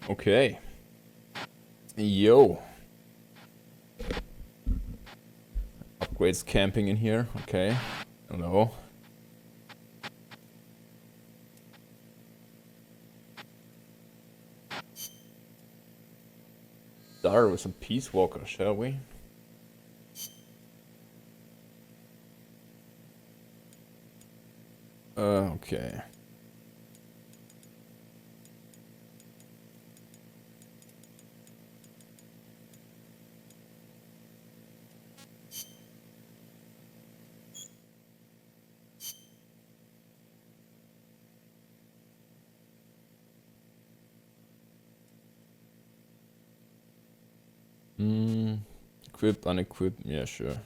Okay. Yo. Upgrades camping in here. Okay. Hello. Start with some Peacewalker, shall we? Okay. Equip, unequip, yeah, sure.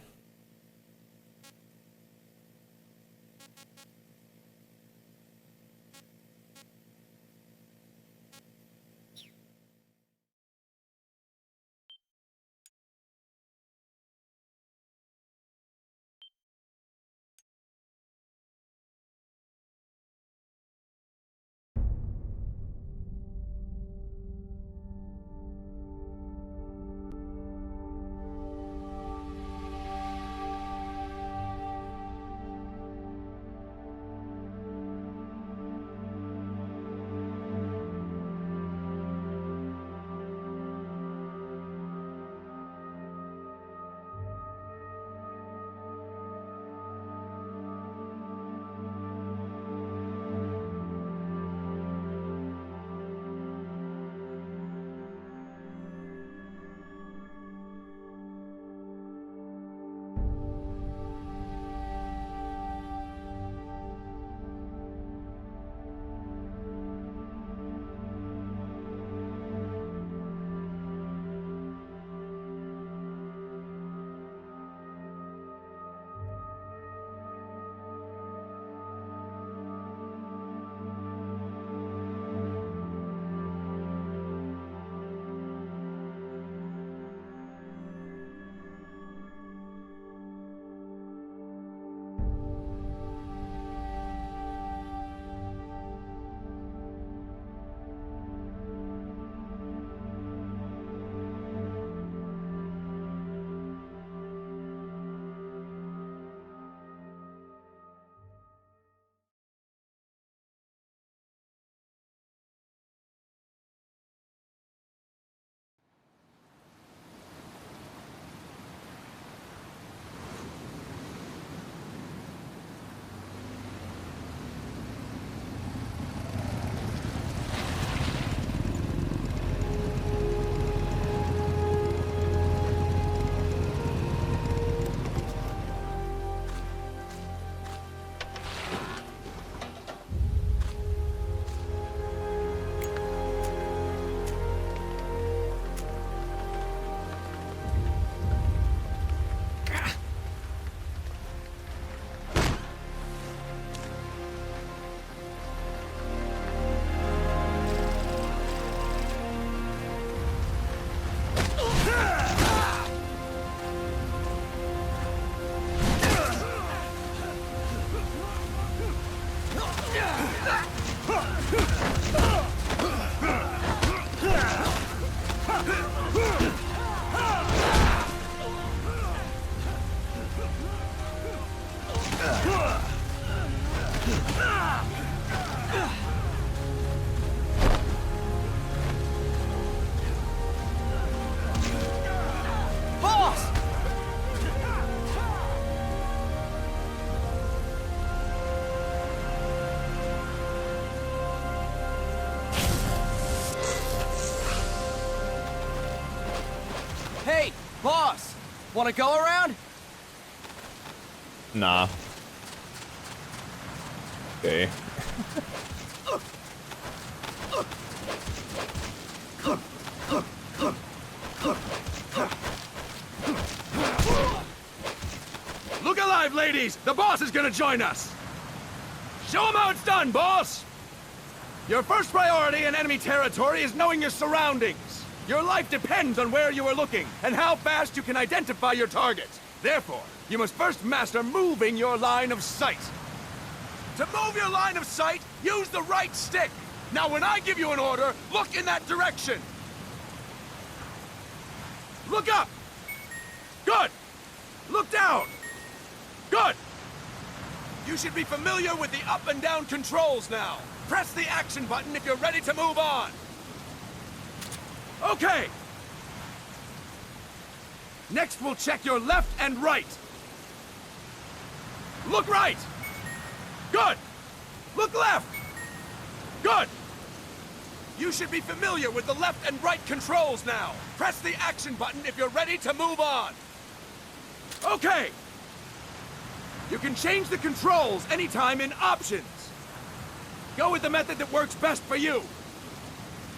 Hey, boss! Wanna go around? Nah. Okay. Look alive, ladies! The boss is gonna join us! Show him how it's done, boss! Your first priority in enemy territory is knowing your surroundings. Your life depends on where you are looking, and how fast you can identify your targets. Therefore, you must first master moving your line of sight. To move your line of sight, use the right stick. Now when I give you an order, look in that direction. Look up. Good. Look down. Good. You should be familiar with the up and down controls now. Press the action button if you're ready to move on. Okay. Next, we'll check your left and right. Look right. Good. Look left. Good. You should be familiar with the left and right controls now. Press the action button if you're ready to move on. Okay. You can change the controls anytime in Options. Go with the method that works best for you.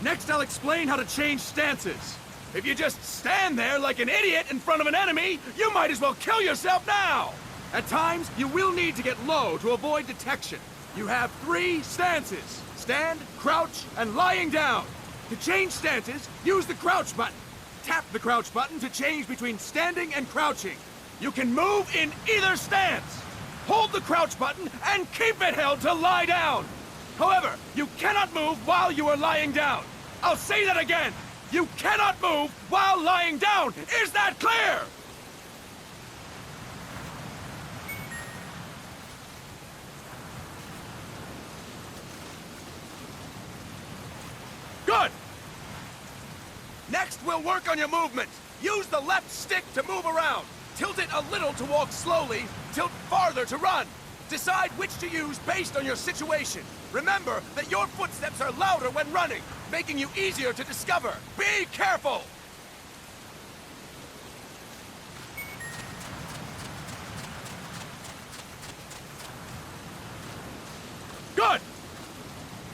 Next, I'll explain how to change stances. If you just stand there like an idiot in front of an enemy, you might as well kill yourself now! At times, you will need to get low to avoid detection. You have 3 stances: stand, crouch, and lying down. To change stances, use the crouch button. Tap the crouch button to change between standing and crouching. You can move in either stance. Hold the crouch button and keep it held to lie down. However, you cannot move while you are lying down. I'll say that again. You cannot move while lying down. Is that clear? Good. Next, we'll work on your movement. Use the left stick to move around. Tilt it a little to walk slowly, tilt farther to run. Decide which to use based on your situation. Remember that your footsteps are louder when running, making you easier to discover. Be careful! Good!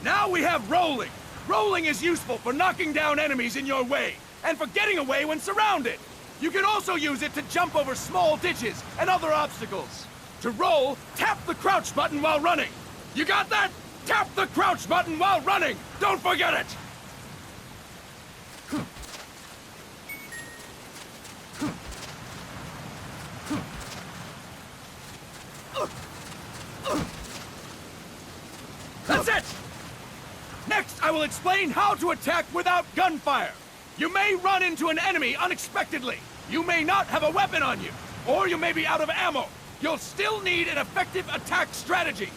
Now we have rolling. Rolling is useful for knocking down enemies in your way, and for getting away when surrounded. You can also use it to jump over small ditches and other obstacles. To roll, tap the crouch button while running. You got that? Tap the crouch button while running! Don't forget it! That's it! Next, I will explain how to attack without gunfire. You may run into an enemy unexpectedly. You may not have a weapon on you, or you may be out of ammo. You'll still need an effective attack strategy.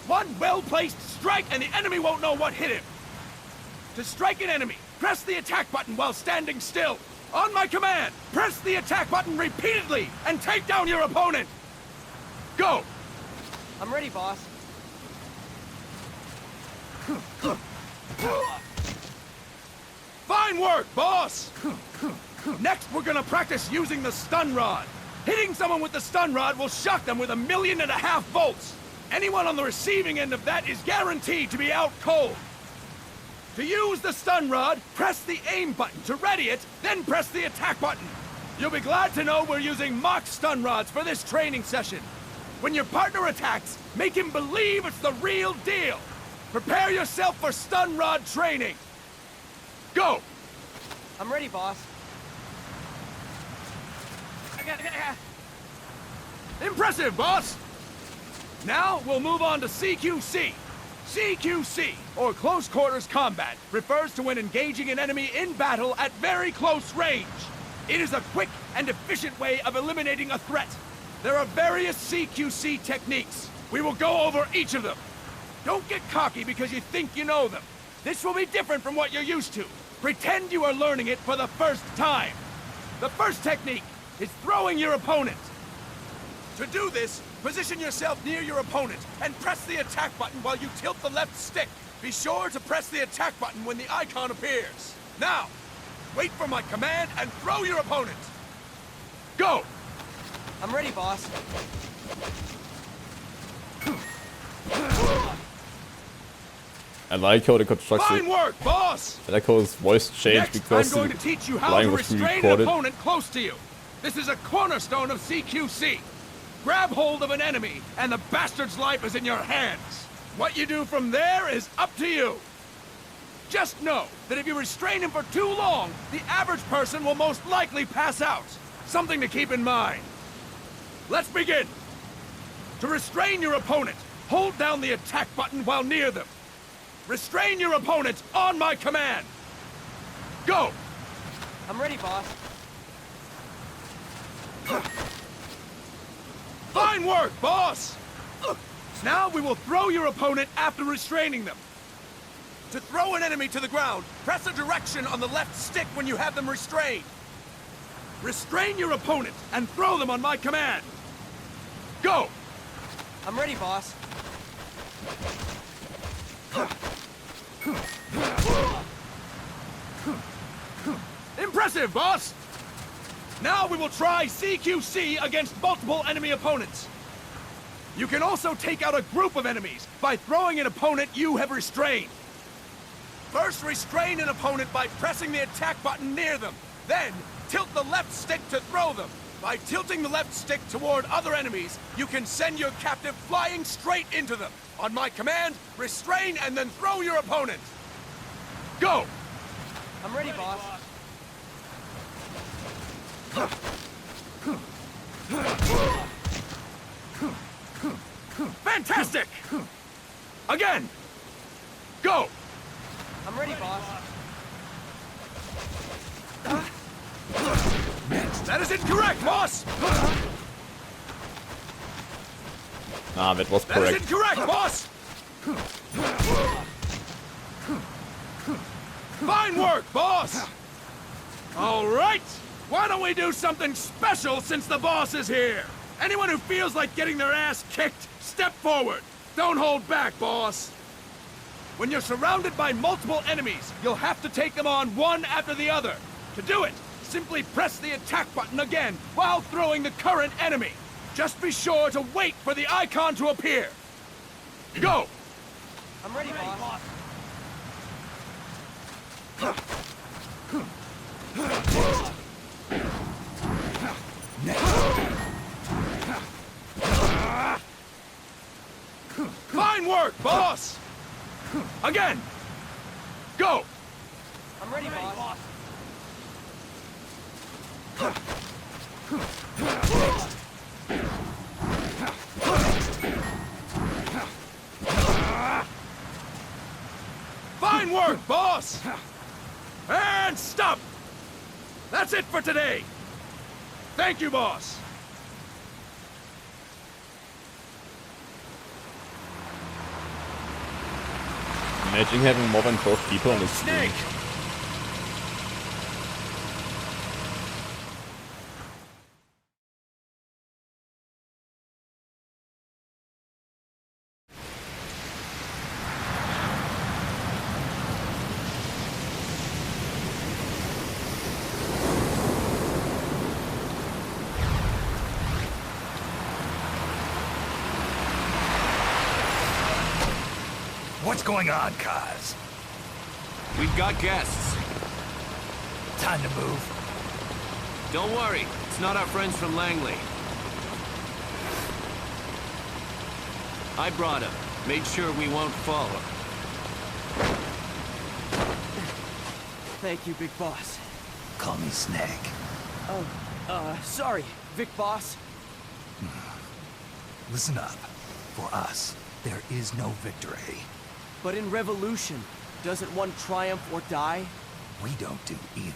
One well-placed strike and the enemy won't know what hit him. To strike an enemy, press the attack button while standing still. On my command, press the attack button repeatedly and take down your opponent. Go! I'm ready, boss. Fine work, boss! Next, we're gonna practice using the stun rod. Hitting someone with the stun rod will shock them with 1.5 million volts. Anyone on the receiving end of that is guaranteed to be out cold. To use the stun rod, press the aim button to ready it, then press the attack button. You'll be glad to know we're using mock stun rods for this training session. When your partner attacks, make him believe it's the real deal. Prepare yourself for stun rod training. Go! I'm ready, boss. Impressive, boss! Now, we'll move on to CQC. CQC, or Close Quarters Combat, refers to when engaging an enemy in battle at very close range. It is a quick and efficient way of eliminating a threat. There are various CQC techniques. We will go over each of them. Don't get cocky because you think you know them. This will be different from what you're used to. Pretend you are learning it for the first time. The first technique is throwing your opponent. To do this, position yourself near your opponent and press the attack button while you tilt the left stick. Be sure to press the attack button when the icon appears. Now, wait for my command and throw your opponent. Go! I'm ready, boss. I like how the construction. Fine work, boss! I like how his voice changed Next, because I'm going the to teach you how line to was restrain an re-recorded. opponent close to you. This is a cornerstone of CQC. Grab hold of an enemy, and the bastard's life is in your hands. What you do from there is up to you. Just know that if you restrain him for too long, the average person will most likely pass out. Something to keep in mind. Let's begin. To restrain your opponent, hold down the attack button while near them. restrain your opponent on my command. Go! I'm ready, boss. Fine work, boss! Now we will throw your opponent after restraining them. To throw an enemy to the ground, press a direction on the left stick when you have them restrained. Restrain your opponent and throw them on my command. Go! I'm ready, boss. Impressive, boss! Now we will try CQC against multiple enemy opponents. You can also take out a group of enemies by throwing an opponent you have restrained. First, restrain an opponent by pressing the attack button near them. Then, tilt the left stick to throw them. By tilting the left stick toward other enemies, you can send your captive flying straight into them. On my command, restrain and then throw your opponent. Go! I'm ready, boss. Fantastic! Again! Go! I'm ready, boss. That is incorrect, boss! Ah, that was That is correct. incorrect, boss! Fine work, boss! All right! Why don't we do something special since the boss is here? Anyone who feels like getting their ass kicked, step forward. Don't hold back, boss. When you're surrounded by multiple enemies, you'll have to take them on one after the other. To do it, simply press the attack button again while throwing the current enemy. Just be sure to wait for the icon to appear. Go! I'm ready, boss. Fine work, boss! Again! Go! I'm ready, boss. Fine work, boss! And stop! That's it for today! Thank you, boss! Imagine having more than 12 people on the Snake! screen. What's going on, Kaz? We've got guests. Time to move. Don't worry, it's not our friends from Langley. I brought him. Made sure we won't fall. Thank you, big boss. Call me Snake. Oh, sorry, Vic boss. Listen up. For us, there is no victory. But in revolution, doesn't one triumph or die? We don't do either.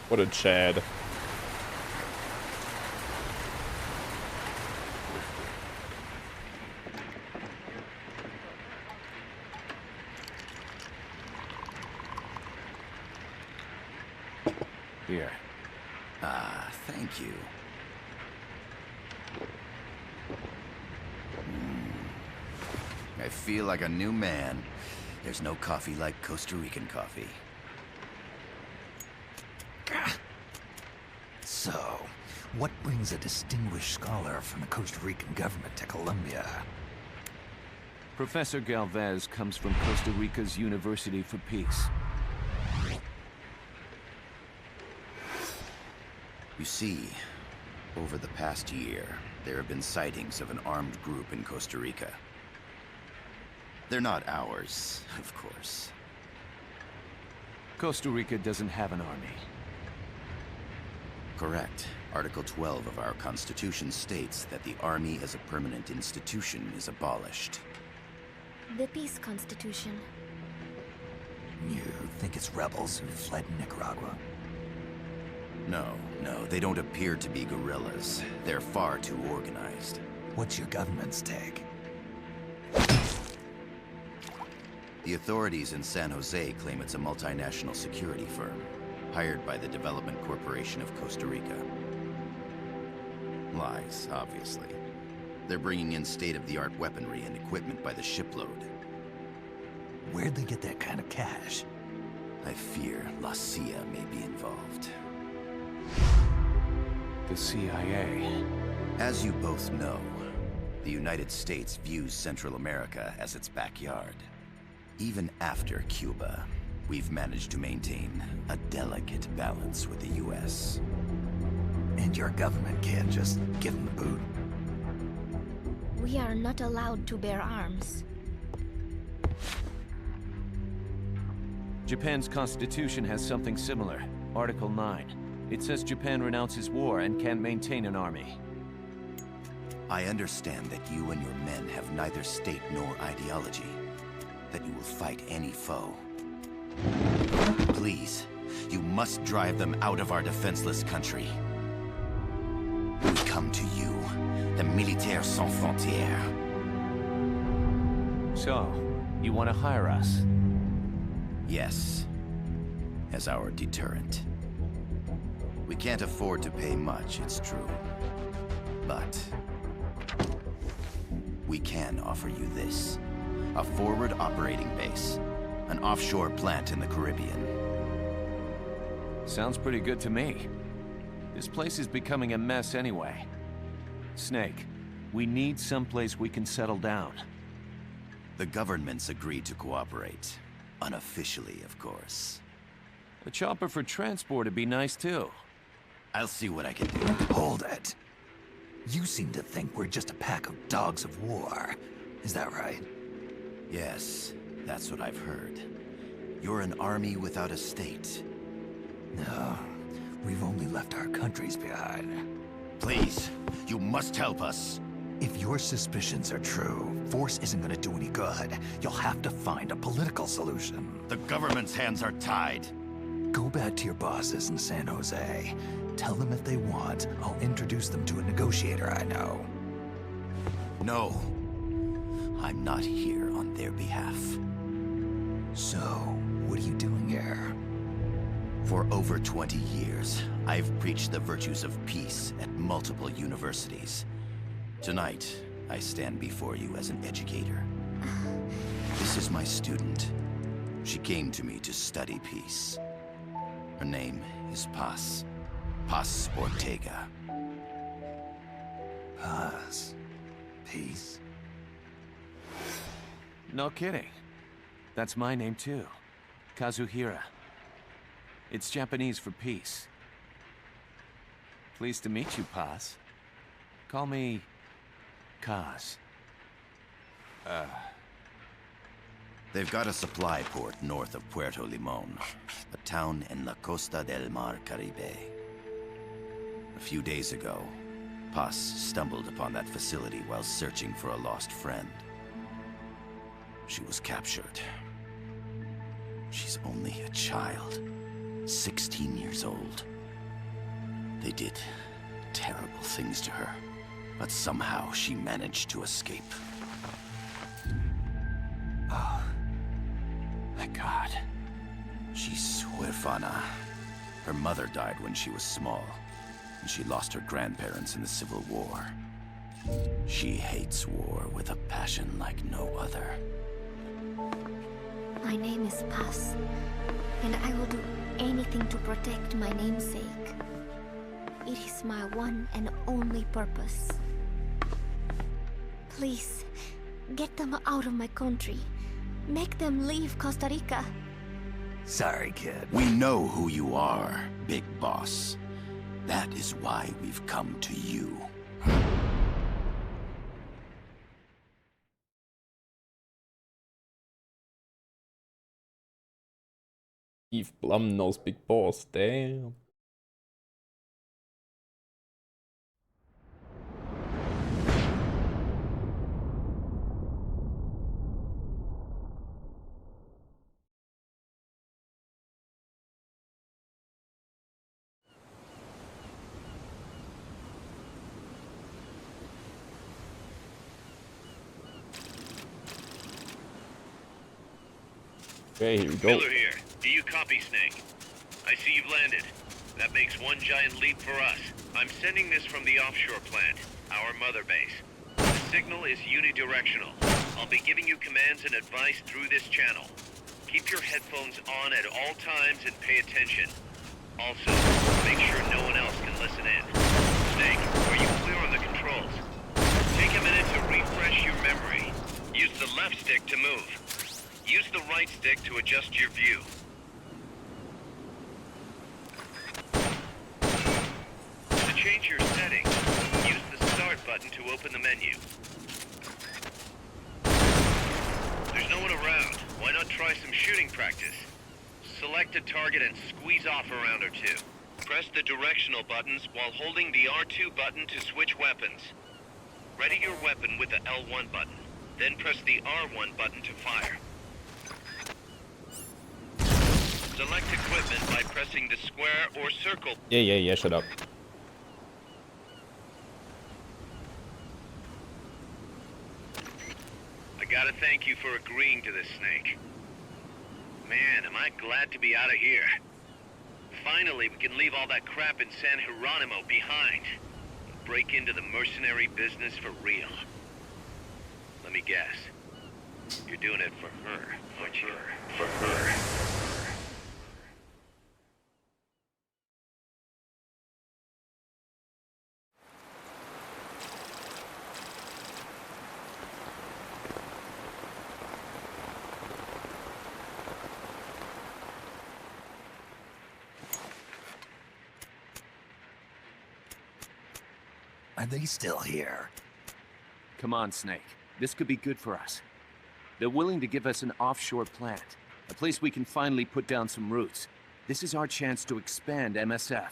What a Chad. Here. Ah, thank you. I feel like a new man. There's no coffee like Costa Rican coffee. So, what brings a distinguished scholar from the Costa Rican government to Colombia? Professor Galvez comes from Costa Rica's University for Peace. You see, over the past year, there have been sightings of an armed group in Costa Rica. They're not ours, of course. Costa Rica doesn't have an army. Correct. Article 12 of our Constitution states that the Army as a permanent institution is abolished. The Peace Constitution. You think it's rebels who fled Nicaragua? No, they don't appear to be guerrillas. They're far too organized. What's your government's take? The authorities in San Jose claim it's a multinational security firm, hired by the Development Corporation of Costa Rica. Lies, obviously. They're bringing in state-of-the-art weaponry and equipment by the shipload. Where'd they get that kind of cash? I fear La CIA may be involved. The CIA. As you both know, the United States views Central America as its backyard. Even after Cuba, we've managed to maintain a delicate balance with the US. And your government can't just give them the boot? We are not allowed to bear arms. Japan's constitution has something similar. Article 9. It says Japan renounces war and can't maintain an army. I understand that you and your men have neither state nor ideology. That you will fight any foe. Please, you must drive them out of our defenseless country. We come to you, the Militaires Sans Frontières. So, you want to hire us? Yes, as our deterrent. We can't afford to pay much, it's true. But we can offer you this. A forward operating base. An offshore plant in the Caribbean. Sounds pretty good to me. This place is becoming a mess anyway. Snake, we need someplace we can settle down. The government's agreed to cooperate. Unofficially, of course. A chopper for transport would be nice too. I'll see what I can do. Hold it. You seem to think we're just a pack of dogs of war. Is that right? Yes, that's what I've heard. You're an army without a state. No, we've only left our countries behind. Please, you must help us. If your suspicions are true, force isn't gonna do any good. You'll have to find a political solution. The government's hands are tied. Go back to your bosses in San Jose. Tell them if they want, I'll introduce them to a negotiator I know. No. I'm not here on their behalf. So, what are you doing here? For over 20 years, I've preached the virtues of peace at multiple universities. Tonight, I stand before you as an educator. This is my student. She came to me to study peace. Her name is Paz. Paz Ortega. Paz. Peace. No kidding. That's my name too. Kazuhira. It's Japanese for peace. Pleased to meet you, Paz. Call me Kaz. They've got a supply port north of Puerto Limon, a town in la Costa del Mar Caribe. A few days ago, Paz stumbled upon that facility while searching for a lost friend. She was captured. She's only a child, 16 years old. They did terrible things to her, but somehow she managed to escape. Oh, my God. She's huérfana. Her mother died when she was small, and she lost her grandparents in the Civil War. She hates war with a passion like no other. My name is Paz, and I will do anything to protect my namesake. It is my one and only purpose. Please, get them out of my country. Make them leave Costa Rica. Sorry, kid. We know who you are, Big Boss. That is why we've come to you. Eve Blum knows Big Boss, damn. Okay, here we go. Miller here. Do you copy, Snake? I see you've landed. That makes one giant leap for us. I'm sending this from the offshore plant, our mother base. The signal is unidirectional. I'll be giving you commands and advice through this channel. Keep your headphones on at all times and pay attention. Also, make sure no one else can listen in. Snake, are you clear on the controls? Take a minute to refresh your memory. Use the left stick to move. Use the right stick to adjust your view. To change your settings, use the start button to open the menu. There's no one around. Why not try some shooting practice? Select a target and squeeze off a round or two. Press the directional buttons while holding the R2 button to switch weapons. Ready your weapon with the L1 button. Then press the R1 button to fire. Select equipment by pressing the square or circle. Yeah, shut up. I gotta thank you for agreeing to this, Snake. Man, am I glad to be out of here. Finally, we can leave all that crap in San Geronimo behind. And break into the mercenary business for real. Let me guess. You're doing it for her, aren't you? For her. Are they still here? Come on, Snake. This could be good for us. They're willing to give us an offshore plant, a place we can finally put down some roots. This is our chance to expand MSF.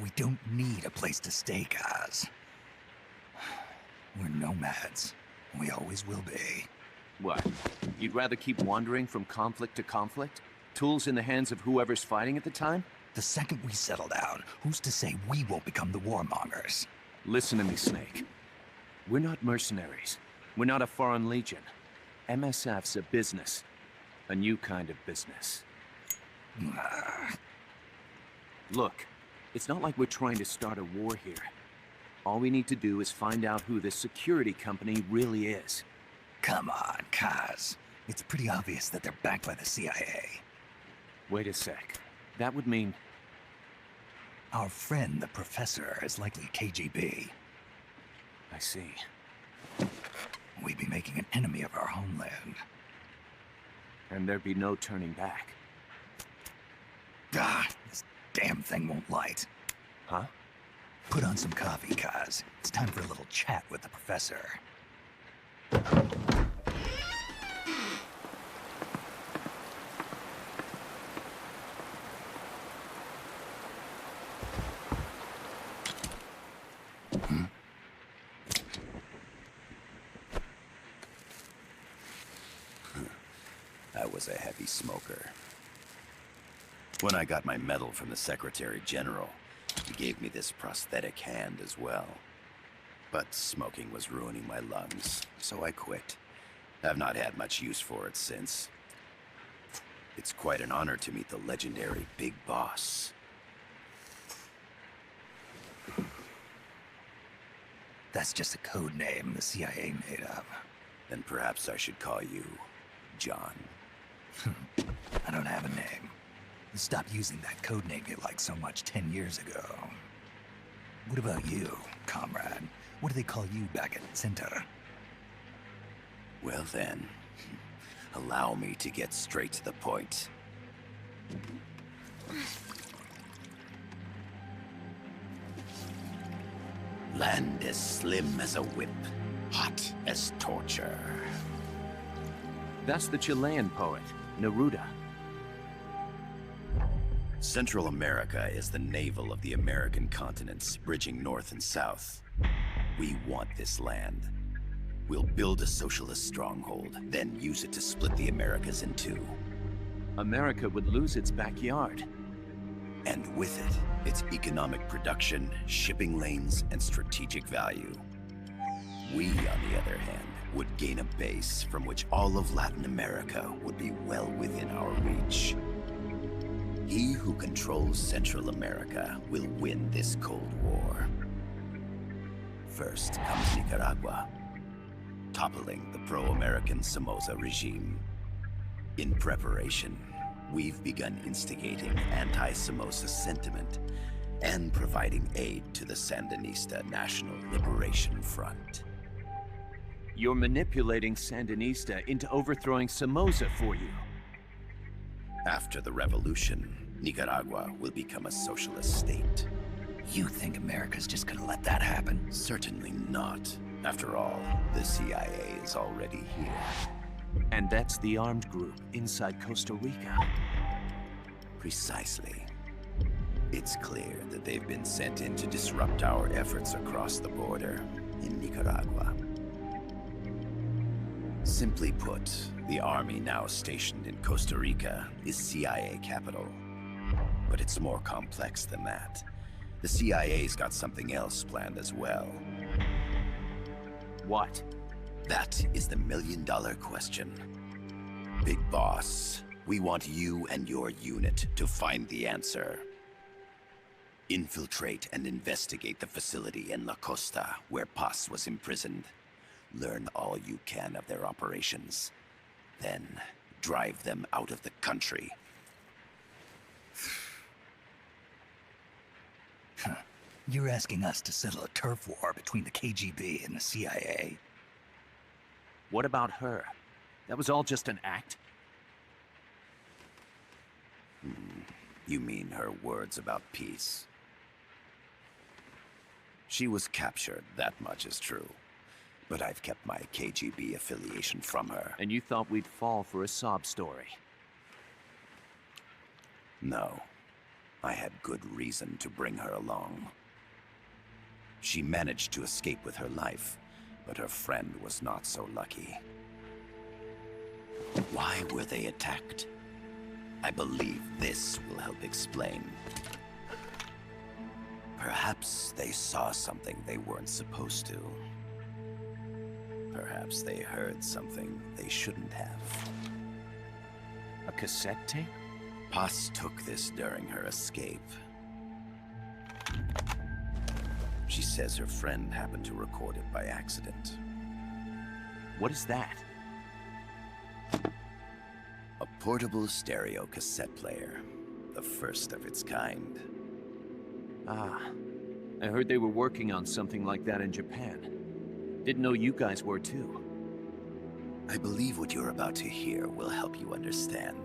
We don't need a place to stay, guys. We're nomads. We always will be. What? You'd rather keep wandering from conflict to conflict? Tools in the hands of whoever's fighting at the time? The second we settle down, who's to say we won't become the warmongers? Listen to me, Snake. We're not mercenaries. We're not a foreign legion. MSF's a business. A new kind of business. Look, it's not like we're trying to start a war here. All we need to do is find out who this security company really is. Come on, Kaz. It's pretty obvious that they're backed by the CIA. Wait a sec. That would mean... Our friend, the Professor, is likely KGB. I see. We'd be making an enemy of our homeland. And there'd be no turning back. Ah, this damn thing won't light. Huh? Put on some coffee, Kaz. It's time for a little chat with the Professor. I was a heavy smoker. When I got my medal from the Secretary General, he gave me this prosthetic hand as well. But smoking was ruining my lungs, so I quit. I've not had much use for it since. It's quite an honor to meet the legendary Big Boss. That's just a code name the CIA made up. Then perhaps I should call you John. I don't have a name. You stopped using that code name you liked so much 10 years ago. What about you, comrade? What do they call you back at Center? Well then, allow me to get straight to the point. Land as slim as a whip, hot as torture. That's the Chilean poet, Neruda. Central America is the navel of the American continents, bridging north and south. We want this land. We'll build a socialist stronghold, then use it to split the Americas in two. America would lose its backyard. And with it, its economic production, shipping lanes, and strategic value. We, on the other hand, would gain a base from which all of Latin America would be well within our who controls Central America will win this Cold War. First comes Nicaragua, toppling the pro-American Somoza regime. In preparation, we've begun instigating anti-Somoza sentiment and providing aid to the Sandinista National Liberation Front. You're manipulating Sandinista into overthrowing Somoza for you. After the revolution, Nicaragua will become a socialist state. You think America's just gonna let that happen? Certainly not. After all, the CIA is already here. And that's the armed group inside Costa Rica. Precisely. It's clear that they've been sent in to disrupt our efforts across the border in Nicaragua. Simply put, the army now stationed in Costa Rica is CIA capital. But it's more complex than that. The CIA's got something else planned as well. What? That is the million-dollar question. Big Boss, we want you and your unit to find the answer. Infiltrate and investigate the facility in La Costa where Paz was imprisoned. Learn all you can of their operations. Then, drive them out of the country. You're asking us to settle a turf war between the KGB and the CIA? What about her? That was all just an act? You mean her words about peace? She was captured, that much is true. But I've kept my KGB affiliation from her. And you thought we'd fall for a sob story? No. I had good reason to bring her along. She managed to escape with her life, but her friend was not so lucky. Why were they attacked? I believe this will help explain. Perhaps they saw something they weren't supposed to. Perhaps they heard something they shouldn't have. A cassette tape? Paz took this during her escape. She says her friend happened to record it by accident. What is that? A portable stereo cassette player. The first of its kind. Ah, I heard they were working on something like that in Japan. Didn't know you guys were too. I believe what you're about to hear will help you understand.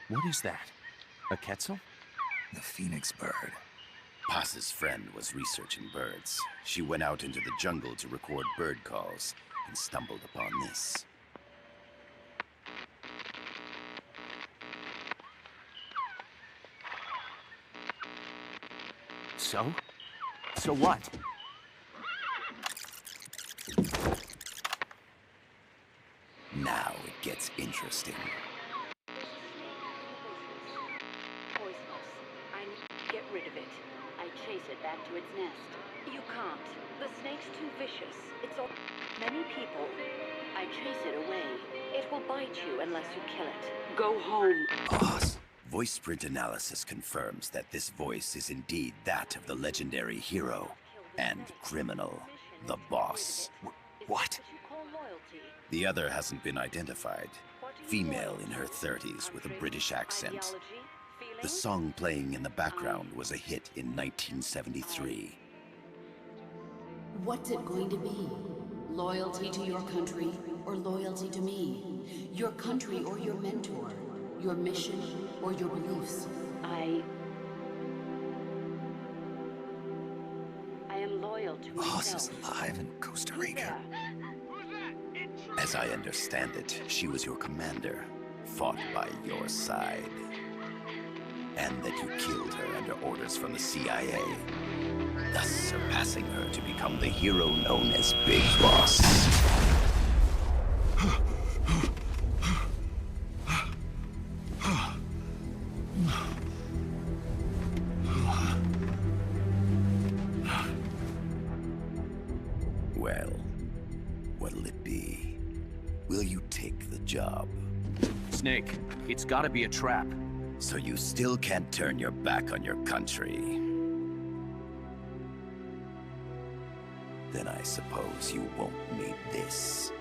What is that? A Quetzal? The phoenix bird. Paz's friend was researching birds. She went out into the jungle to record bird calls and stumbled upon this. So? So what? Now it gets interesting. Poisonous. I need to get rid of it. I chase it back to its nest. You can't. The snake's too vicious. It's all... Many people. I chase it away. It will bite you unless you kill it. Go home. Boss. Voice print analysis confirms that this voice is indeed that of the legendary hero and criminal, the Boss. What? The other hasn't been identified. Female in her 30s with a British accent. The song playing in the background was a hit in 1973. What's it going to be? Loyalty to your country or loyalty to me? Your country or your mentor? Your mission or your beliefs? I am loyal to myself. Boss is alive in Costa Rica. As I understand it, she was your commander, fought by your side. And that you killed her under orders from the CIA, thus surpassing her to become the hero known as Big Boss. Well, what'll it be? Will you take the job? Snake, it's gotta be a trap. So you still can't turn your back on your country. Then I suppose you won't need this.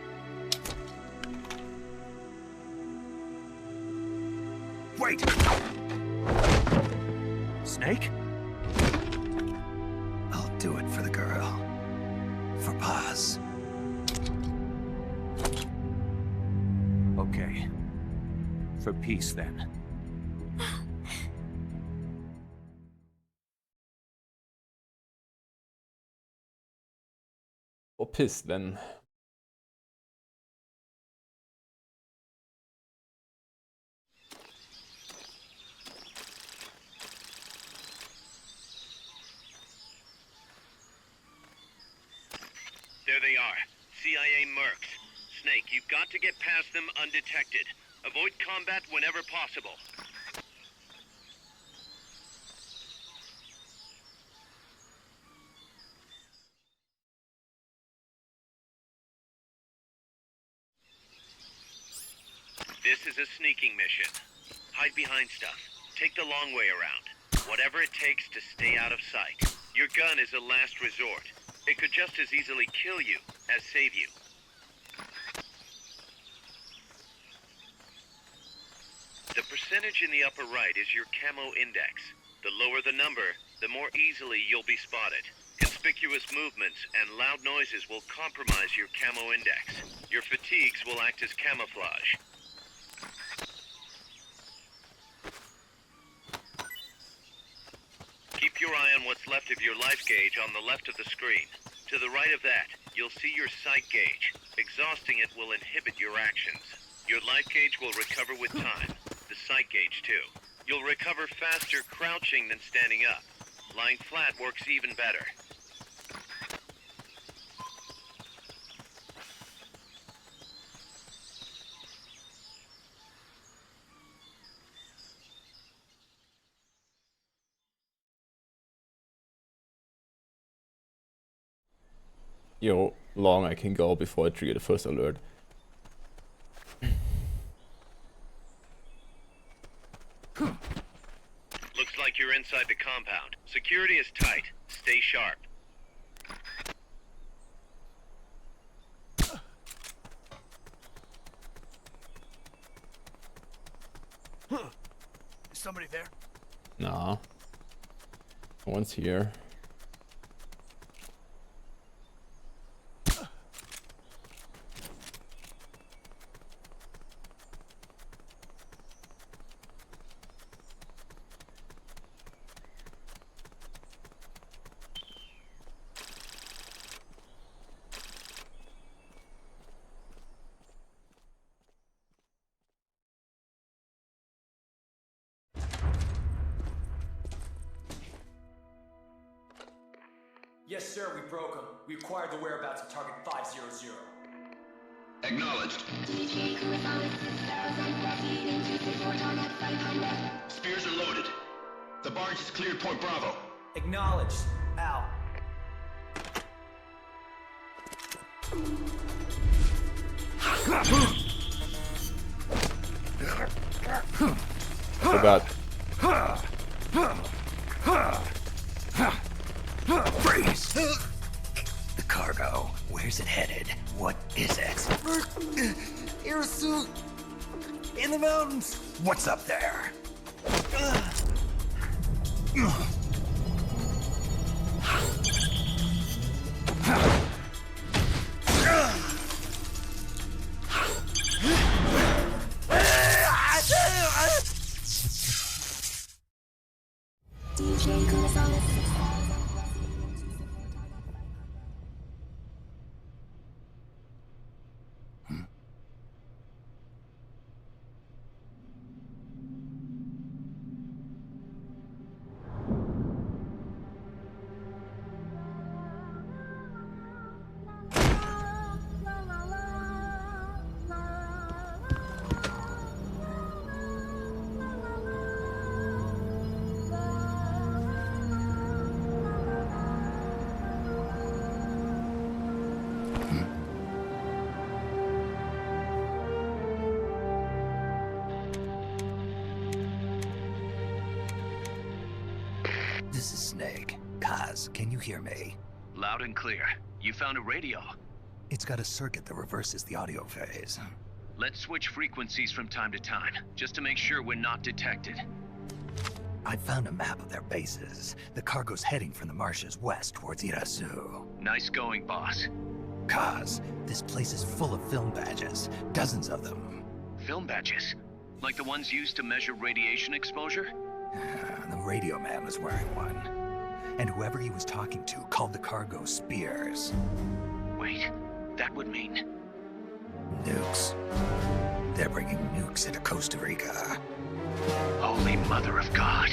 Wait! Snake? I'll do it for the girl. For Paz. Okay. For peace, then. Or piss then. There they are. CIA mercs. Snake, you've got to get past them undetected. Avoid combat whenever possible. This is a sneaking mission. Hide behind stuff. Take the long way around. Whatever it takes to stay out of sight. Your gun is a last resort. It could just as easily kill you as save you. The percentage in the upper right is your camo index. The lower the number, the more easily you'll be spotted. Conspicuous movements and loud noises will compromise your camo index. Your fatigues will act as camouflage. Keep your eye on what's left of your life gauge on the left of the screen. To the right of that, you'll see your sight gauge. Exhausting it will inhibit your actions. Your life gauge will recover with time. The sight gauge, too. You'll recover faster crouching than standing up. Lying flat works even better. Yo, long I can go before I trigger the first alert. Looks like you're inside the compound. Security is tight. Stay sharp. Is somebody there? Nah. No one's here. Yes, sir, we broke them. We acquired the whereabouts of target 500. Acknowledged. Spears are loaded. The barge is cleared Point Bravo. Acknowledged. Out. Forgot. Freeze! The cargo. Where's it headed? What is it? Air suit! In the mountains! What's up there? Snake. Kaz, can you hear me? Loud and clear. You found a radio. It's got a circuit that reverses the audio phase. Let's switch frequencies from time to time, just to make sure we're not detected. I found a map of their bases. The cargo's heading from the marshes west towards Irasu. Nice going, boss. Kaz, this place is full of film badges. Dozens of them. Film badges? Like the ones used to measure radiation exposure? The radio man was wearing one. And whoever he was talking to called the cargo spears. Wait, that would mean... Nukes. They're bringing nukes into Costa Rica. Holy Mother of God.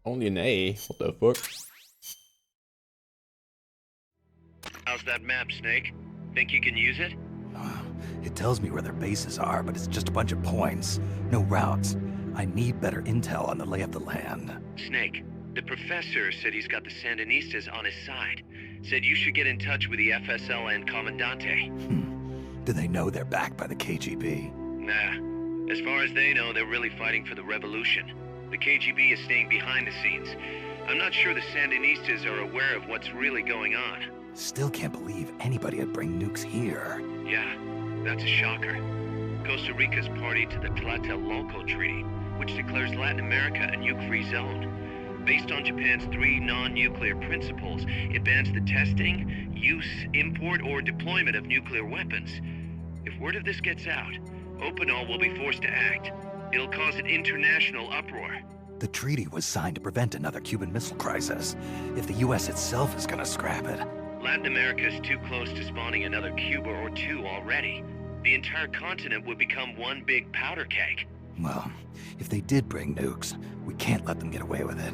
Only an A? What the fuck? How's that map, Snake? Think you can use it? It tells me where their bases are, but it's just a bunch of points. No routes. I need better intel on the lay of the land. Snake, the professor said he's got the Sandinistas on his side. Said you should get in touch with the FSL and Commandante. Do they know they're backed by the KGB? Nah. As far as they know, they're really fighting for the revolution. The KGB is staying behind the scenes. I'm not sure the Sandinistas are aware of what's really going on. Still can't believe anybody would bring nukes here. Yeah, that's a shocker. Costa Rica's party to the Tlatelolco Treaty, which declares Latin America a nuke-free zone. Based on Japan's 3 non-nuclear principles, it bans the testing, use, import, or deployment of nuclear weapons. If word of this gets out, Opinol will be forced to act. It'll cause an international uproar. The treaty was signed to prevent another Cuban Missile Crisis. If the US itself is gonna scrap it... Latin America is too close to spawning another Cuba or two already. The entire continent would become one big powder keg. Well, if they did bring nukes, we can't let them get away with it.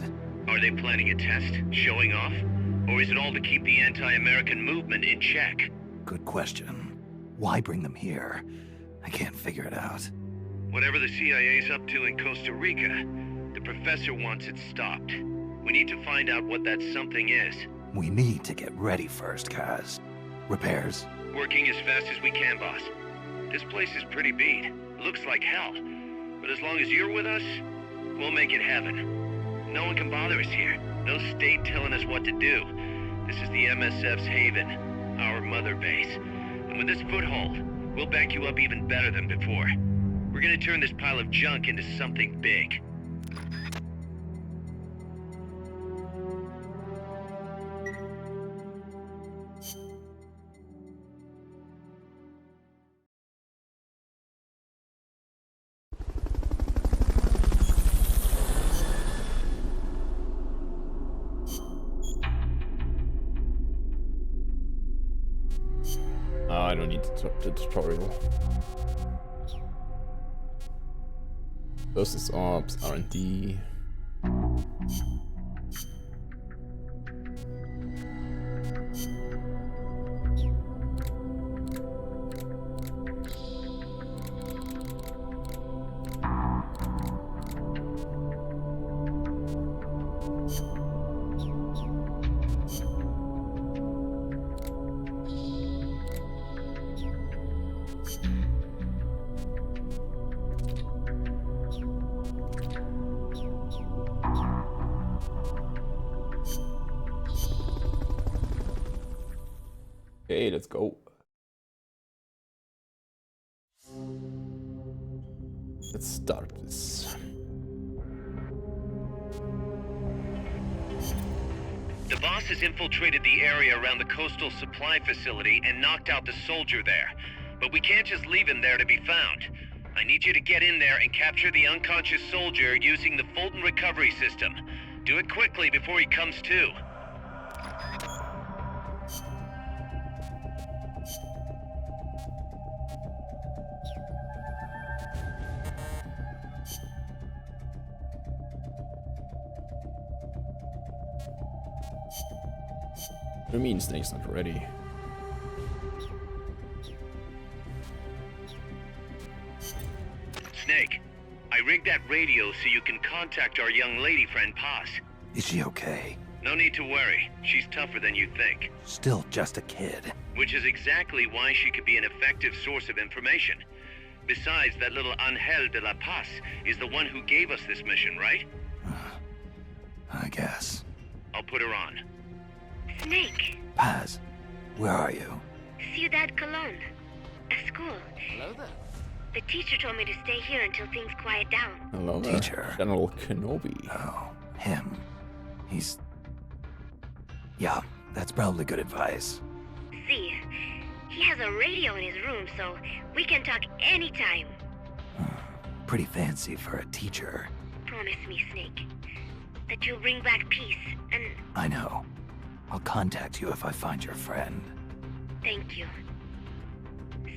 Are they planning a test? Showing off? Or is it all to keep the anti-American movement in check? Good question. Why bring them here? I can't figure it out. Whatever the CIA's up to in Costa Rica, the professor wants it stopped. We need to find out what that something is. We need to get ready first, Kaz. Repairs? Working as fast as we can, boss. This place is pretty beat. Looks like hell. But as long as you're with us, we'll make it heaven. No one can bother us here. No state telling us what to do. This is the MSF's haven, our mother base. And with this foothold, we'll back you up even better than before. We're gonna turn this pile of junk into something big. I don't need the tutorial. Versus Ops, R&D. Okay, let's go. Let's start this. The boss has infiltrated the area around the coastal supply facility and knocked out the soldier there. But we can't just leave him there to be found. I need you to get in there and capture the unconscious soldier using the Fulton recovery system. Do it quickly before he comes to. I mean, Snake's not ready. Snake, I rigged that radio so you can contact our young lady friend Paz. Is she okay? No need to worry. She's tougher than you think. Still just a kid. Which is exactly why she could be an effective source of information. Besides, that little Angel de la Paz is the one who gave us this mission, right? I guess. I'll put her on. Snake, Paz, where are you? Ciudad Colon. At school. Hello there. The teacher told me to stay here until things quiet down. Hello there. Teacher. General Kenobi. Oh, him. He's... Yeah, that's probably good advice. See, he has a radio in his room, so we can talk anytime. Pretty fancy for a teacher. Promise me, Snake, that you'll bring back peace, and I know. I'll contact you if I find your friend. thank you.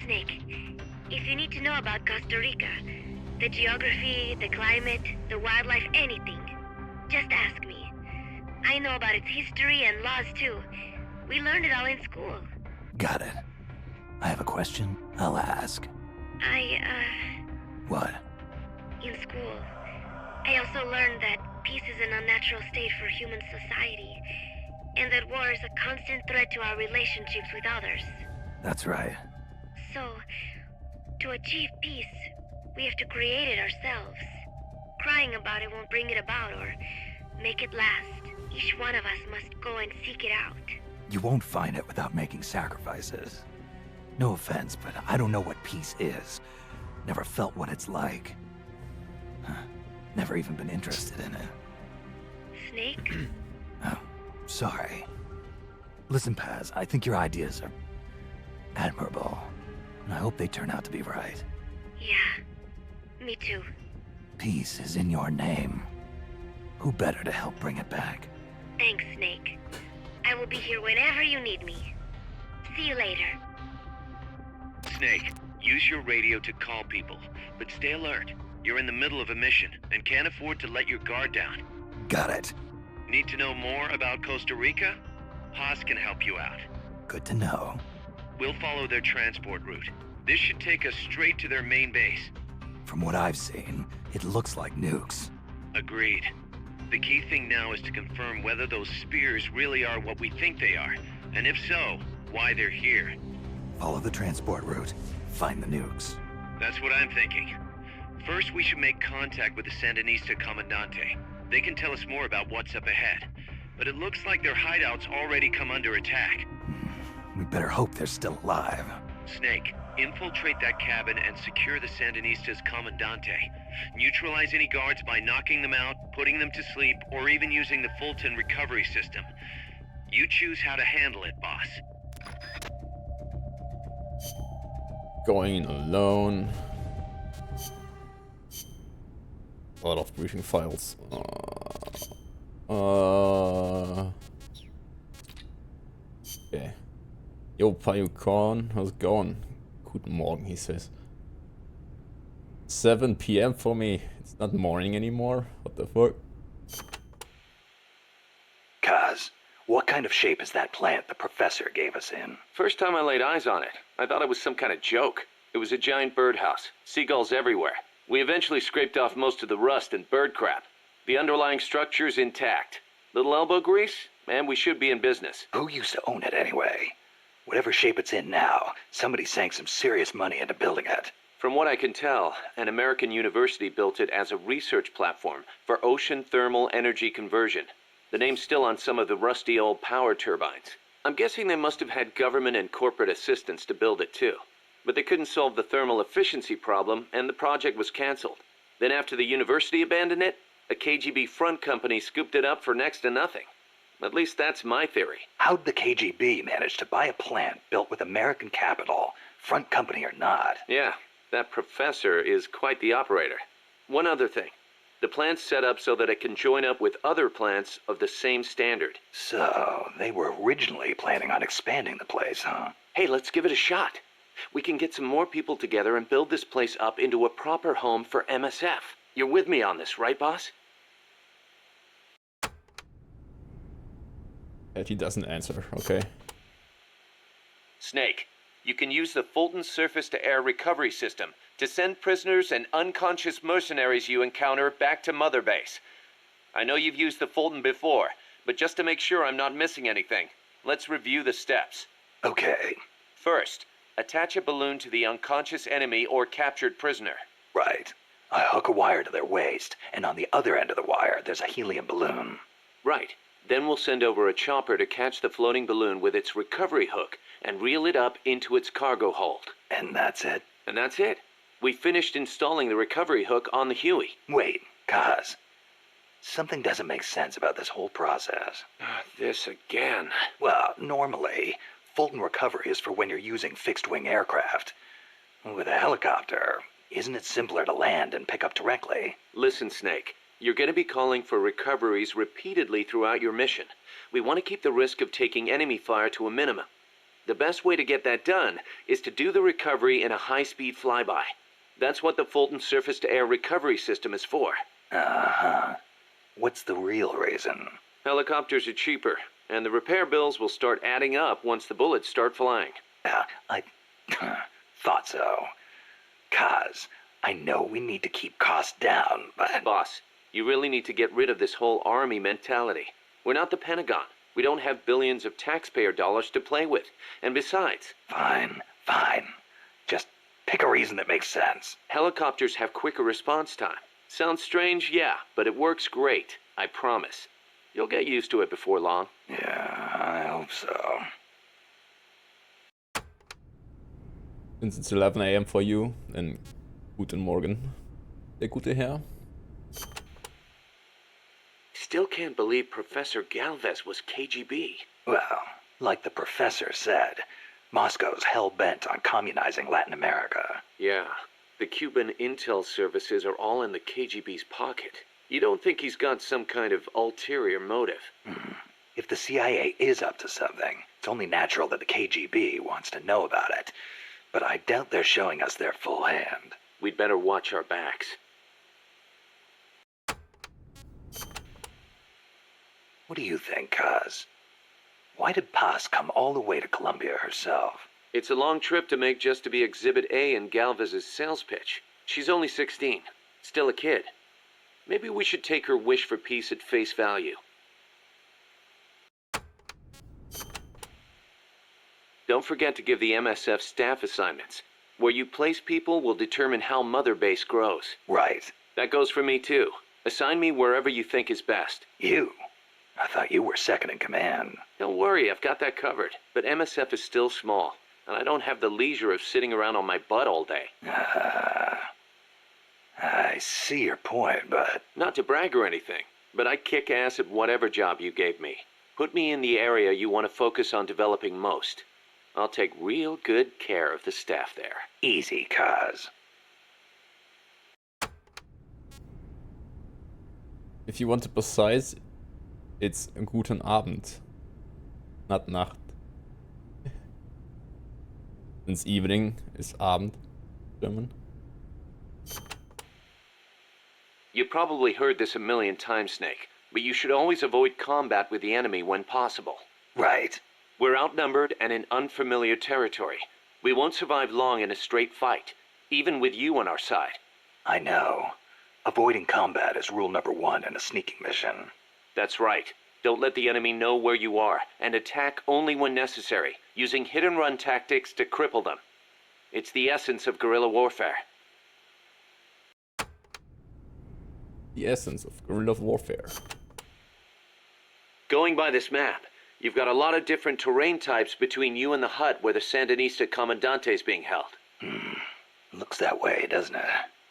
Snake, if you need to know about Costa Rica, the geography, the climate, the wildlife, anything, just ask me. I know about its history and laws too. We learned it all in school. Got it. I have a question. I'll ask. What? In school, I also learned that peace is an unnatural state for human society, and that war is a constant threat to our relationships with others. That's right. So, to achieve peace, we have to create it ourselves. Crying about it won't bring it about or make it last. Each one of us must go and seek it out. You won't find it without making sacrifices. No offense, but I don't know what peace is. Never felt what it's like. Never even been interested in it. Snake? Oh, sorry. Listen, Paz, I think your ideas are admirable. And I hope they turn out to be right. Yeah, me too. Peace is in your name. Who better to help bring it back? Thanks, Snake. I will be here whenever you need me. See you later. Snake, use your radio to call people, but stay alert. You're in the middle of a mission and can't afford to let your guard down. Got it. Need to know more about Costa Rica? Haas can help you out. Good to know. We'll follow their transport route. This should take us straight to their main base. From what I've seen, it looks like nukes. Agreed. The key thing now is to confirm whether those spears really are what we think they are, and if so, why they're here. Follow the transport route. Find the nukes. That's what I'm thinking. First, we should make contact with the Sandinista Comandante. They can tell us more about what's up ahead. But it looks like their hideout's already come under attack. We better hope they're still alive. Snake, infiltrate that cabin and secure the Sandinista's Comandante. Neutralize any guards by knocking them out, putting them to sleep, or even using the Fulton recovery system. You choose how to handle it, boss. Going alone. A lot of briefing files. Okay. Yo, Payukan, how's it going? Guten Morgen, he says. 7 PM for me. It's not morning anymore. What the fuck? Kaz, what kind of shape is that plant the professor gave us in? First time I laid eyes on it, I thought it was some kind of joke. It was a giant birdhouse. Seagulls everywhere. We eventually scraped off most of the rust and bird crap. The underlying structure's intact. Little elbow grease? Man, we should be in business. Who used to own it anyway? Whatever shape it's in now, somebody sank some serious money into building it. From what I can tell, an American university built it as a research platform for ocean thermal energy conversion. The name's still on some of the rusty old power turbines. I'm guessing they must have had government and corporate assistance to build it too. But they couldn't solve the thermal efficiency problem, and the project was canceled. Then after the university abandoned it, a KGB front company scooped it up for next to nothing. At least that's my theory. How'd the KGB manage to buy a plant built with American capital, front company or not? Yeah, that professor is quite the operator. One other thing. The plant's set up so that it can join up with other plants of the same standard. So, they were originally planning on expanding the place, huh? Hey, let's give it a shot. We can get some more people together and build this place up into a proper home for MSF. You're with me on this, right, boss? And he doesn't answer, okay. Snake, you can use the Fulton surface-to-air recovery system to send prisoners and unconscious mercenaries you encounter back to Mother Base. I know you've used the Fulton before, but just to make sure I'm not missing anything, let's review the steps. Okay. First, attach a balloon to the unconscious enemy or captured prisoner. Right. I hook a wire to their waist, and on the other end of the wire, there's a helium balloon. Right. Then we'll send over a chopper to catch the floating balloon with its recovery hook and reel it up into its cargo hold. And that's it? And that's it. We finished installing the recovery hook on the Huey. Wait, Kaz. Something doesn't make sense about this whole process. This again. Well, normally, Fulton recovery is for when you're using fixed-wing aircraft. With a helicopter, isn't it simpler to land and pick up directly? Listen, Snake. You're going to be calling for recoveries repeatedly throughout your mission. We want to keep the risk of taking enemy fire to a minimum. The best way to get that done is to do the recovery in a high-speed flyby. That's what the Fulton surface-to-air recovery system is for. Uh-huh. What's the real reason? Helicopters are cheaper, and the repair bills will start adding up once the bullets start flying. I thought so. Kaz, I know we need to keep costs down, but... Boss, you really need to get rid of this whole army mentality. We're not the Pentagon. We don't have billions of taxpayer dollars to play with. And besides... Fine. Just pick a reason that makes sense. Helicopters have quicker response time. Sounds strange, yeah, but it works great. I promise. You'll get used to it before long. Yeah, I hope so. Since it's 11 AM for you, then guten Morgen, der gute Herr. Still can't believe Professor Galvez was KGB. Well, like the professor said, Moscow's hell-bent on communizing Latin America. Yeah, the Cuban intel services are all in the KGB's pocket. You don't think he's got some kind of ulterior motive? If the CIA is up to something, it's only natural that the KGB wants to know about it. But I doubt they're showing us their full hand. We'd better watch our backs. What do you think, Kaz? Why did Paz come all the way to Colombia herself? It's a long trip to make just to be Exhibit A in Galvez's sales pitch. She's only 16, still a kid. Maybe we should take her wish for peace at face value. Don't forget to give the MSF staff assignments. Where you place people will determine how Mother Base grows. Right. That goes for me too. Assign me wherever you think is best. You? I thought you were second in command. Don't worry, I've got that covered. But MSF is still small, and I don't have the leisure of sitting around on my butt all day. I see your point, but... Not to brag or anything, but I kick ass at whatever job you gave me. Put me in the area you want to focus on developing most. I'll take real good care of the staff there. Easy, Kaz. If you want to be precise, it's guten Abend, not Nacht. Since evening is Abend, German. You probably heard this a million times, Snake, but you should always avoid combat with the enemy when possible. Right. We're outnumbered and in unfamiliar territory. We won't survive long in a straight fight, even with you on our side. I know. Avoiding combat is rule number 1 in a sneaking mission. That's right. Don't let the enemy know where you are, and attack only when necessary, using hit-and-run tactics to cripple them. It's the essence of guerrilla warfare. The essence of guerrilla warfare. Going by this map, you've got a lot of different terrain types between you and the hut where the Sandinista Comandante is being held. Looks that way, doesn't it?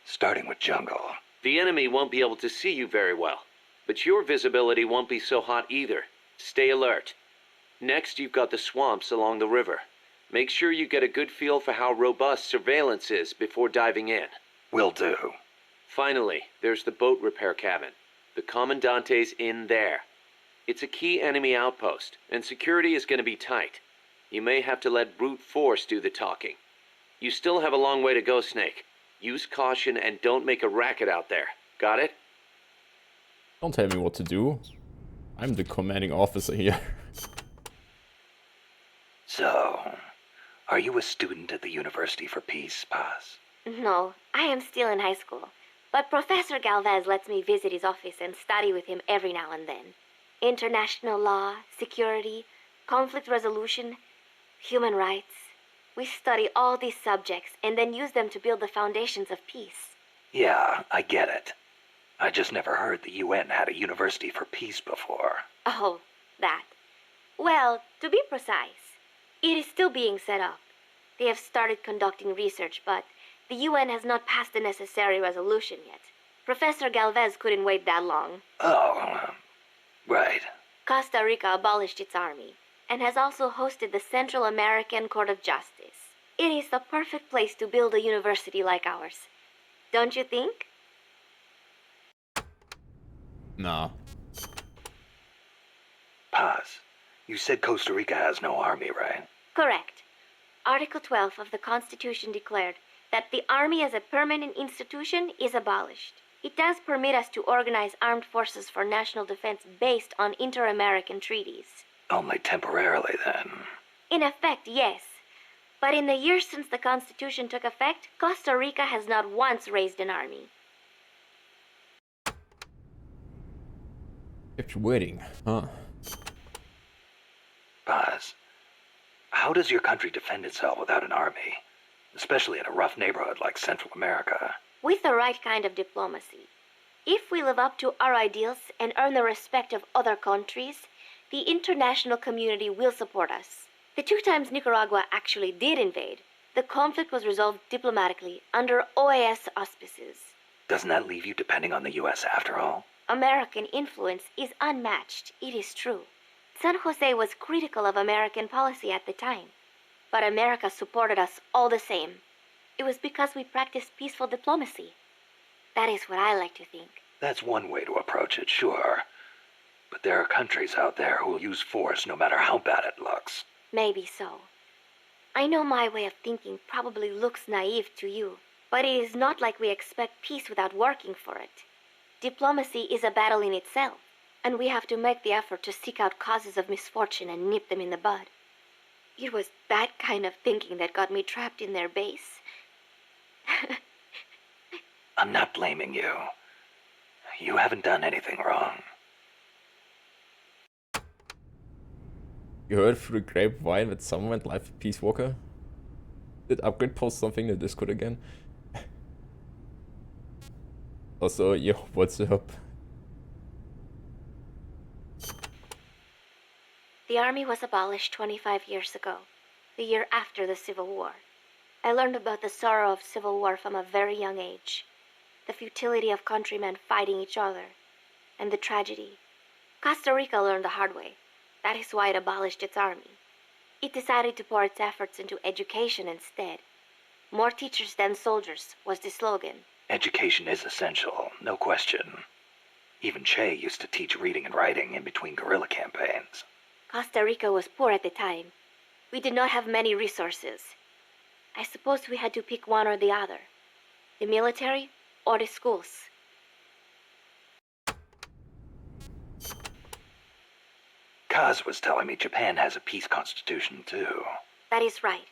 Starting with jungle. The enemy won't be able to see you very well, but your visibility won't be so hot either. Stay alert. Next, you've got the swamps along the river. Make sure you get a good feel for how robust surveillance is before diving in. Will do. Finally, there's the boat repair cabin. The Commandante's in there. It's a key enemy outpost, and security is going to be tight. You may have to let brute force do the talking. You still have a long way to go, Snake. Use caution and don't make a racket out there. Got it? Don't tell me what to do. I'm the commanding officer here. So, are you a student at the University for Peace, Paz? No, I am still in high school. But Professor Galvez lets me visit his office and study with him every now and then. International law, security, conflict resolution, human rights. We study all these subjects and then use them to build the foundations of peace. Yeah, I get it. I just never heard the UN had a University for Peace before. Oh, that. Well, to be precise, it is still being set up. They have started conducting research, but the UN has not passed the necessary resolution yet. Professor Galvez couldn't wait that long. Oh, right. Costa Rica abolished its army and has also hosted the Central American Court of Justice. It is the perfect place to build a university like ours. Don't you think? Nah. Paz, you said Costa Rica has no army, right? Correct. Article 12 of the Constitution declared that the Army as a permanent institution is abolished. It does permit us to organize armed forces for national defense based on inter-American treaties. Only temporarily, then. In effect, yes. But in the years since the Constitution took effect, Costa Rica has not once raised an army. Kept you waiting, huh? Paz, how does your country defend itself without an army? Especially in a rough neighborhood like Central America. With the right kind of diplomacy. If we live up to our ideals and earn the respect of other countries, the international community will support us. The 2 times Nicaragua actually did invade, the conflict was resolved diplomatically under OAS auspices. Doesn't that leave you depending on the US after all? American influence is unmatched, it is true. San Jose was critical of American policy at the time. But America supported us all the same. It was because we practiced peaceful diplomacy. That is what I like to think. That's one way to approach it, sure. But there are countries out there who will use force no matter how bad it looks. Maybe so. I know my way of thinking probably looks naive to you, but it is not like we expect peace without working for it. Diplomacy is a battle in itself, and we have to make the effort to seek out causes of misfortune and nip them in the bud. It was that kind of thinking that got me trapped in their base. I'm not blaming you. You haven't done anything wrong. You heard through the grapevine that someone went live with Peacewalker? Did Upgrade post something in the Discord again? Also, yo, what's up? The army was abolished 25 years ago, the year after the Civil War. I learned about the sorrow of civil war from a very young age, the futility of countrymen fighting each other, and the tragedy. Costa Rica learned the hard way. That is why it abolished its army. It decided to pour its efforts into education instead. More teachers than soldiers was the slogan. Education is essential, no question. Even Che used to teach reading and writing in between guerrilla campaigns. Costa Rica was poor at the time. We did not have many resources. I suppose we had to pick one or the other. The military or the schools. Kaz was telling me Japan has a peace constitution too. That is right.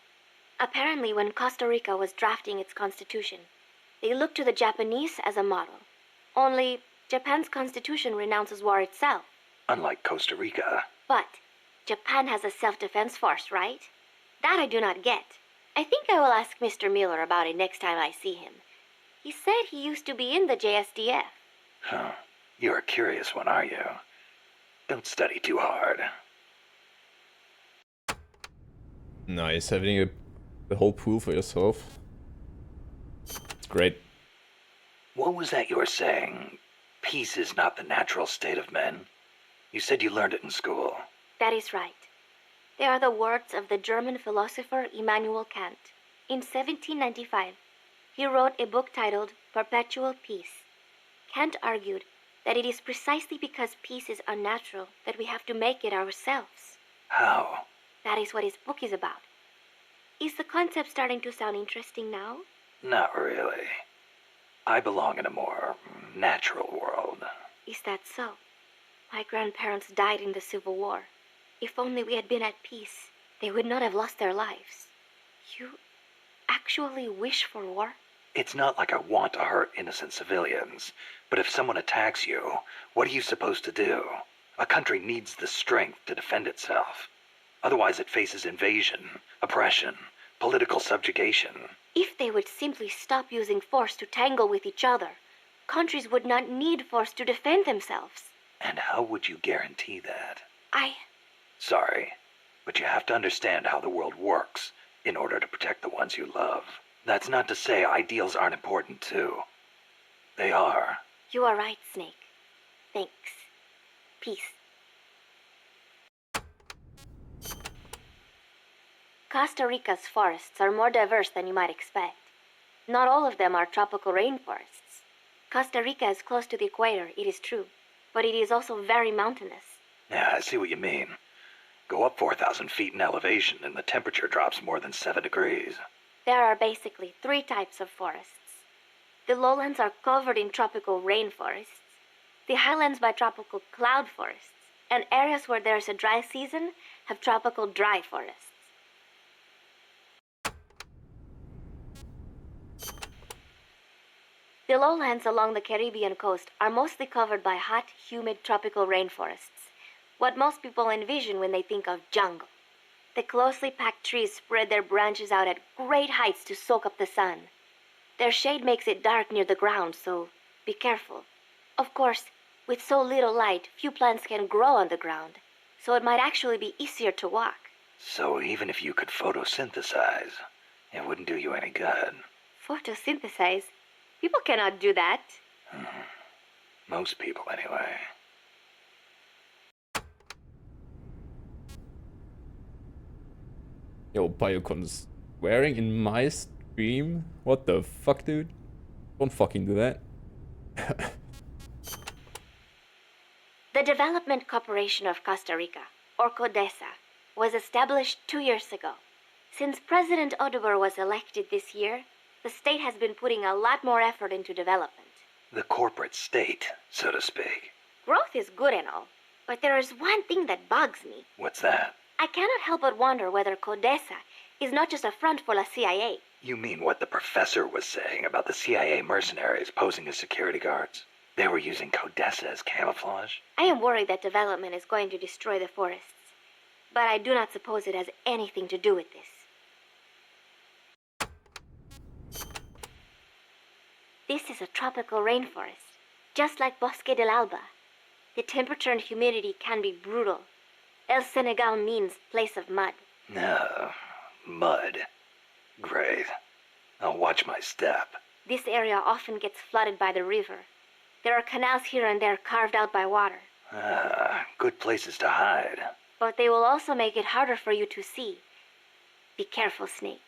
Apparently when Costa Rica was drafting its constitution, they looked to the Japanese as a model. Only Japan's constitution renounces war itself. Unlike Costa Rica. But Japan has a self-defense force, right? That I do not get. I think I will ask Mr. Miller about it next time I see him. He said he used to be in the JSDF. Huh. You're a curious one, are you? Don't study too hard. Nice, having the whole pool for yourself. It's great. What was that you were saying? Peace is not the natural state of men? You said you learned it in school. That is right. They are the words of the German philosopher Immanuel Kant. In 1795, he wrote a book titled Perpetual Peace. Kant argued that it is precisely because peace is unnatural that we have to make it ourselves. How? That is what his book is about. Is the concept starting to sound interesting now? Not really. I belong in a more natural world. Is that so? My grandparents died in the Civil War. If only we had been at peace, they would not have lost their lives. You actually wish for war? It's not like I want to hurt innocent civilians, but if someone attacks you, what are you supposed to do? A country needs the strength to defend itself. Otherwise it faces invasion, oppression, political subjugation. If they would simply stop using force to tangle with each other, countries would not need force to defend themselves. And how would you guarantee that? I... Sorry, but you have to understand how the world works in order to protect the ones you love. That's not to say ideals aren't important too. They are. You are right, Snake. Thanks. Peace. Costa Rica's forests are more diverse than you might expect. Not all of them are tropical rainforests. Costa Rica is close to the equator, it is true, but it is also very mountainous. Yeah, I see what you mean. Go up 4,000 feet in elevation and the temperature drops more than 7 degrees. There are basically 3 types of forests. The lowlands are covered in tropical rainforests, the highlands by tropical cloud forests, and areas where there is a dry season have tropical dry forests. The lowlands along the Caribbean coast are mostly covered by hot, humid tropical rainforests, what most people envision when they think of jungle. The closely packed trees spread their branches out at great heights to soak up the sun. Their shade makes it dark near the ground, so be careful. Of course, with so little light, few plants can grow on the ground, so it might actually be easier to walk. So even if you could photosynthesize, it wouldn't do you any good. Photosynthesize? People cannot do that. Most people, anyway. Yo, Biocon's swearing in my stream? What the fuck, dude? Don't fucking do that. The Development Corporation of Costa Rica, or CODESA, was established 2 years ago. Since President Odubor was elected this year, the state has been putting a lot more effort into development. The corporate state, so to speak. Growth is good and all, but there is one thing that bugs me. What's that? I cannot help but wonder whether CODESA is not just a front for the CIA. You mean what the professor was saying about the CIA mercenaries posing as security guards? They were using CODESA as camouflage? I am worried that development is going to destroy the forests, but I do not suppose it has anything to do with this. This is a tropical rainforest, just like Bosque del Alba. The temperature and humidity can be brutal. El Senegal means place of mud. No, mud. Great. I'll watch my step. This area often gets flooded by the river. There are canals here and there carved out by water. Good places to hide. But they will also make it harder for you to see. Be careful, Snake.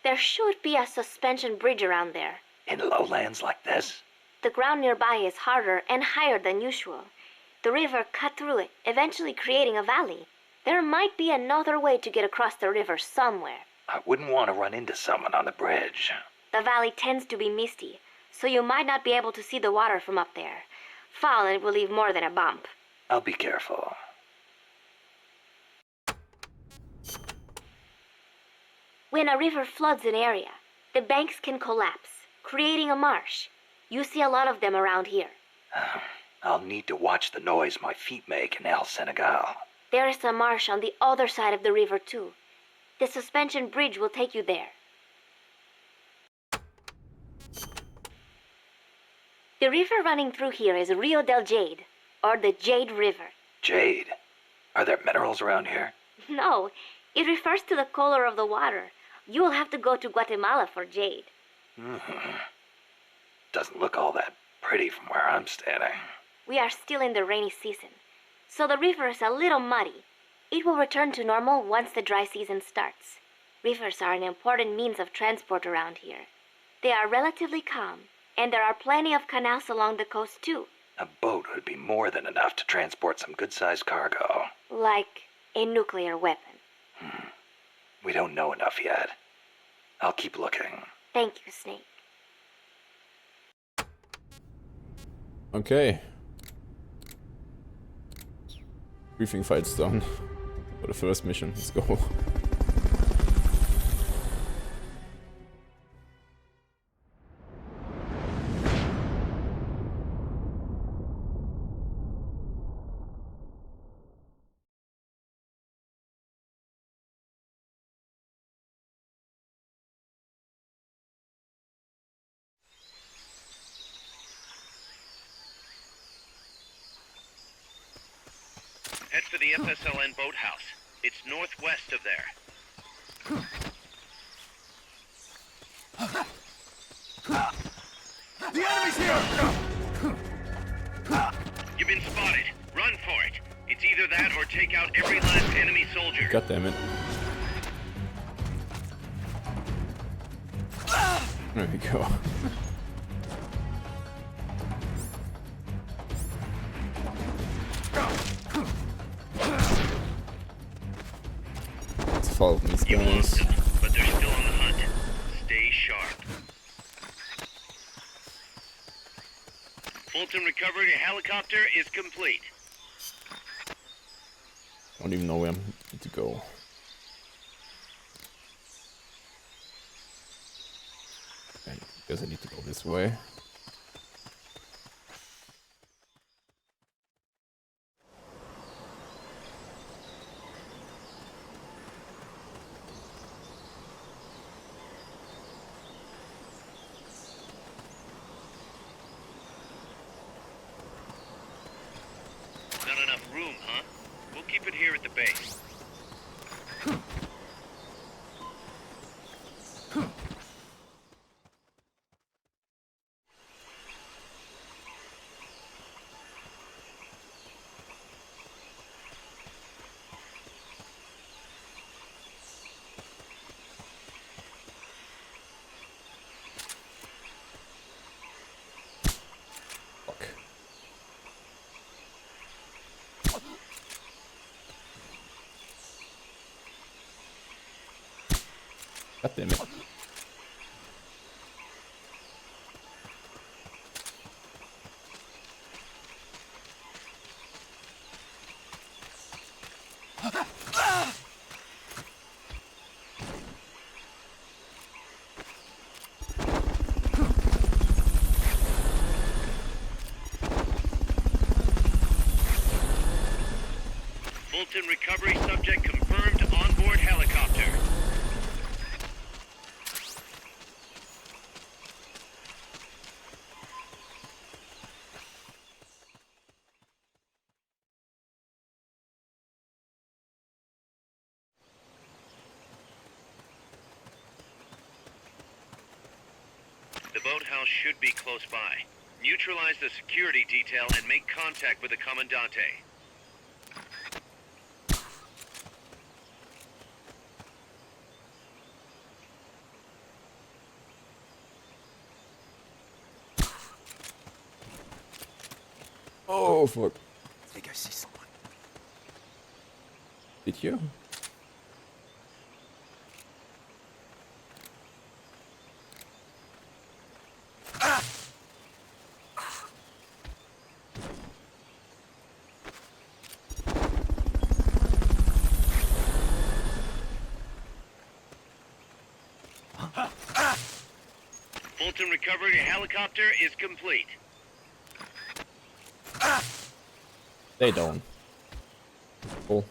There should be a suspension bridge around there. In lowlands like this? The ground nearby is harder and higher than usual. The river cut through it, eventually creating a valley. There might be another way to get across the river somewhere. I wouldn't want to run into someone on the bridge. The valley tends to be misty, so you might not be able to see the water from up there. Fall and it will leave more than a bump. I'll be careful. When a river floods an area, the banks can collapse, creating a marsh. You see a lot of them around here. I'll need to watch the noise my feet make in El Senegal. There is a marsh on the other side of the river too. The suspension bridge will take you there. The river running through here is Rio del Jade, or the Jade River. Jade? Are there minerals around here? No, it refers to the color of the water. You will have to go to Guatemala for jade. Doesn't look all that pretty from where I'm standing. We are still in the rainy season, so the river is a little muddy. It will return to normal once the dry season starts. Rivers are an important means of transport around here. They are relatively calm, and there are plenty of canals along the coast too. A boat would be more than enough to transport some good-sized cargo. Like a nuclear weapon. We don't know enough yet. I'll keep looking. Thank you, Snake. Okay. Briefing fight's done. For the first mission, let's go. Head for the FSLN boathouse. It's northwest of there. The enemy's here! You've been spotted. Run for it. It's either that or take out every last enemy soldier. God damn it. There we go. Let's follow these You guys. lost them, but they're still on the hunt. Stay sharp. Fulton recovery helicopter is complete. I don't even know where I need to go. I guess I need to go this way. Not enough room, huh? We'll keep it here at the base. Fuck. God damn it. Fulton recovery subject confirmed onboard helicopter. The boathouse should be close by. Neutralize the security detail and make contact with the Commandante. Oh fuck. I think I see someone. Did you? Fulton recovery helicopter is complete. They don't. Cool.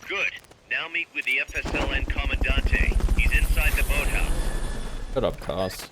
Good. Now meet with the FSLN Commandante. He's inside the boathouse. Shut up, Cos.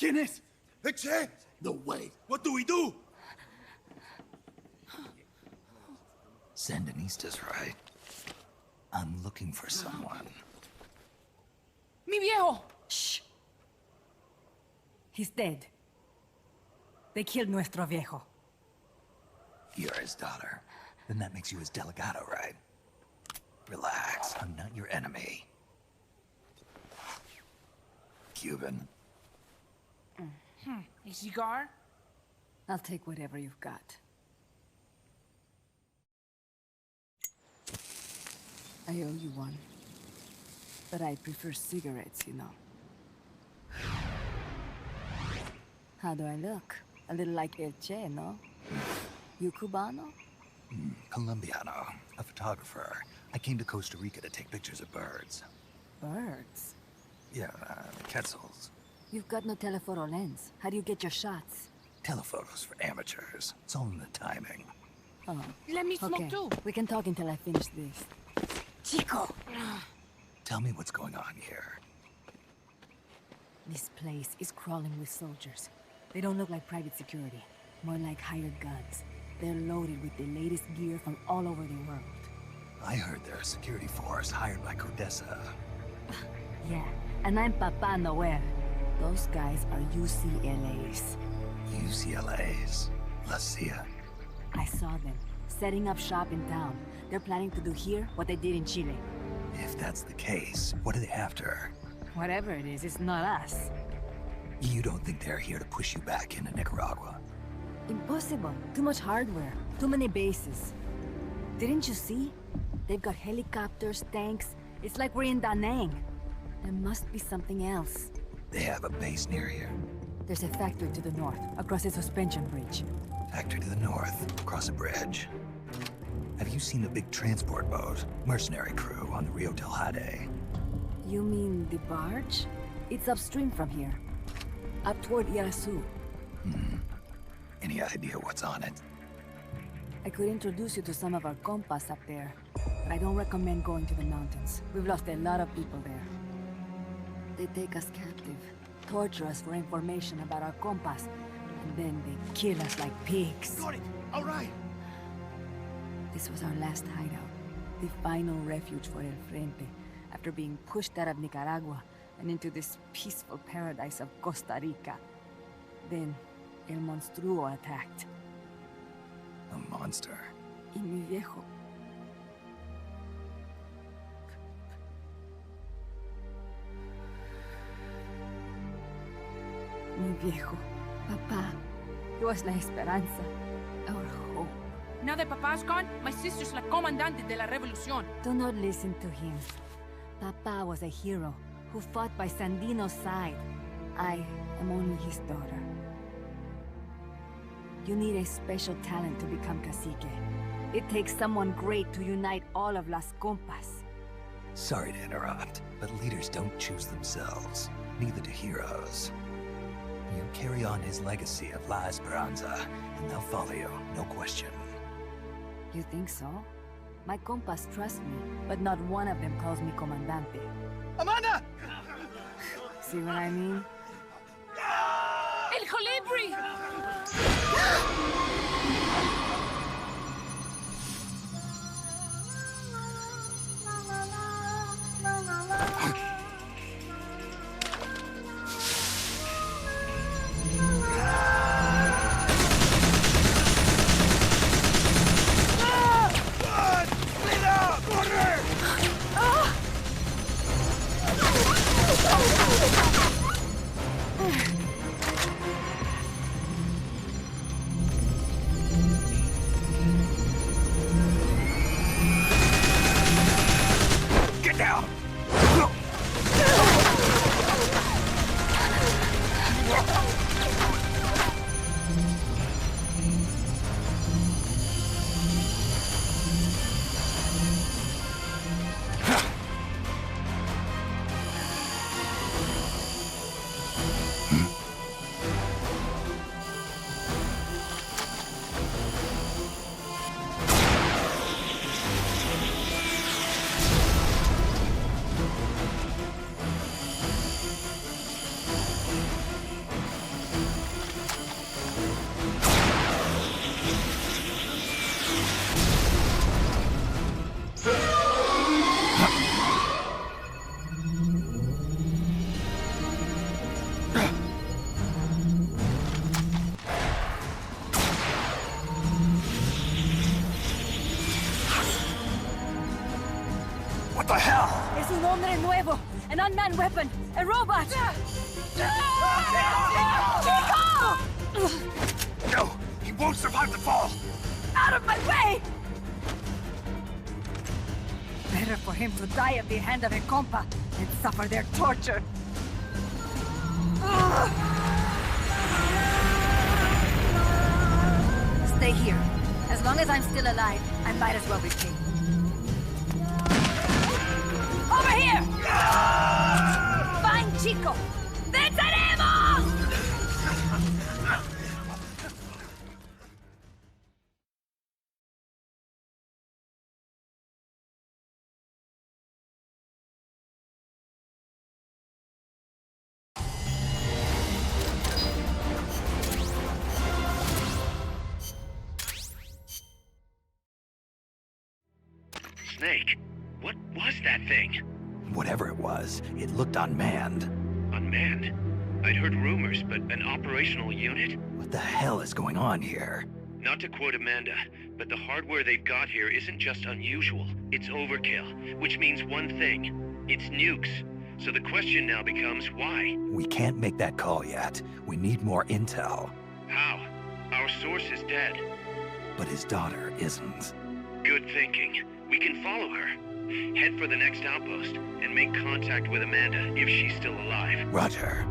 ¿Tienes? Eche? No way. What do we do? Sandinista's right. I'm looking for someone. Mi viejo! Shh. He's dead. They killed nuestro viejo. You're his daughter. Then that makes you his delegado, right? Relax, I'm not your enemy. Cuban. A cigar? I'll take whatever you've got. I owe you one. But I prefer cigarettes, you know. How do I look? A little like El Che, no? You Cubano? Colombiano, a photographer. I came to Costa Rica to take pictures of birds. Birds? Yeah, quetzals. You've got no telephoto lens. How do you get your shots? Telephotos for amateurs. It's all in the timing. Oh. Let me smoke okay. too. We can talk until I finish this. Chico! Tell me what's going on here. This place is crawling with soldiers. They don't look like private security. More like hired guns. They're loaded with the latest gear from all over the world. I heard they're a security force hired by Codesa. Yeah, and I'm Papa Noel. Those guys are UCLA's. UCLA's? La CIA? I saw them, setting up shop in town. They're planning to do here what they did in Chile. If that's the case, what are they after? Whatever it is, it's not us. You don't think they're here to push you back into Nicaragua? Impossible. Too much hardware. Too many bases. Didn't you see? They've got helicopters, tanks. It's like we're in Da Nang. There must be something else. They have a base near here. There's a factory to the north, across a suspension bridge. Factory to the north, across a bridge. Have you seen the big transport boat? Mercenary crew on the Rio del Jade. You mean the barge? It's upstream from here. Up toward Irasu. Any idea what's on it? I could introduce you to some of our compas up there, but I don't recommend going to the mountains. We've lost a lot of people there. They take us captive, torture us for information about our compas, and then they kill us like pigs. Got it! All right! This was our last hideout, the final refuge for El Frente, after being pushed out of Nicaragua and into this peaceful paradise of Costa Rica. Then, El Monstruo attacked. A monster? Y mi viejo. Mi viejo. Papá. He was la esperanza. Our hope. Now that Papa's gone, my sister's la comandante de la revolución. Do not listen to him. Papa was a hero who fought by Sandino's side. I am only his daughter. You need a special talent to become cacique. It takes someone great to unite all of Las Compas. Sorry to interrupt, but leaders don't choose themselves. Neither do heroes. You carry on his legacy of La Esperanza, and they'll follow you, no question. You think so? My compas trust me, but not one of them calls me Comandante. Amanda! See what I mean? El Colibri! What the hell? Es un hombre nuevo, an unmanned weapon, a robot! Chico! No, he won't survive the fall. Out of my way! Better for him to die at the hand of a compa than suffer their torture. Stay here. As long as I'm still alive, I might as well be paid. Over here! Find Chico! ¡Venceremos! Snake, what was that thing? Whatever it was, it looked unmanned. Unmanned? I'd heard rumors, but an operational unit? What the hell is going on here? Not to quote Amanda, but the hardware they've got here isn't just unusual, it's overkill, which means one thing. It's nukes. So the question now becomes why? We can't make that call yet. We need more intel. How? Our source is dead. But his daughter isn't. Good thinking. We can follow her. Head for the next outpost and make contact with Amanda if she's still alive. Roger.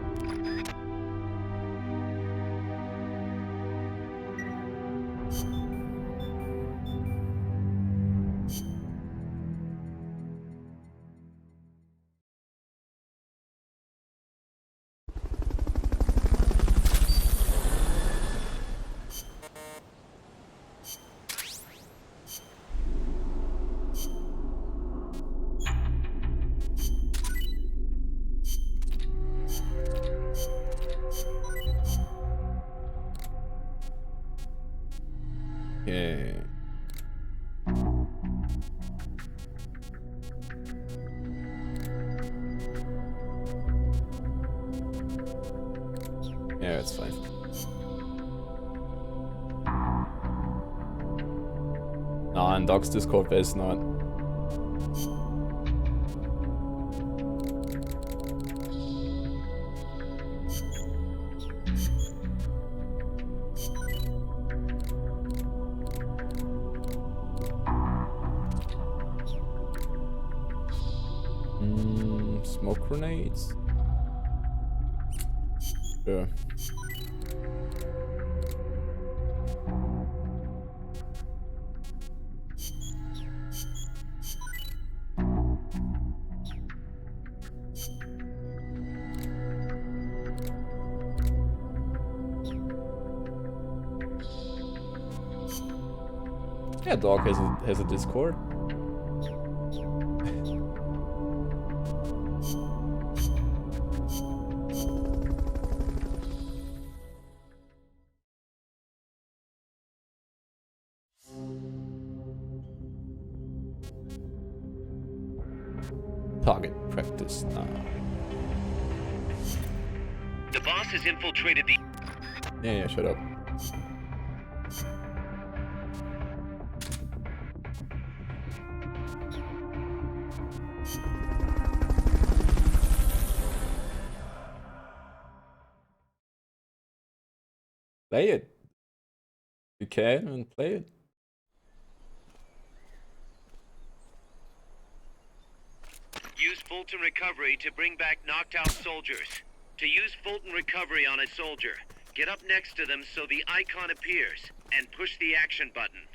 Okay. Yeah, it's fine. Nah, in Doc's Discord there's not. Smoke grenades? Sure. Yeah, Doc has a Discord. Target practice now. The boss has infiltrated the... Yeah, shut up. Play it. You can and play it. Use Fulton Recovery to bring back knocked out soldiers. To use Fulton Recovery on a soldier, get up next to them so the icon appears, and push the action button.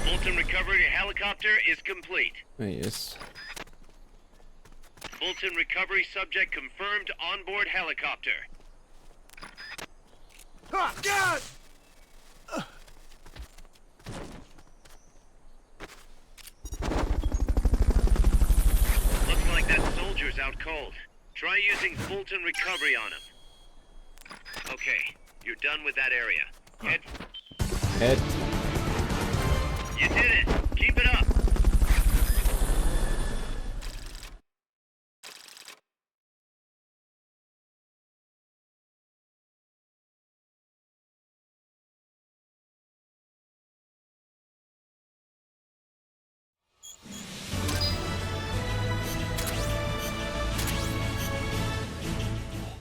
Fulton Recovery helicopter is complete. Yes. Fulton Recovery subject confirmed onboard helicopter. God! Looks like that soldier's out cold. Try using Fulton Recovery on him. Okay, you're done with that area. Head. Head. You did it! Keep it up!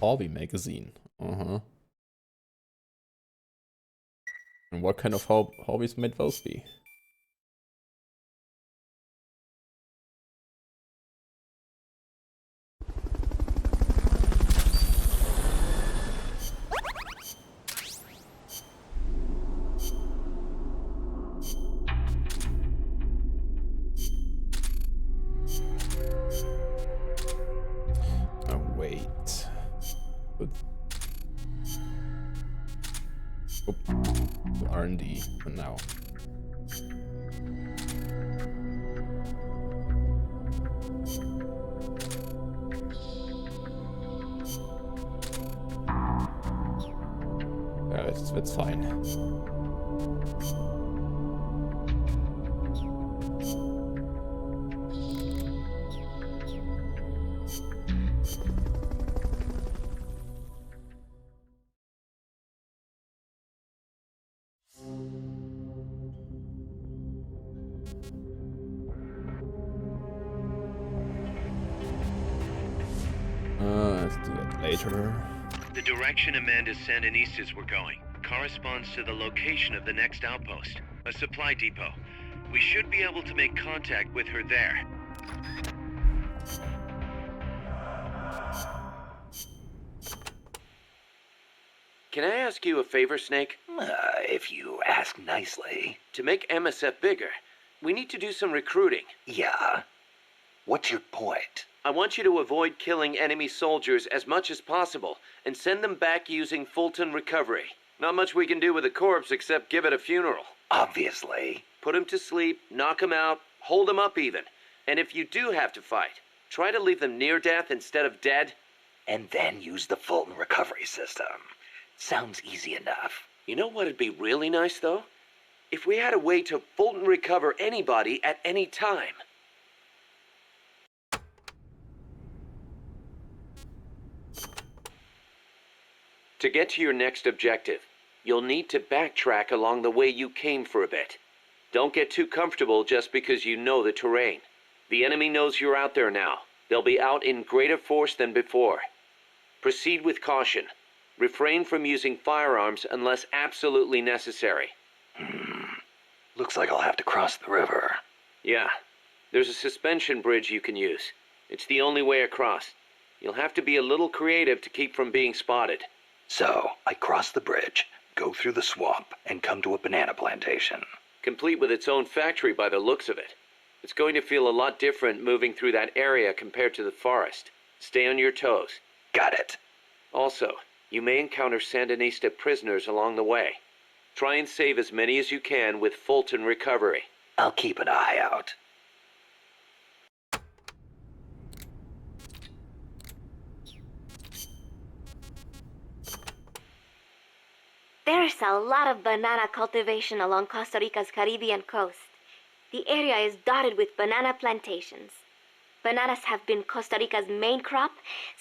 hobby magazine. Uh-huh. And what kind of hobbies might those be? Wait. R&D for now. Yeah, that's fine. Let's do that later. The direction Amanda's Sandinistas were going corresponds to the location of the next outpost, a supply depot. We should be able to make contact with her there. Can I ask you a favor, Snake? If you ask nicely. To make MSF bigger, we need to do some recruiting. Yeah? What's your point? I want you to avoid killing enemy soldiers as much as possible and send them back using Fulton recovery. Not much we can do with a corpse except give it a funeral. Obviously. Put him to sleep, knock him out, hold him up even. And if you do have to fight, try to leave them near death instead of dead. And then use the Fulton recovery system. Sounds easy enough. You know what'd be really nice, though? If we had a way to Fulton recover anybody at any time. To get to your next objective, you'll need to backtrack along the way you came for a bit. Don't get too comfortable just because you know the terrain. The enemy knows you're out there now. They'll be out in greater force than before. Proceed with caution. Refrain from using firearms unless absolutely necessary. Looks like I'll have to cross the river. Yeah. There's a suspension bridge you can use. It's the only way across. You'll have to be a little creative to keep from being spotted. So, I cross the bridge, go through the swamp, and come to a banana plantation. Complete with its own factory by the looks of it. It's going to feel a lot different moving through that area compared to the forest. Stay on your toes. Got it. Also, you may encounter Sandinista prisoners along the way. Try and save as many as you can with Fulton recovery. I'll keep an eye out. There's a lot of banana cultivation along Costa Rica's Caribbean coast. The area is dotted with banana plantations. Bananas have been Costa Rica's main crop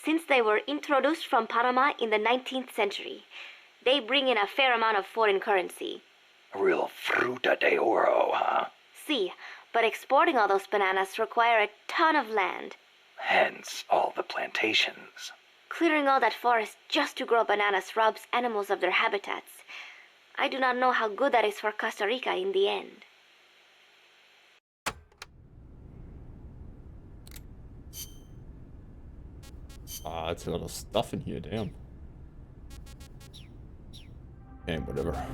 since they were introduced from Panama in the 19th century. They bring in a fair amount of foreign currency. A real fruta de oro, huh? See, but exporting all those bananas require a ton of land. Hence all the plantations. Clearing all that forest just to grow bananas robs animals of their habitats. I do not know how good that is for Costa Rica in the end. Ah, it's a lot of stuff in here, damn. Okay, whatever.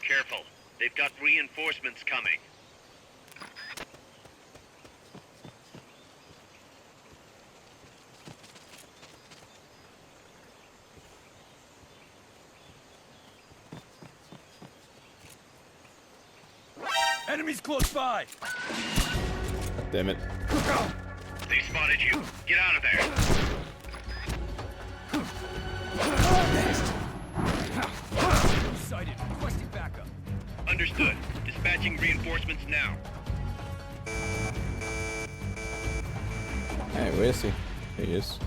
Careful. They've got reinforcements coming. Enemies close by! God damn it. They spotted you. Get out of there. Sighted. Requesting backup. Dispatching reinforcements now. Hey, where is he? Here he is.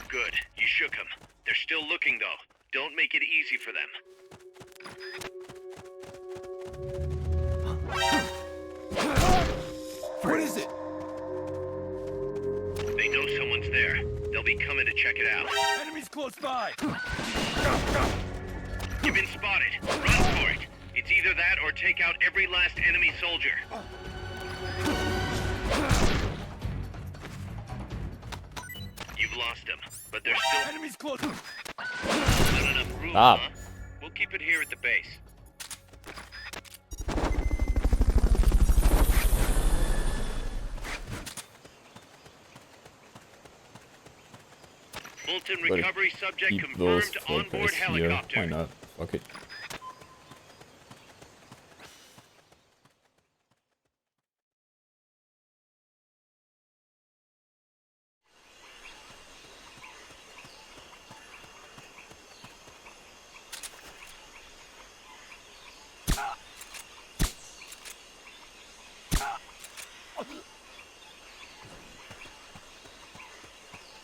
Good. You shook him. They're still looking, though. Don't make it easy for them. What is it? They know someone's there. They'll be coming to check it out. Enemies close by! You've been spotted. Run for it. It's either that or take out every last enemy soldier. You've lost them, but there's still... Enemies close! Not enough room, Stop. huh? We'll keep it here at the base. Fulton But recovery subject keep those confirmed onboard flippers here. helicopter. Why not? Fuck it.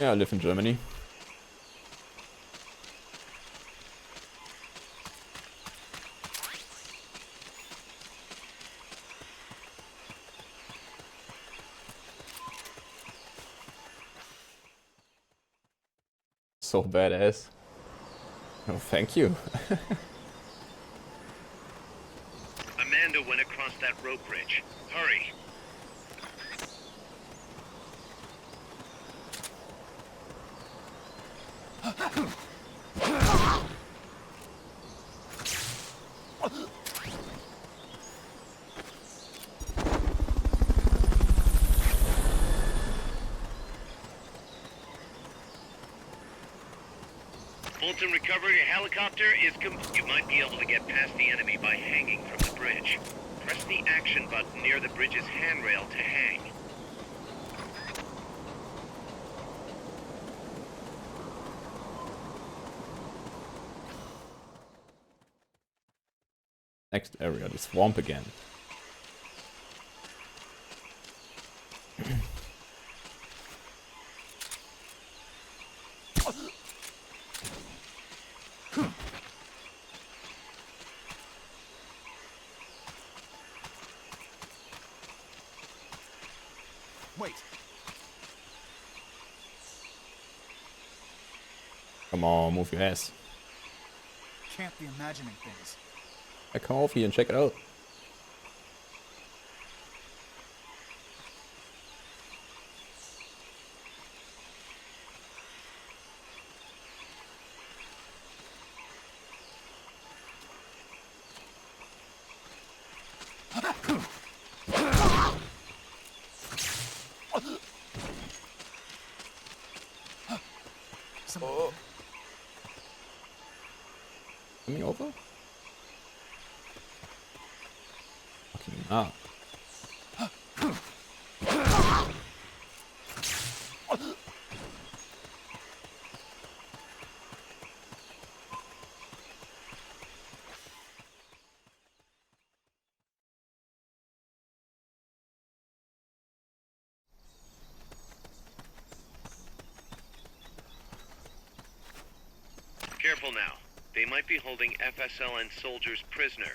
Yeah, I live in Germany. So badass. Oh, thank you. Amanda went across that rope bridge. Hurry. Fulton recovery helicopter is You might be able to get past the enemy by hanging from the bridge. Press the action button near the bridge's handrail to hang. Next area, the swamp again. Wait. Come on, move your ass. Can't be imagining things. I come over here and check it out. Oh. Coming over? Fucking not. Careful now. They might be holding FSLN soldiers prisoner.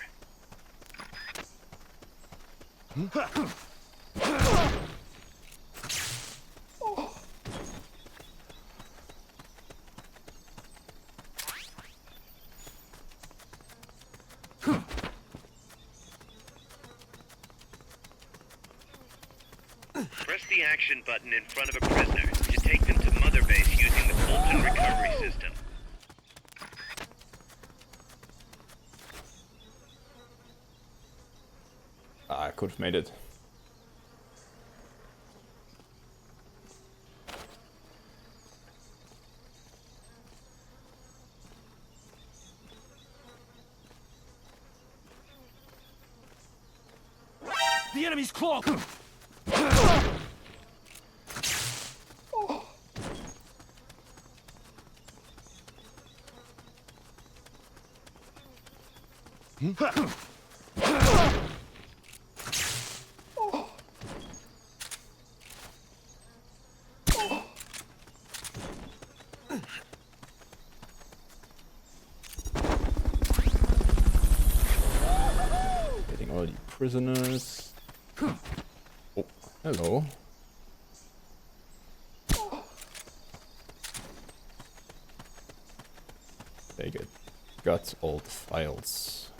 Press the action button in front of a prisoner to take them to Mother Base using the Fulton recovery system. I could have made it. enemy's close! Getting all the prisoners. Oh, hello. They got all the files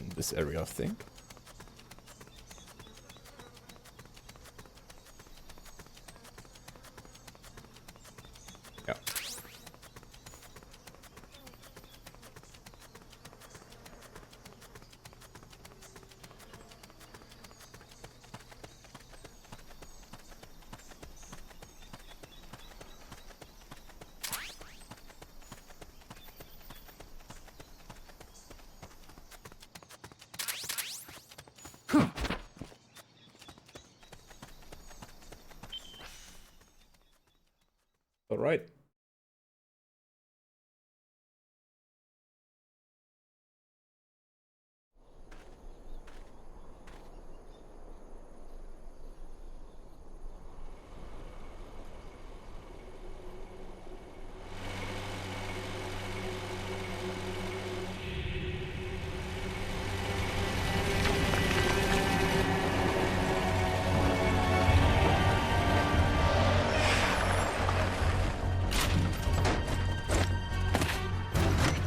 in this area, I think. Yeah. All right.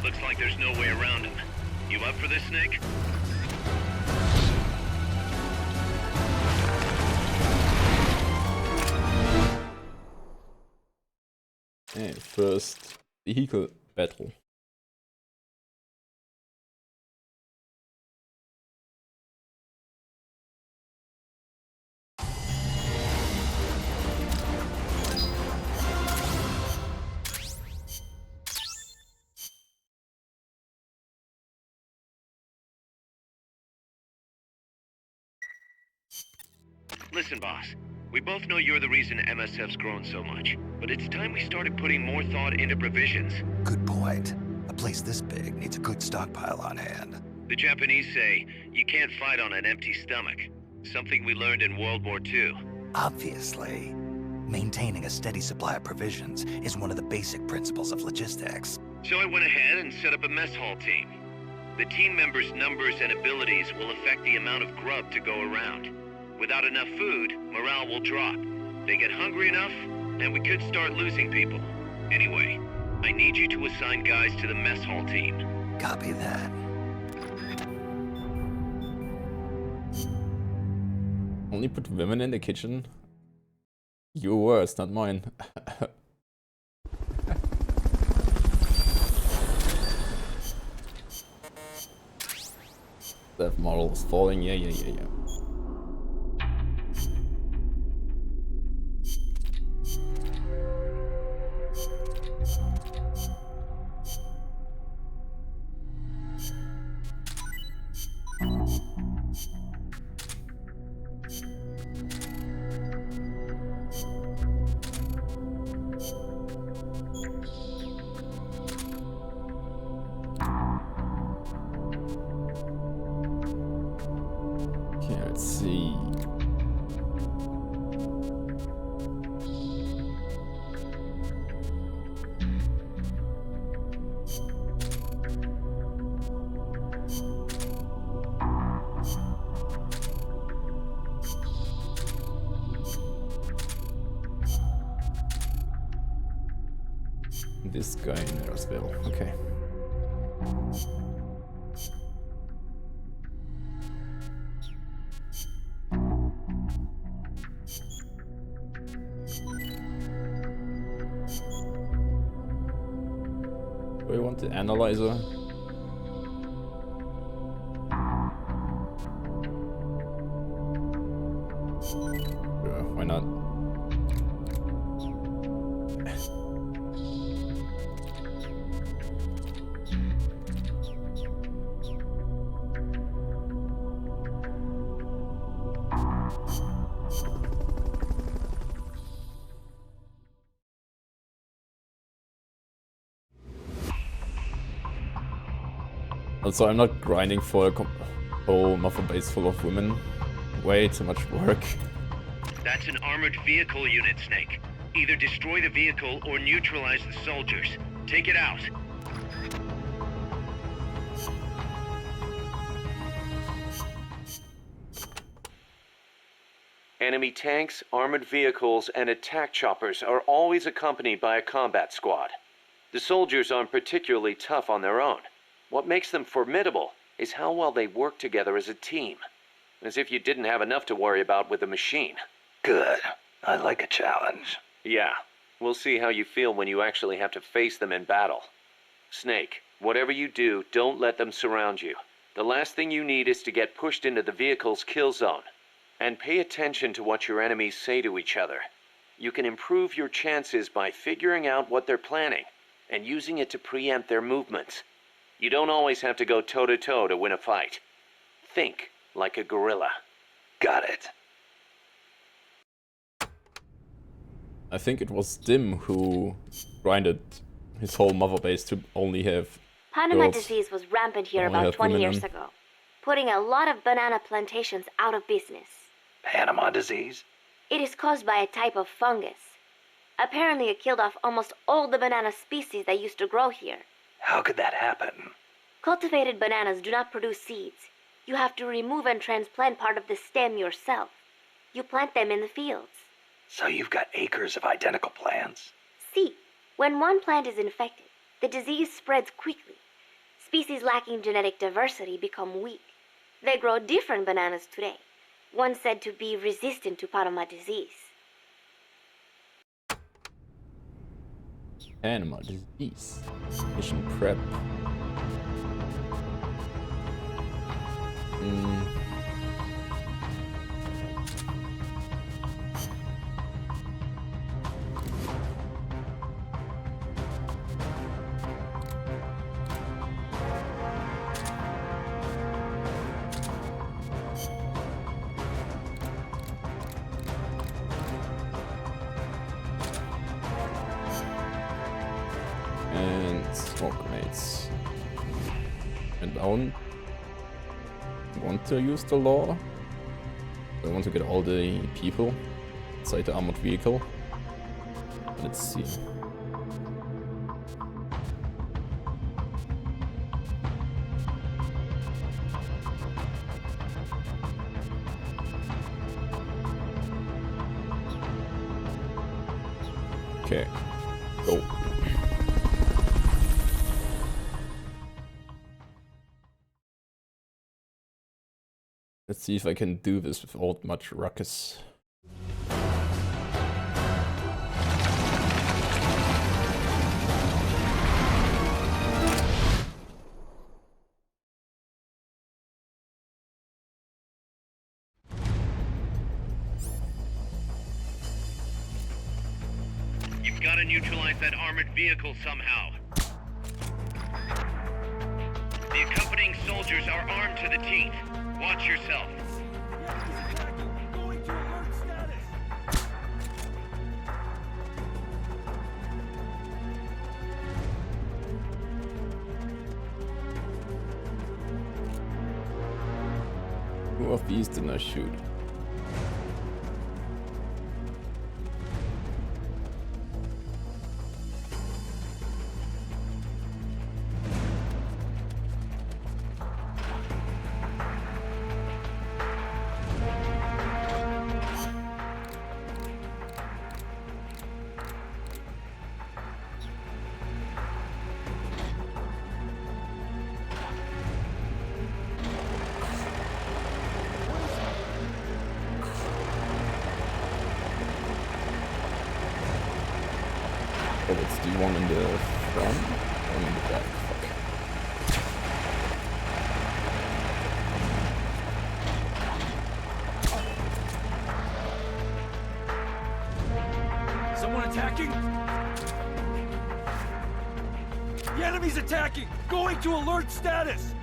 Looks like there's no way around him. You up for this, Snake? Okay, first vehicle battle. Listen, boss. We both know you're the reason MSF's grown so much, but it's time we started putting more thought into provisions. Good point. A place this big needs a good stockpile on hand. The Japanese say, you can't fight on an empty stomach. Something we learned in World War II. Obviously. Maintaining a steady supply of provisions is one of the basic principles of logistics. So I went ahead and set up a mess hall team. The team members' numbers and abilities will affect the amount of grub to go around. Without enough food, morale will drop. They get hungry enough, and we could start losing people. Anyway, I need you to assign guys to the mess hall team. Copy that. Only put women in the kitchen? Your worst, not mine. That model is falling, yeah. Okay, let's see. This guy in Earthville, okay. Do we want the analyzer? Sure, why not? Also, I'm not grinding for a whole mother base full of women. Way too much work. That's an armored vehicle unit, Snake. Either destroy the vehicle or neutralize the soldiers. Take it out. Enemy tanks, armored vehicles, and attack choppers are always accompanied by a combat squad. The soldiers aren't particularly tough on their own. What makes them formidable is how well they work together as a team. As if you didn't have enough to worry about with a machine. Good. I like a challenge. Yeah, we'll see how you feel when you actually have to face them in battle. Snake, whatever you do, don't let them surround you. The last thing you need is to get pushed into the vehicle's kill zone. And pay attention to what your enemies say to each other. You can improve your chances by figuring out what they're planning and using it to preempt their movements. You don't always have to go toe-to-toe to win a fight. Think like a gorilla. Got it. I think it was Dim who grinded his whole mother base to only have Panama girls. disease was rampant here Only about have 20 women years on. ago, putting a lot of banana plantations out of business. Panama disease? It is caused by a type of fungus. Apparently it killed off almost all the banana species that used to grow here. How could that happen? Cultivated bananas do not produce seeds. You have to remove and transplant part of the stem yourself. You plant them in the fields. So you've got acres of identical plants? See, when one plant is infected, the disease spreads quickly. Species lacking genetic diversity become weak. They grow different bananas today, one said to be resistant to Panama disease. Panama disease. Mission prep. And smoke grenades. And I don't want to use the law. I want to get all the people inside the armored vehicle. Let's see. Okay, go. Let's see if I can do this without much ruckus. You've got to neutralize that armored vehicle somehow. The accompanying soldiers are armed to the teeth. Watch yourself. Who of these did I shoot? Oh, it's the one in the front, one in the back. Fuck. Someone attacking? The enemy's attacking! Going to alert status!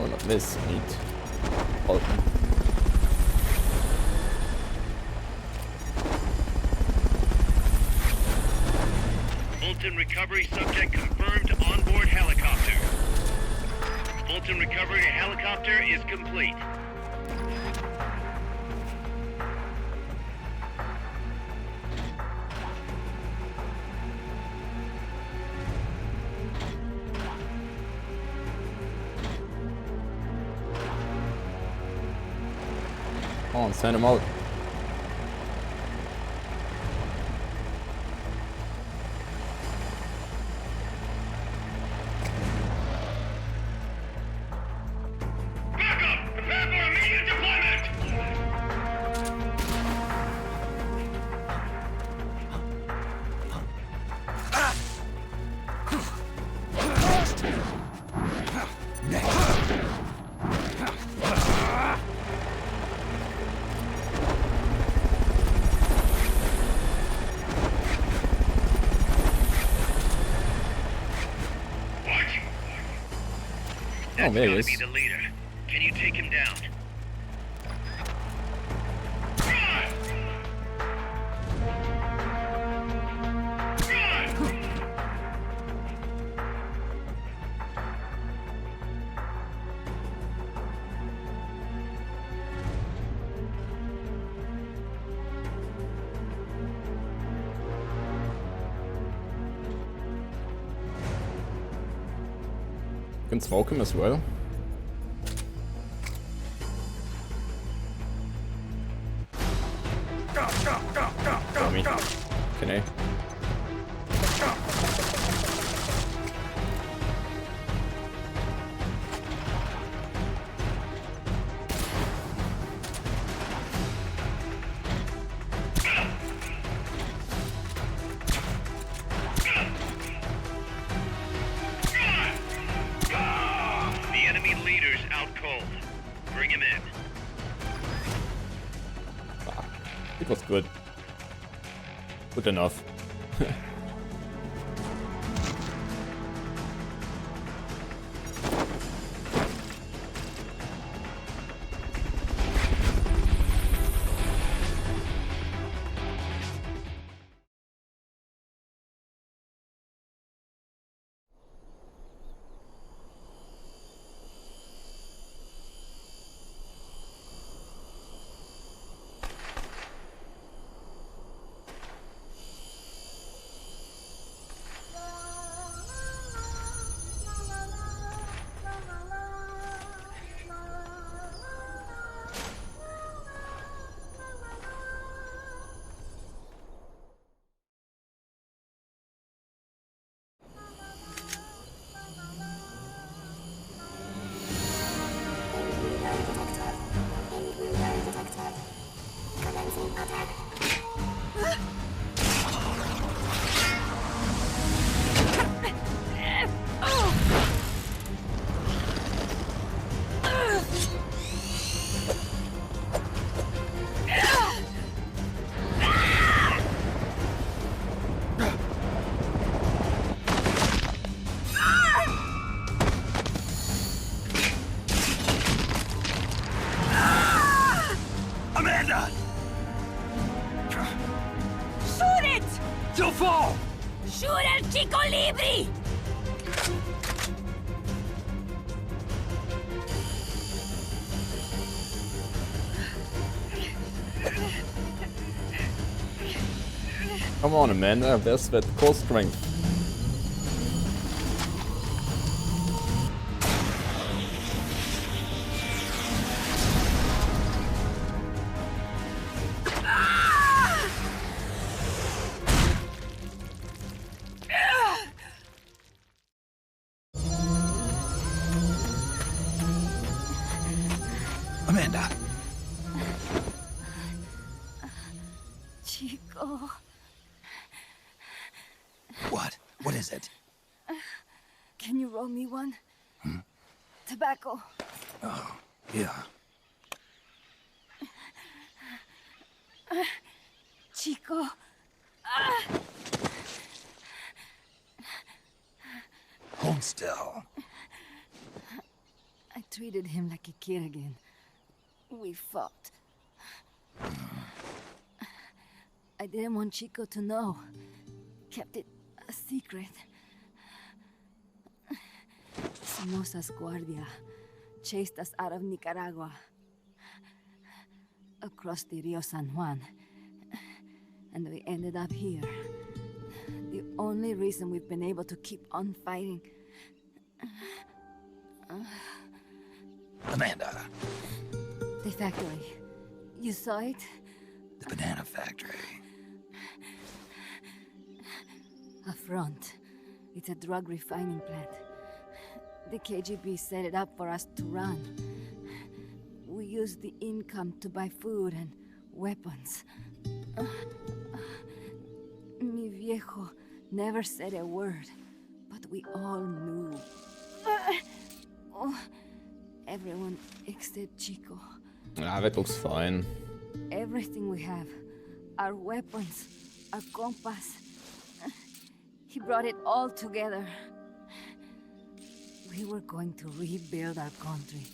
Oh, not this. I need Alton. recovery subject confirmed on board helicopter. Fulton recovery helicopter is complete. Come on, send him out. That's there he gotta is. be the leader. Can you take him down? You can smoke him as well. Dummy. Can I? The enemy leader's out cold. Bring him in. It was good. Good enough. Amanda! Shoot it! She'll fall! Shoot el Chico Libri! Come on, Amanda. There's that core strength. Amanda! Chico. What? What is it? Can you roll me one? Tobacco. Oh, yeah. Chico. Hold still. I treated him like a kid again. We fought. I didn't want Chico to know. Kept it a secret. Somoza's Guardia chased us out of Nicaragua, across the Rio San Juan, and we ended up here. The only reason we've been able to keep on fighting... Amanda. The factory. You saw it? The banana factory. A front. It's a drug refining plant. The KGB set it up for us to run. We used the income to buy food and weapons. Mi viejo never said a word, but we all knew. Everyone except Chico. Ah, that looks fine. Everything we have. Our weapons, our compass. He brought it all together. We were going to rebuild our country.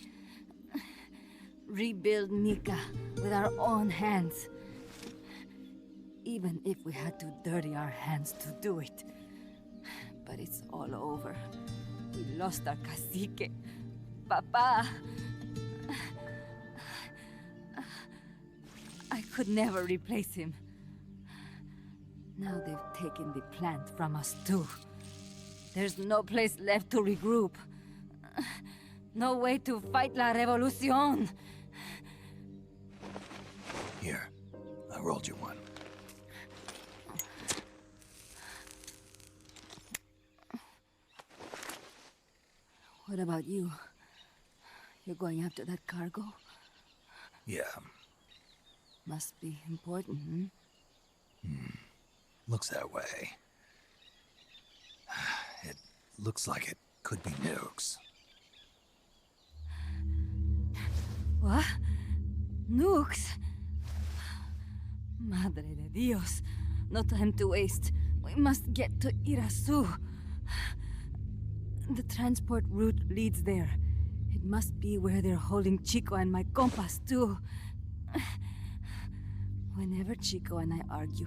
Rebuild Nika with our own hands. Even if we had to dirty our hands to do it. But it's all over. We lost our cacique. Papa. I could never replace him. Now they've taken the plant from us too. There's no place left to regroup. No way to fight la revolución. Here, I rolled you one. What about you? You're going after that cargo? Yeah. Must be important, Looks that way. It looks like it could be nukes. What? Nukes? Madre de Dios. No time to waste. We must get to Irasu. The transport route leads there. It must be where they're holding Chico and my compas, too. Whenever Chico and I argue,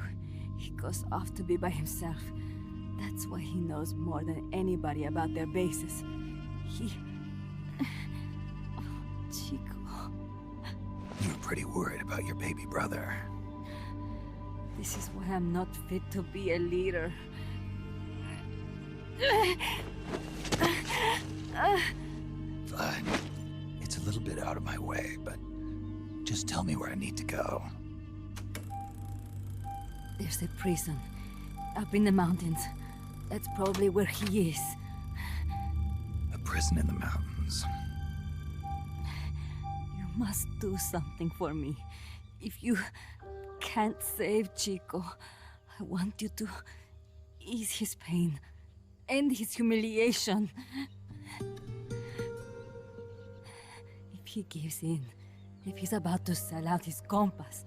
he goes off to be by himself. That's why he knows more than anybody about their bases. Chico... You're pretty worried about your baby brother. This is why I'm not fit to be a leader. Fine. It's a little bit out of my way, but just tell me where I need to go. There's a prison up in the mountains. That's probably where he is. A prison in the mountains. You must do something for me. If you can't save Chico, I want you to ease his pain, end his humiliation. If he gives in, if he's about to sell out his compass,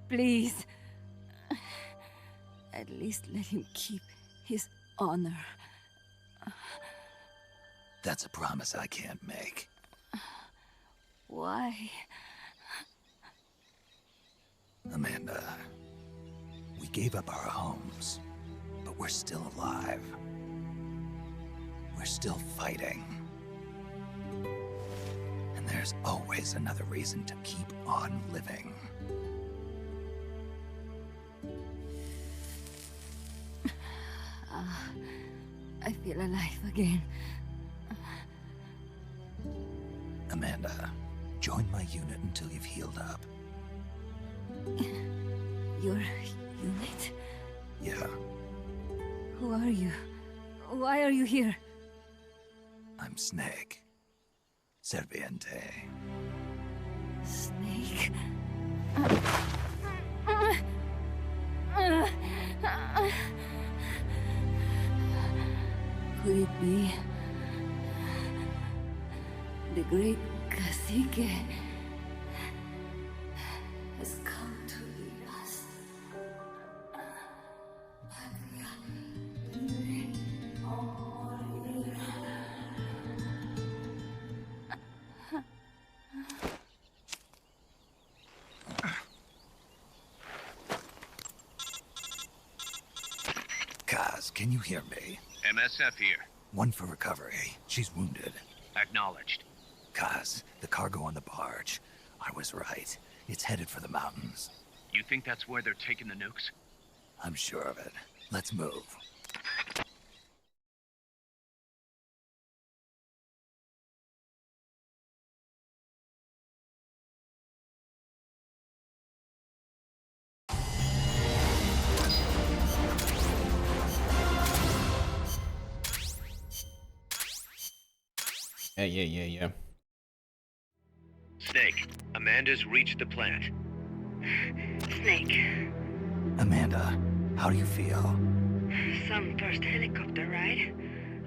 please, at least let him keep his honor. That's a promise I can't make. Why? Amanda, we gave up our homes, but we're still alive. We're still fighting. And there's always another reason to keep on living. I feel alive again. Amanda, join my unit until you've healed up. Your unit? Yeah. Who are you? Why are you here? I'm Snake. Serviente. Snake? Could it be the great cacique has come to lead us? Kaz, can you hear me? MSF here. One for recovery. She's wounded. Acknowledged. Kaz, the cargo on the barge. I was right. It's headed for the mountains. You think that's where they're taking the nukes? I'm sure of it. Let's move. Yeah. Snake, Amanda's reached the plant. Snake, Amanda, how do you feel? some first helicopter ride.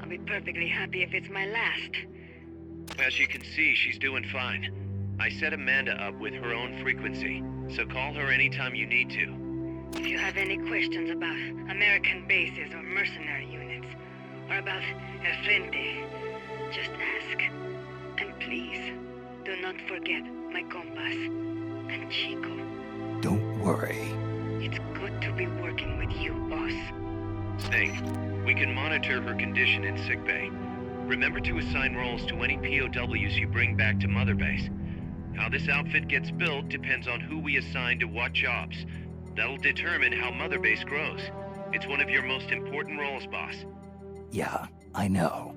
I'll be perfectly happy if it's my last. As you can see, she's doing fine. I set Amanda up with her own frequency, so call her anytime you need to. If you have any questions about American bases or mercenary units, or about El Frente, just ask. And please, do not forget my compass and Chico. Don't worry. It's good to be working with you, boss. Snake, we can monitor her condition in sickbay. Remember to assign roles to any POWs you bring back to Mother Base. How this outfit gets built depends on who we assign to what jobs. That'll determine how Mother Base grows. It's one of your most important roles, boss. Yeah, I know.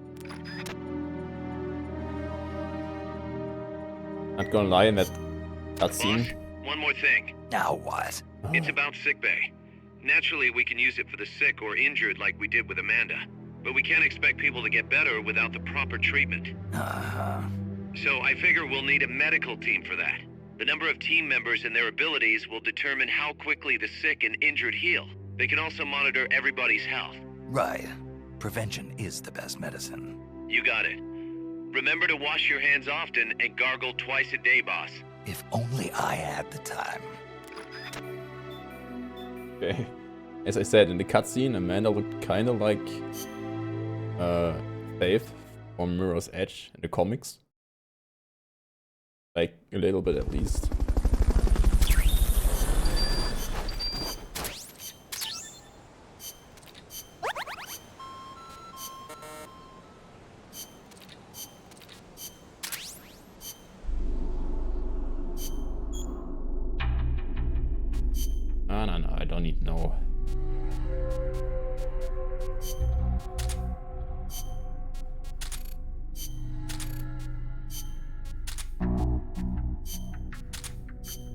Not gonna lie, in that cutscene. Boss, one more thing. Now what? It's about sickbay. Naturally, we can use it for the sick or injured like we did with Amanda. But we can't expect people to get better without the proper treatment. So I figure we'll need a medical team for that. The number of team members and their abilities will determine how quickly the sick and injured heal. They can also monitor everybody's health. Right. Prevention is the best medicine. You got it. Remember to wash your hands often and gargle twice a day, boss. If only I had the time. Okay. As I said, in the cutscene, Amanda looked kind of like Faith from Mirror's Edge in the comics. Like, a little bit at least. No, I don't need no.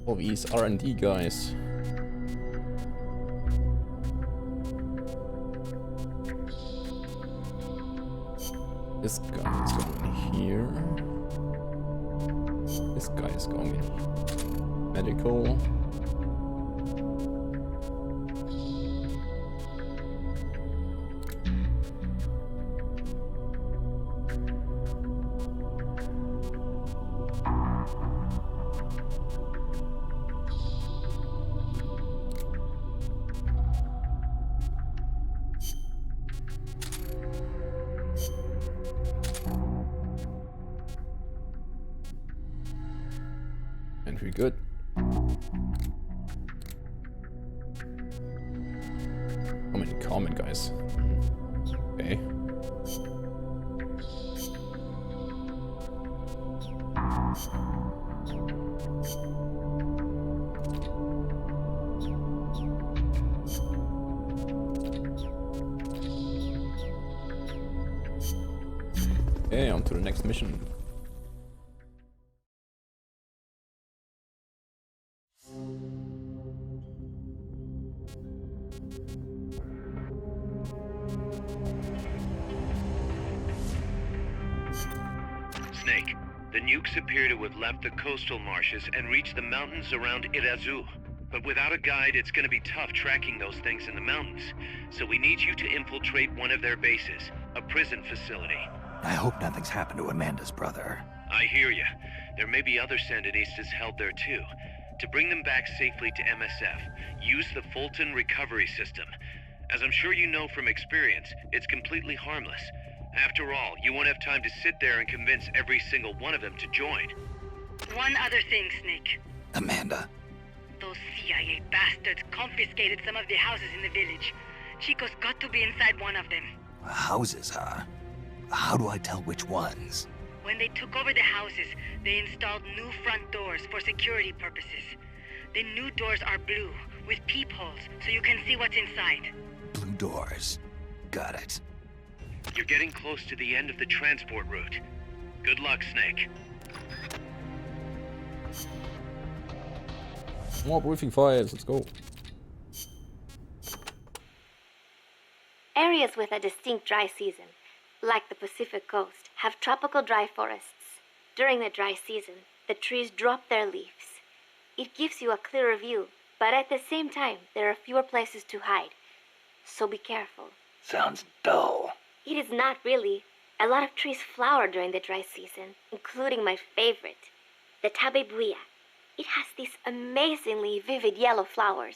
All these R&D guys. This guy is going here. This guy is going in medical. And we're good. Comment, guys. Okay. Okay, on to the next mission. Snake, the nukes appear to have left the coastal marshes and reached the mountains around Irazu. But without a guide, it's gonna be tough tracking those things in the mountains. So we need you to infiltrate one of their bases, a prison facility. I hope nothing's happened to Amanda's brother. I hear ya. There may be other Sandinistas held there too. To bring them back safely to MSF, use the Fulton recovery system. As I'm sure you know from experience, it's completely harmless. After all, you won't have time to sit there and convince every single one of them to join. One other thing, Snake. Amanda. Those CIA bastards confiscated some of the houses in the village. Chico's got to be inside one of them. Houses, huh? How do I tell which ones? When they took over the houses, they installed new front doors for security purposes. The new doors are blue, with peepholes, so you can see what's inside. Blue doors. Got it. You're getting close to the end of the transport route. Good luck, Snake. More briefing files, let's go. Areas with a distinct dry season, like the Pacific coast, have tropical dry forests. During the dry season, the trees drop their leaves. It gives you a clearer view, but at the same time, there are fewer places to hide. So be careful. Sounds dull. It is not really. A lot of trees flower during the dry season, including my favorite, the tabebuia. It has these amazingly vivid yellow flowers.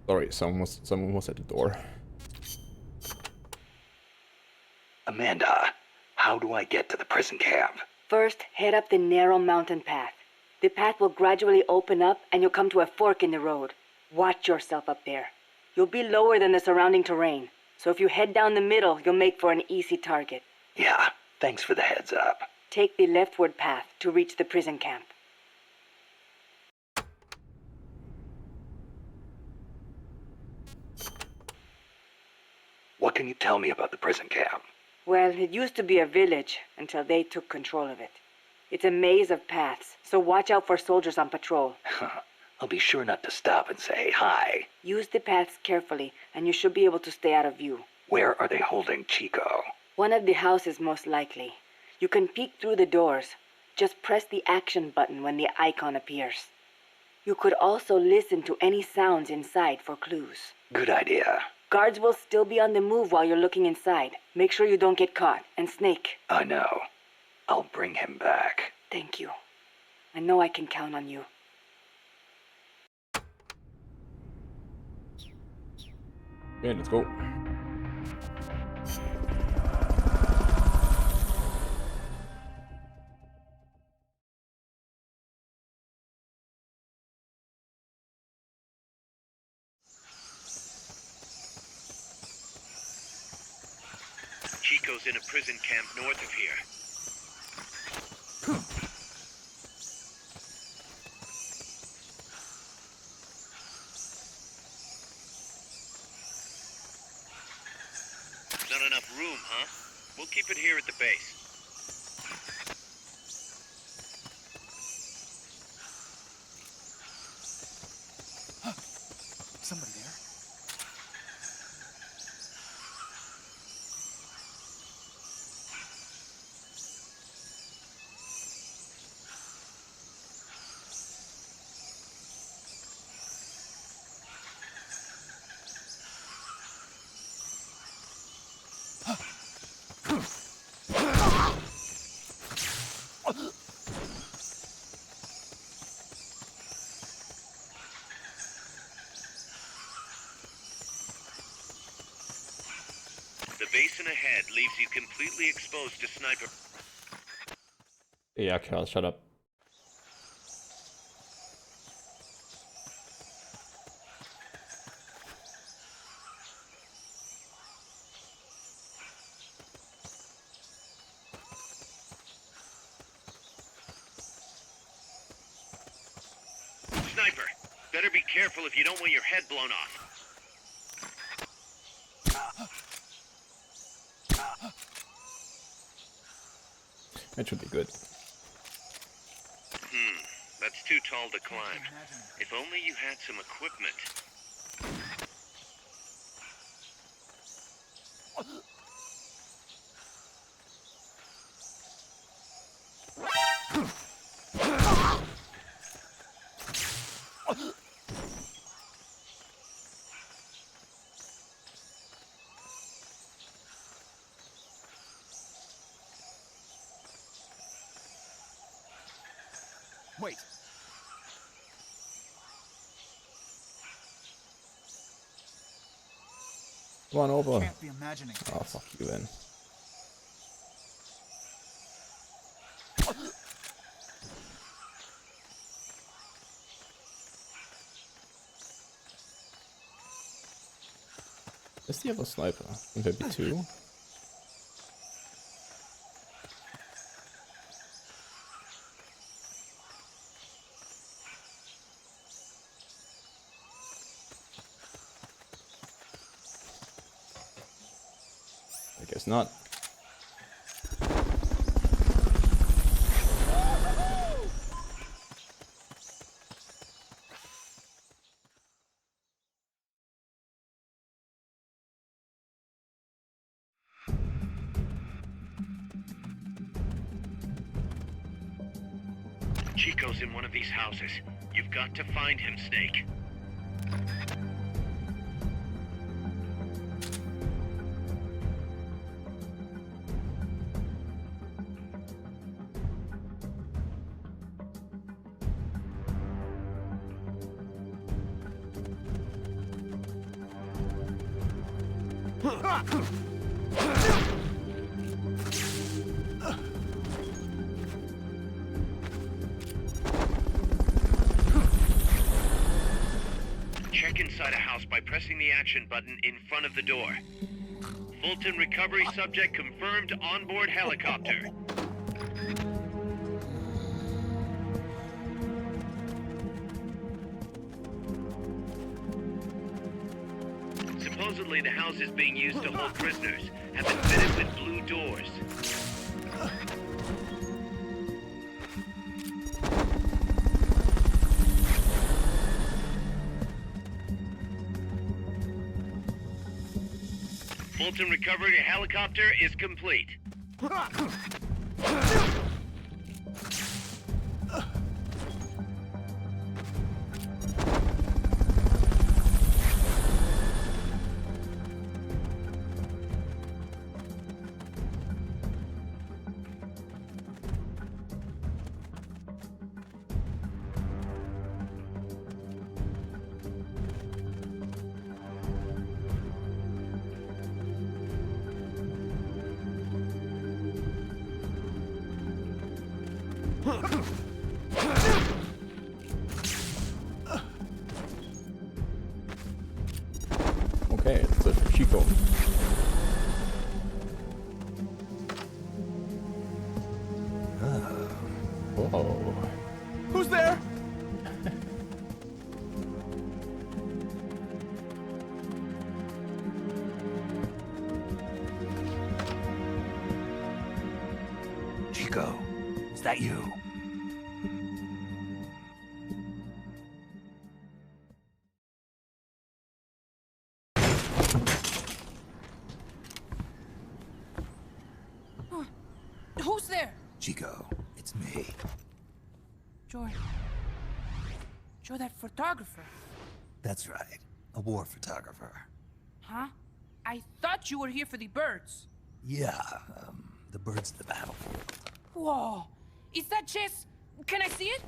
Sorry, someone was at the door. Amanda, how do I get to the prison camp? First, head up the narrow mountain path. The path will gradually open up and you'll come to a fork in the road. Watch yourself up there. You'll be lower than the surrounding terrain, so if you head down the middle, you'll make for an easy target. Yeah, thanks for the heads up. Take the leftward path to reach the prison camp. What can you tell me about the prison camp? Well, it used to be a village until they took control of it. It's a maze of paths, so watch out for soldiers on patrol. I'll be sure not to stop and say hi. Use the paths carefully, and you should be able to stay out of view. Where are they holding Chico? One of the houses, most likely. You can peek through the doors. Just press the action button when the icon appears. You could also listen to any sounds inside for clues. Good idea. Guards will still be on the move while you're looking inside. Make sure you don't get caught. And Snake. I know. I'll bring him back. Thank you. I know I can count on you. Okay, let's go. Chico's in a prison camp north of here. Not enough room, huh? We'll keep it here at the base. Somebody there? The basin ahead leaves you completely exposed to sniper. Yeah, Carl, shut up. Sniper, better be careful if you don't want your head blown off. That should be good. That's too tall to climb. If only you had some equipment. Wait. Come on over. Can't be imagining Oh, fuck you then. Does he have a sniper? Maybe two? I guess not. Chico's in one of these houses. You've got to find him, Snake. Check inside a house by pressing the action button in front of the door. Fulton recovery subject confirmed onboard helicopter. Supposedly the houses being used to hold prisoners have been fitted with blue doors. Fulton recovery helicopter is complete. Okay, let's search for Chico. Whoa. Who's there? Chico, is that you? Who's there? Chico, it's me. You're that photographer. That's right, a war photographer. Huh? I thought you were here for the birds. Yeah, the birds of the battlefield. Whoa. Is that chess? Can I see it?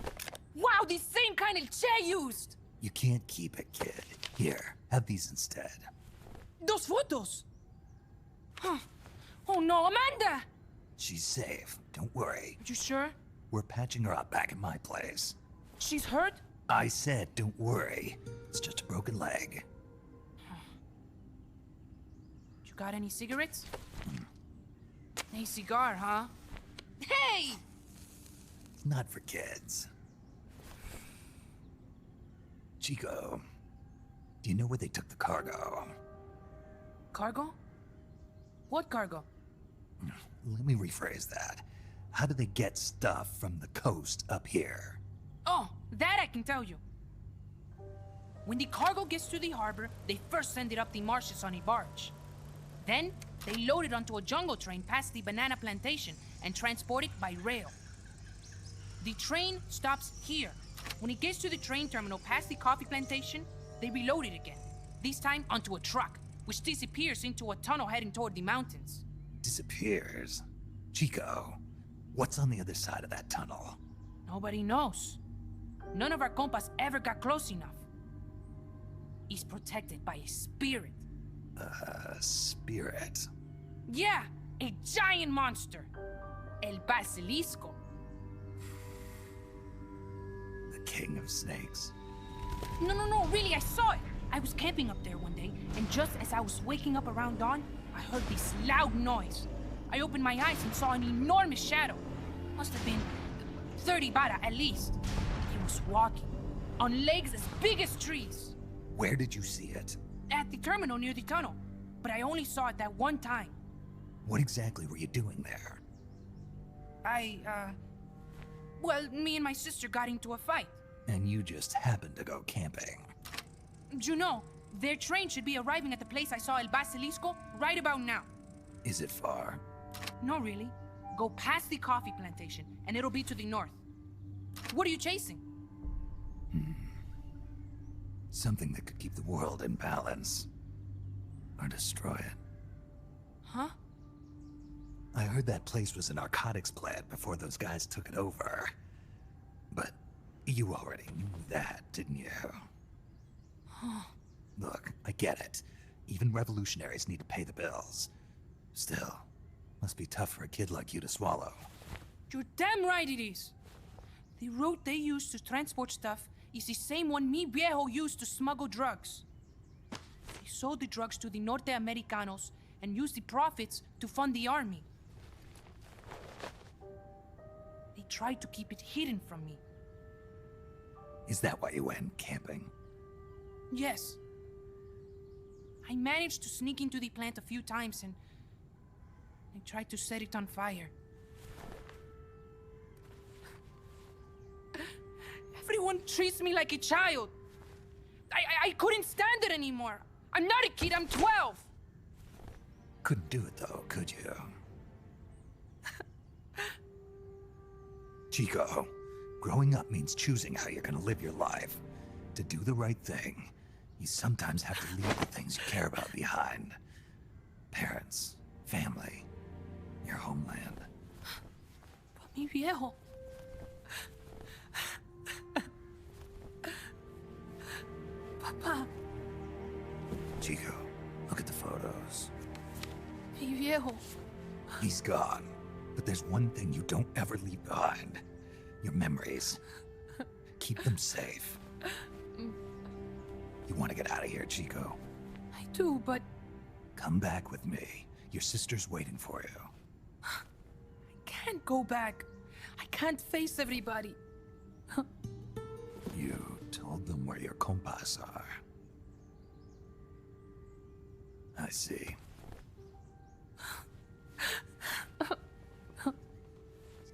Wow, the same kind of chair used. You can't keep it, kid. Here, have these instead. Those photos. Huh. Oh no, Amanda! She's safe, don't worry. You sure? We're patching her up back in my place. She's hurt? I said, don't worry. It's just a broken leg. You got any cigarettes? A cigar, huh? Hey! Not for kids. Chico, do you know where they took the cargo? Cargo? What cargo? Let me rephrase that. How do they get stuff from the coast up here? Oh, that I can tell you. When the cargo gets to the harbor, they first send it up the marshes on a barge. Then, they load it onto a jungle train past the banana plantation and transport it by rail. The train stops here. When it gets to the train terminal past the coffee plantation, they reload it again. This time onto a truck, which disappears into a tunnel heading toward the mountains. Disappears? Chico, what's on the other side of that tunnel? Nobody knows. None of our compas ever got close enough. He's protected by a spirit. Spirit? Yeah, a giant monster. El Basilisco. The king of snakes. No, really, I saw it. I was camping up there one day, and just as I was waking up around dawn, I heard this loud noise. I opened my eyes and saw an enormous shadow. Must have been 30 bara at least. He was walking, on legs as big as trees. Where did you see it? At the terminal near the tunnel, but I only saw it that one time. What exactly were you doing there? Well, me and my sister got into a fight. And you just happened to go camping. You know, their train should be arriving at the place I saw El Basilisco right about now. Is it far? No, really. Go past the coffee plantation, and it'll be to the north. What are you chasing? Something that could keep the world in balance. Or destroy it. Huh? I heard that place was a narcotics plant before those guys took it over. But you already knew that, didn't you? Look, I get it. Even revolutionaries need to pay the bills. Still, must be tough for a kid like you to swallow. You're damn right it is. The route they use to transport stuff is the same one mi viejo used to smuggle drugs. They sold the drugs to the Norte Americanos and used the profits to fund the army. They tried to keep it hidden from me. Is that why you went camping? Yes. I managed to sneak into the plant a few times and I tried to set it on fire. Everyone treats me like a child. I couldn't stand it anymore. I'm not a kid, I'm 12. Couldn't do it though, could you? Chico, growing up means choosing how you're gonna live your life. To do the right thing, you sometimes have to leave the things you care about behind. Parents, family, your homeland. But mi viejo. Papa. Chico, look at the photos. Mi viejo. He's gone, but there's one thing you don't ever leave behind. Your memories. Keep them safe. You want to get out of here, Chico? I do, but... Come back with me. Your sister's waiting for you. I can't go back. I can't face everybody. You told them where your compas are. I see.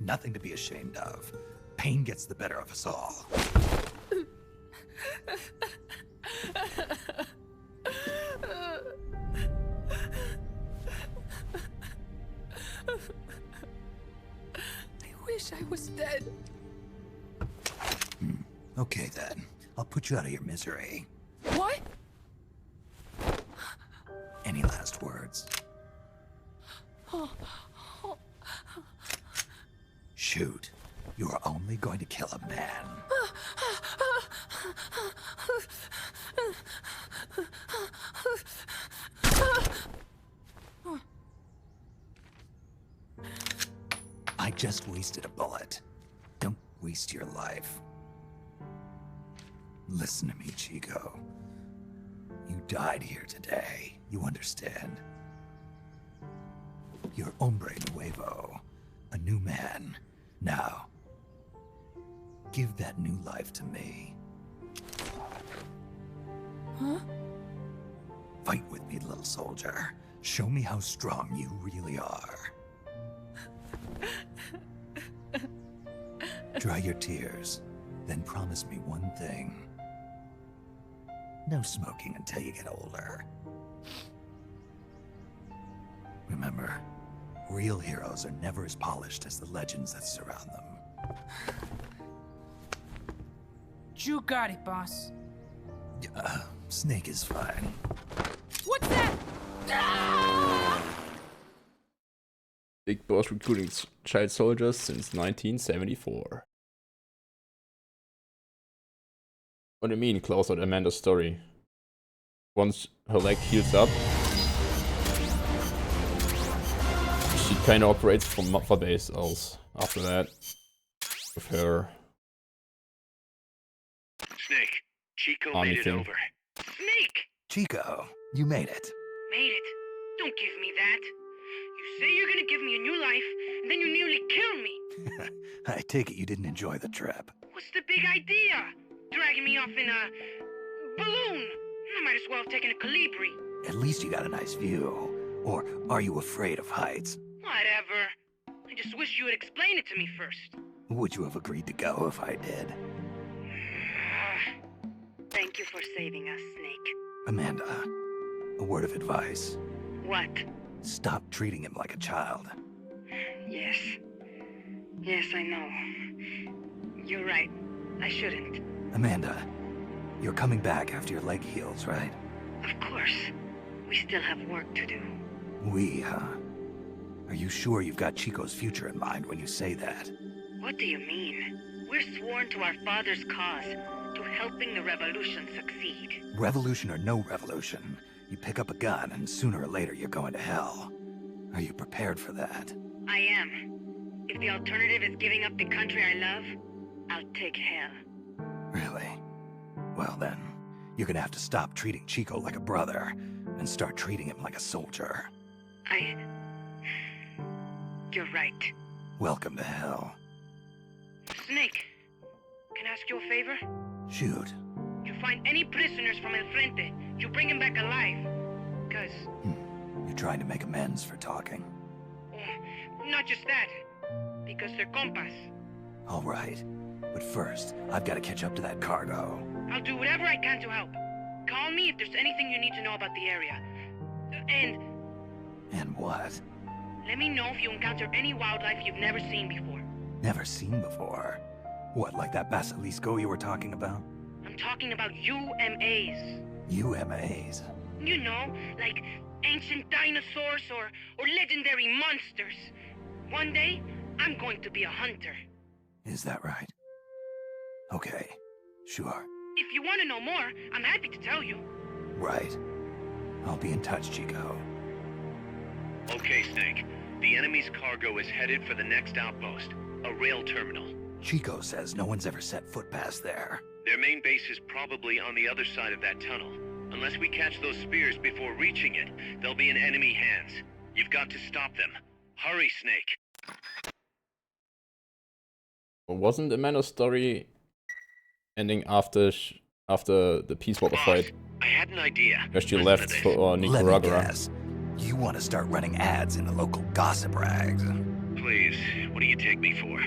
Nothing to be ashamed of. Pain gets the better of us all. I wish I was dead. Okay then. I'll put you out of your misery. What? Any last words? Shoot. You are only going to kill a man. I just wasted a bullet. Don't waste your life. Listen to me, Chico. You died here today. You understand? You're hombre nuevo. A new man. Now, give that new life to me. Huh? Fight with me, little soldier. Show me how strong you really are. Dry your tears, then promise me one thing. No smoking until you get older. Remember, real heroes are never as polished as the legends that surround them. You got it, boss. Snake is fine. What's that? Ah! Big Boss recruiting child soldiers since 1974. What do you mean, close out Amanda's story? Once her leg heals up, she kinda operates from Mother Base else after that. With her Snake, Chico army made it thing. over. Snake! Chico, you made it. Made it. Don't give me that. You say you're gonna give me a new life, and then you nearly kill me. I take it you didn't enjoy the trip. What's the big idea? Dragging me off in a balloon. I might as well have taken a Calibri. At least you got a nice view. Or are you afraid of heights? Whatever. I just wish you would explain it to me first. Would you have agreed to go if I did? Thank you for saving us, Snake. Amanda, a word of advice. What? Stop treating him like a child. Yes. Yes, I know. You're right. I shouldn't. Amanda, you're coming back after your leg heals, right? Of course. We still have work to do. We, huh? Are you sure you've got Chico's future in mind when you say that? What do you mean? We're sworn to our father's cause, to helping the revolution succeed. Revolution or no revolution, you pick up a gun and sooner or later you're going to hell. Are you prepared for that? I am. If the alternative is giving up the country I love, I'll take hell. Really? Well then, you're gonna have to stop treating Chico like a brother and start treating him like a soldier. You're right. Welcome to hell. Snake, can I ask you a favor? Shoot. You find any prisoners from El Frente, you bring them back alive. Cause... You're trying to make amends for talking. Not just that. Because they're compas. All right. But first, I've got to catch up to that cargo. I'll do whatever I can to help. Call me if there's anything you need to know about the area. And what? Let me know if you encounter any wildlife you've never seen before. Never seen before? What, like that basilisco you were talking about? I'm talking about UMAs. UMAs? You know, like ancient dinosaurs or legendary monsters. One day, I'm going to be a hunter. Is that right? Okay, sure. If you want to know more, I'm happy to tell you. Right. I'll be in touch, Chico. Okay, Snake. The enemy's cargo is headed for the next outpost, a rail terminal. Chico says no one's ever set foot past there. Their main base is probably on the other side of that tunnel. Unless we catch those spears before reaching it, they'll be in enemy hands. You've got to stop them. Hurry, Snake. Wasn't Amanda's story ending after the Peacewalker fight? I had an idea. Where she left for Nicaragua. Let me guess. You want to start running ads in the local gossip rags. Please, what do you take me for?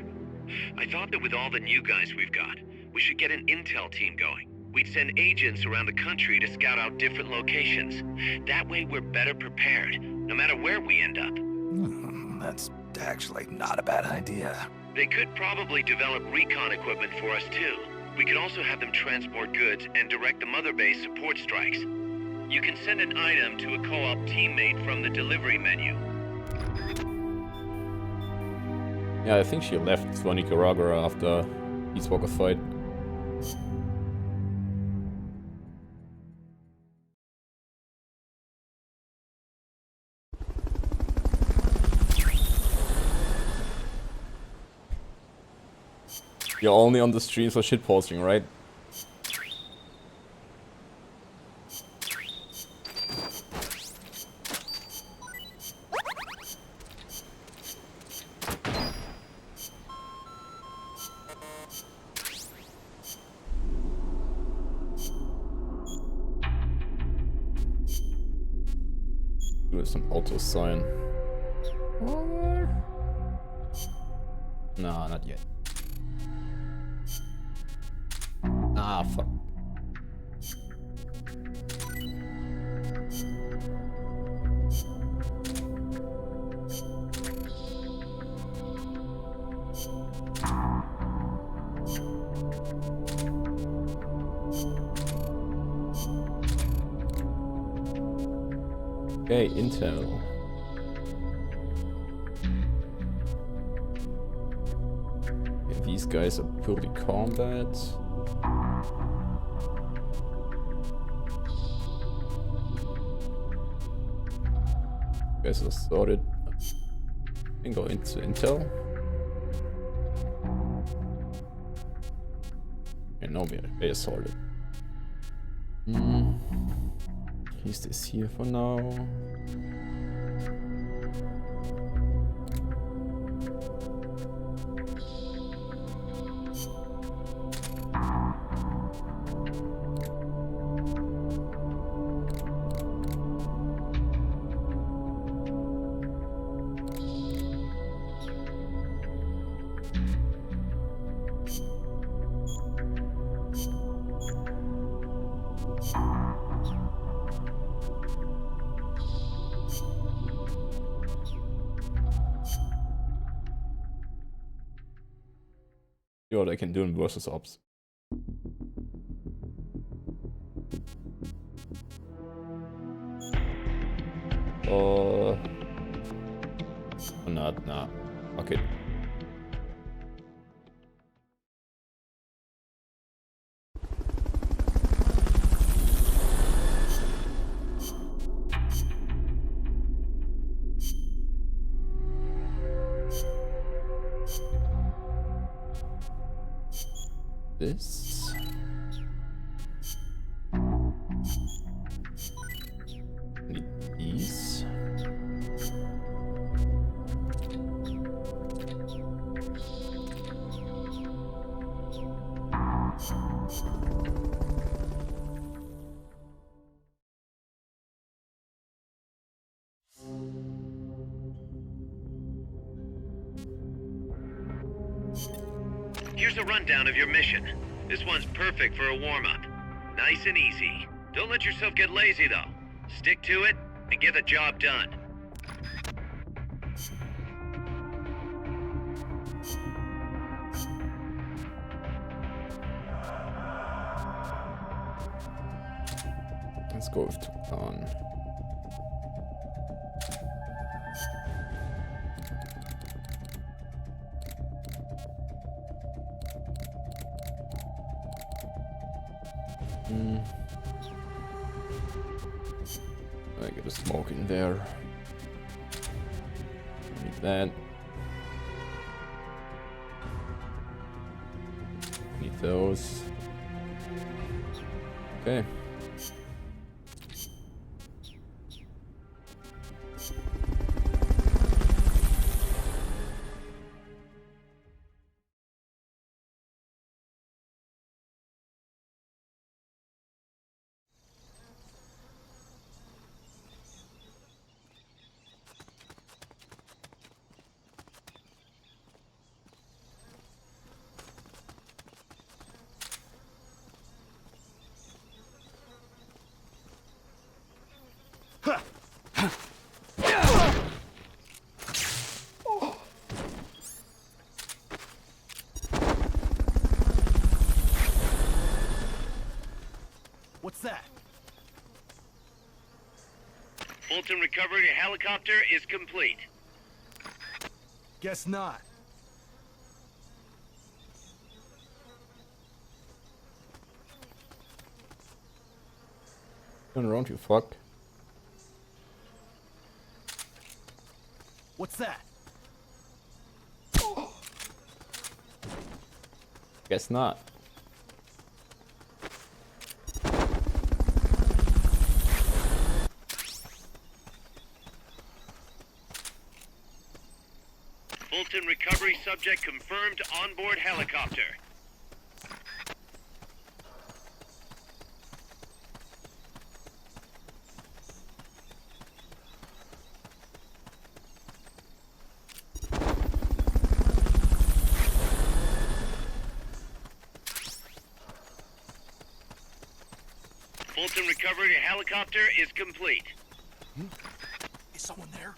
I thought that with all the new guys we've got, we should get an intel team going. We'd send agents around the country to scout out different locations. That way we're better prepared, no matter where we end up. That's actually not a bad idea. They could probably develop recon equipment for us too. We could also have them transport goods and direct the mother base support strikes. You can send an item to a co-op teammate from the delivery menu. Yeah, I think she left for Nicaragua after Peacewalker fight. You're only on the streams for shitposting, right? Do some auto sign. No, not yet. Ah, fuck. Okay, intel. Okay, these guys are purely combat. Guys are sorted. And go into Intel. And now we're sorted. Is this here for now? See what I can do in versus ops. Not, nah. Okay. This. Need these. Here's a rundown of your mission. This one's perfect for a warm-up. Nice and easy. Don't let yourself get lazy, though. Stick to it and get the job done. Let's go with Tucson. I get a smoke in there. Need that. Need those. Okay. What's that? Fulton recovery helicopter is complete. Guess not. Turn around, you fuck. What's that? Guess not. Fulton recovery subject confirmed onboard helicopter. Fulton recovery helicopter is complete. Is someone there?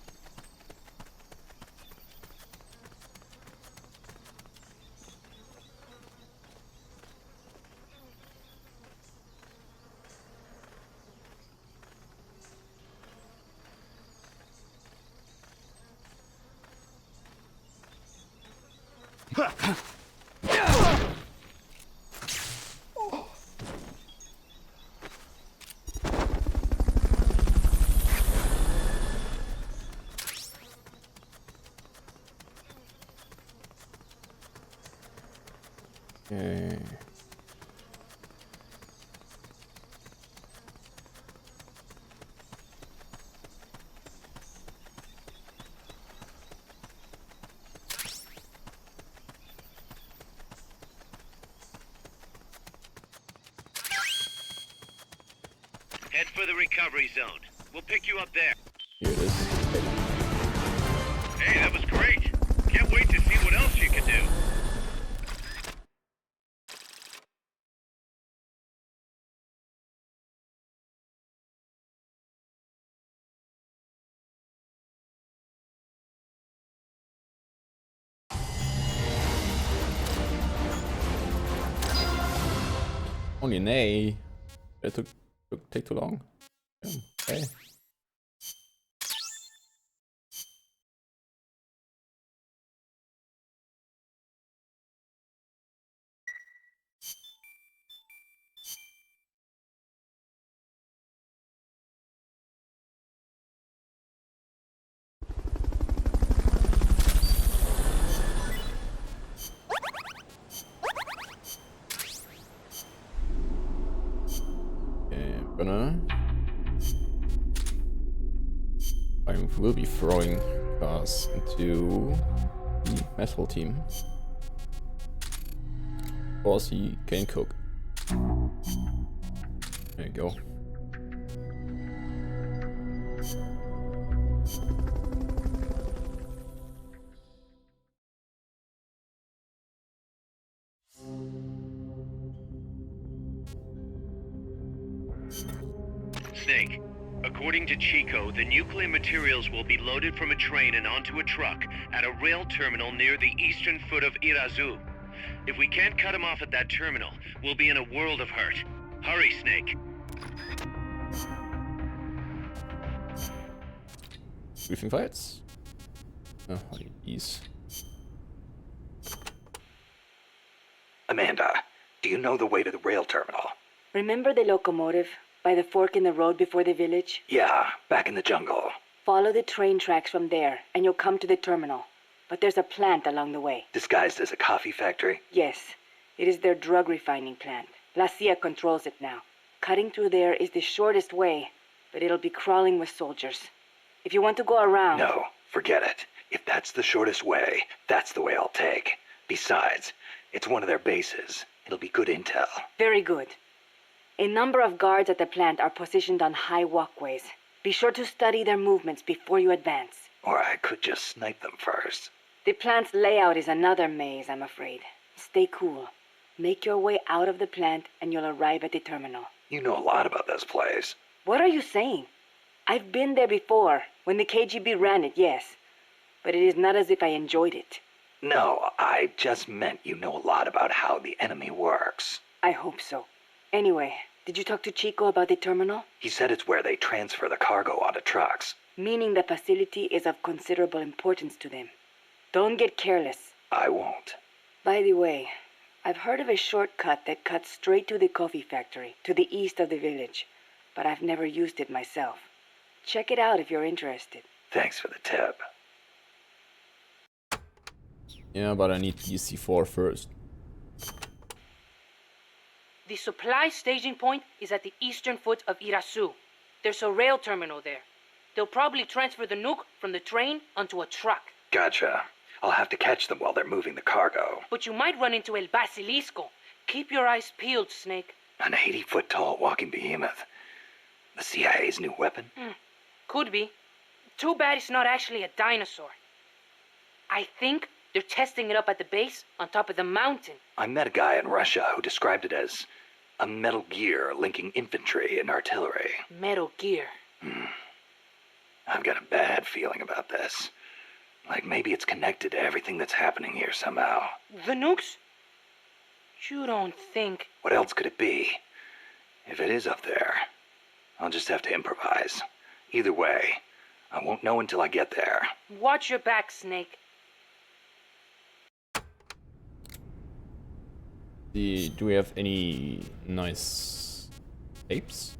Okay. Head for the recovery zone. We'll pick you up there. Here it is. Hey, that was great. Can't wait to see what else you can do. Only an A. It took take too long. Okay. I will be throwing cars into the metal team. Of course, he can cook. There you go. Snake, according to Chico, the nuclear materials will be loaded from a train and onto a truck at a rail terminal near the eastern foot of Irazu. If we can't cut him off at that terminal, we'll be in a world of hurt. Hurry, Snake. Briefing fights? Oh, ease. Amanda, do you know the way to the rail terminal? Remember the locomotive by the fork in the road before the village? Yeah, back in the jungle. Follow the train tracks from there, and you'll come to the terminal. But there's a plant along the way. Disguised as a coffee factory? Yes, it is their drug refining plant. La CIA controls it now. Cutting through there is the shortest way, but it'll be crawling with soldiers. If you want to go around... No, forget it. If that's the shortest way, that's the way I'll take. Besides, it's one of their bases. It'll be good intel. Very good. A number of guards at the plant are positioned on high walkways. Be sure to study their movements before you advance. Or I could just snipe them first. The plant's layout is another maze, I'm afraid. Stay cool. Make your way out of the plant and you'll arrive at the terminal. You know a lot about this place. What are you saying? I've been there before, when the KGB ran it, yes. But it is not as if I enjoyed it. No, I just meant you know a lot about how the enemy works. I hope so. Anyway, did you talk to Chico about the terminal? He said it's where they transfer the cargo onto trucks. Meaning the facility is of considerable importance to them. Don't get careless. I won't. By the way, I've heard of a shortcut that cuts straight to the coffee factory, to the east of the village. But I've never used it myself. Check it out if you're interested. Thanks for the tip. Yeah, but I need PC4 first. The supply staging point is at the eastern foot of Irasu. There's a rail terminal there. They'll probably transfer the nuke from the train onto a truck. Gotcha. I'll have to catch them while they're moving the cargo. But you might run into El Basilisco. Keep your eyes peeled, Snake. An 80-foot-tall walking behemoth. The CIA's new weapon? Could be. Too bad it's not actually a dinosaur. I think they're testing it up at the base on top of the mountain. I met a guy in Russia who described it as a metal gear linking infantry and artillery. Metal Gear. I've got a bad feeling about this. Like maybe it's connected to everything that's happening here somehow. The nukes? You don't think... What else could it be? If it is up there, I'll just have to improvise. Either way, I won't know until I get there. Watch your back, Snake. Do we have any nice apes?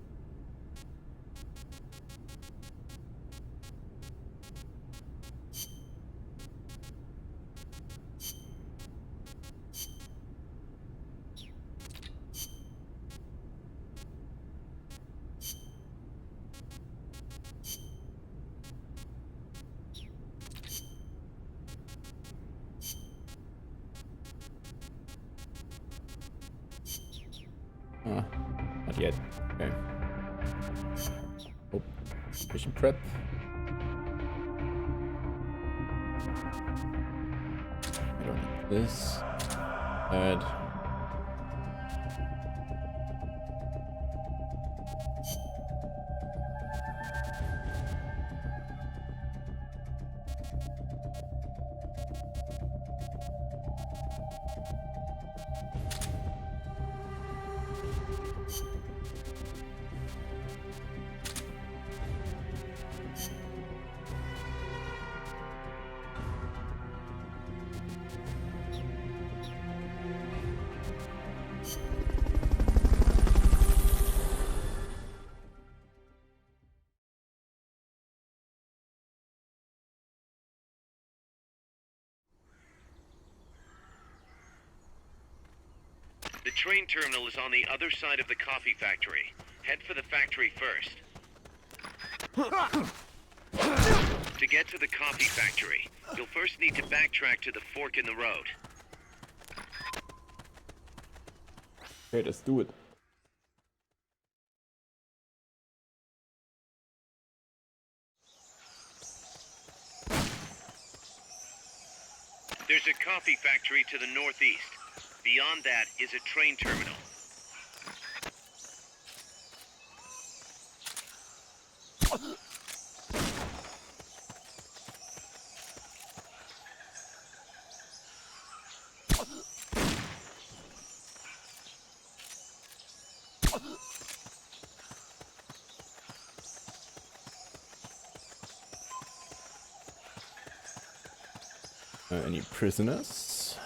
not yet. Okay. Oh, mission prep. I don't need this. Add. The train terminal is on the other side of the coffee factory. Head for the factory first. To get to the coffee factory, you'll first need to backtrack to the fork in the road. Okay, let's do it. There's a coffee factory to the northeast. Beyond that is a train terminal. Any prisoners?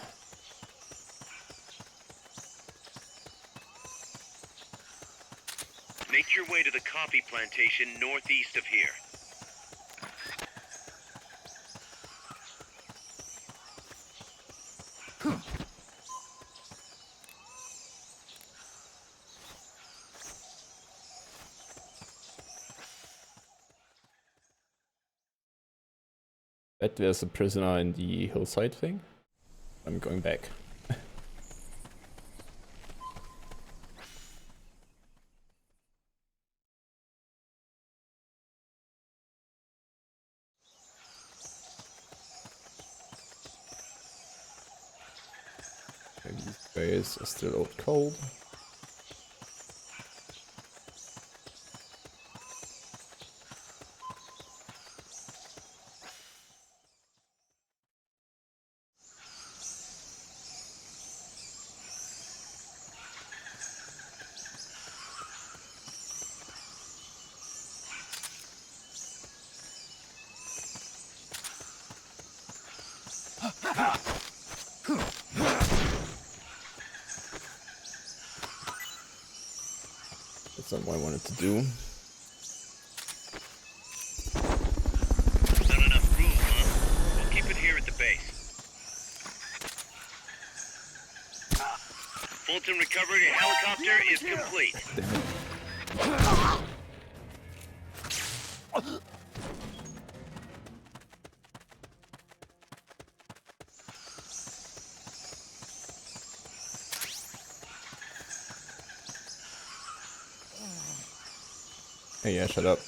Make your way to the coffee plantation northeast of here. Bet there's a prisoner in the hillside thing. I'm going back. Okay, these guys are still out cold. That's not what I wanted to do. Not enough room, huh? We'll keep it here at the base. Fulton recovery helicopter is complete. Hey, yeah, shut up.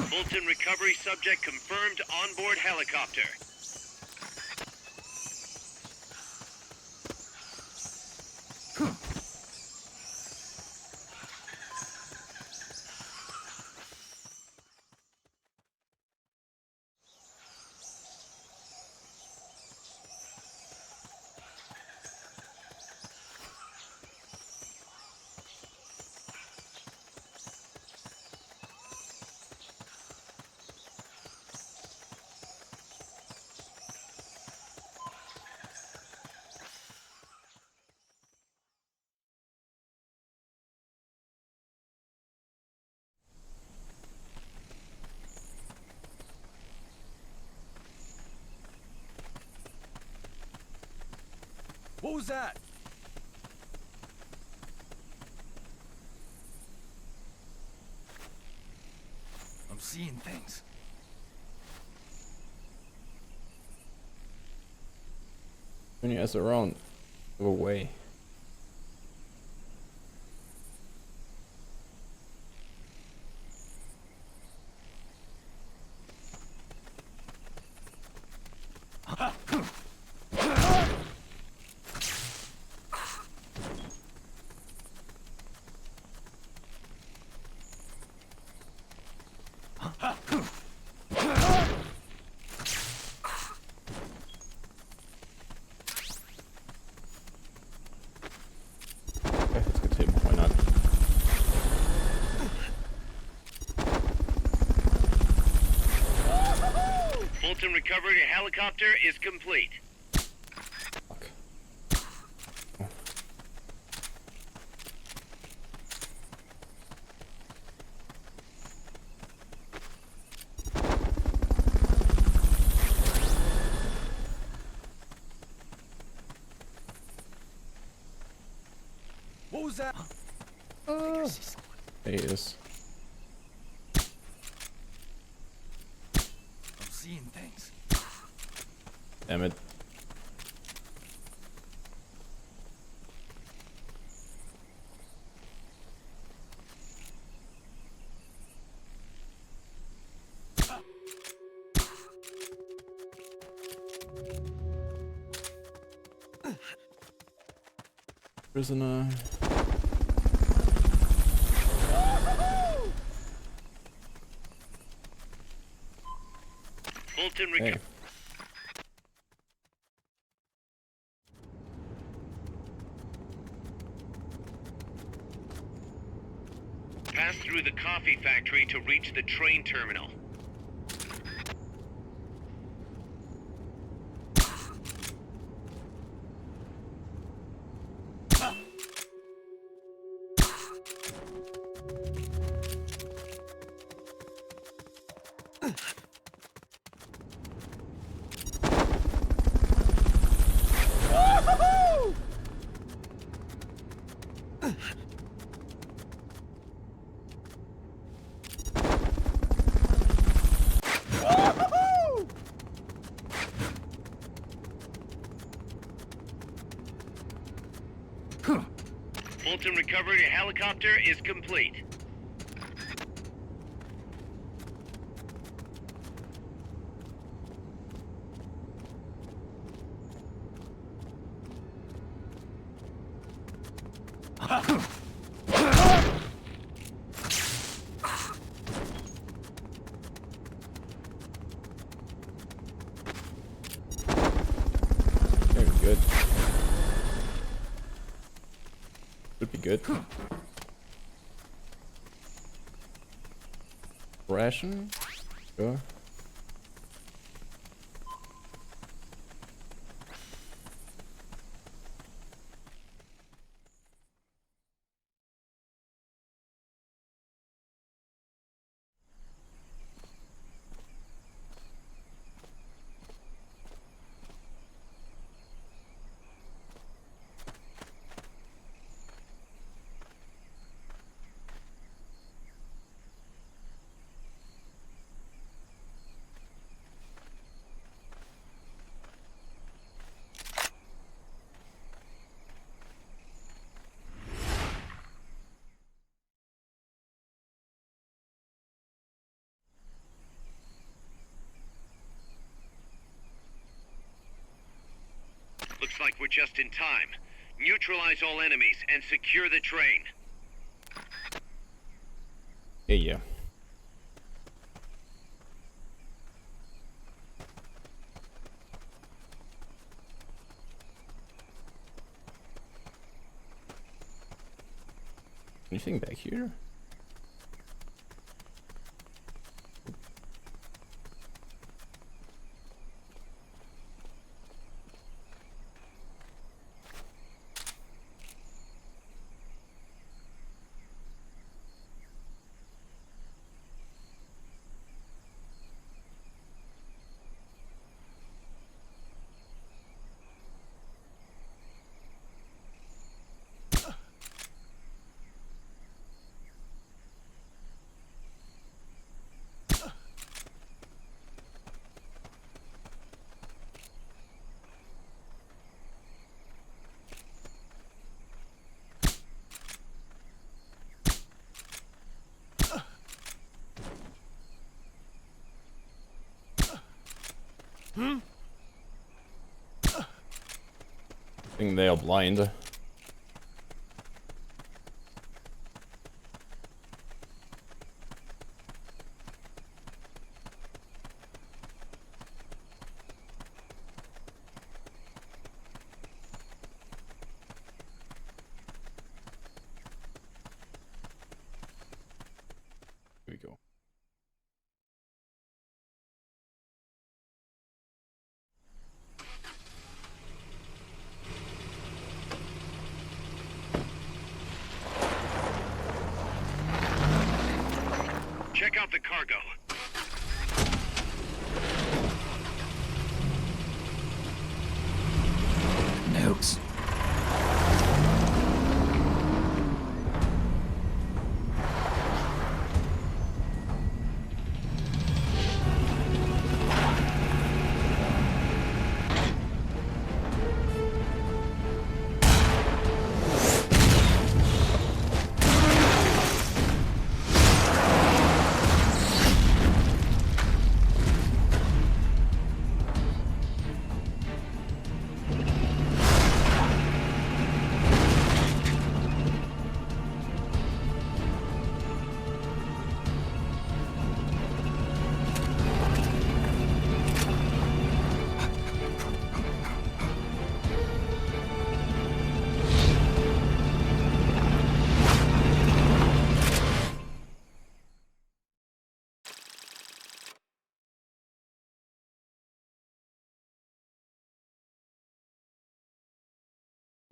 Fulton recovery subject confirmed onboard helicopter. What was that? I'm seeing things. Turn your ass around. Go away. Okay, let's get him. Why not? Fulton recovery helicopter is complete. What was that? There he is. I'm seeing things. Damn it. Prisoner. Fulton Hey. Pass through the coffee factory to reach the train terminal. Fulton recovery helicopter is complete. Very good. Should be good. Ration? Sure. Looks like we're just in time. Neutralize all enemies and secure the train. Yeah. Anything back here? think they are blind. Here we go. Check out the cargo. Notes.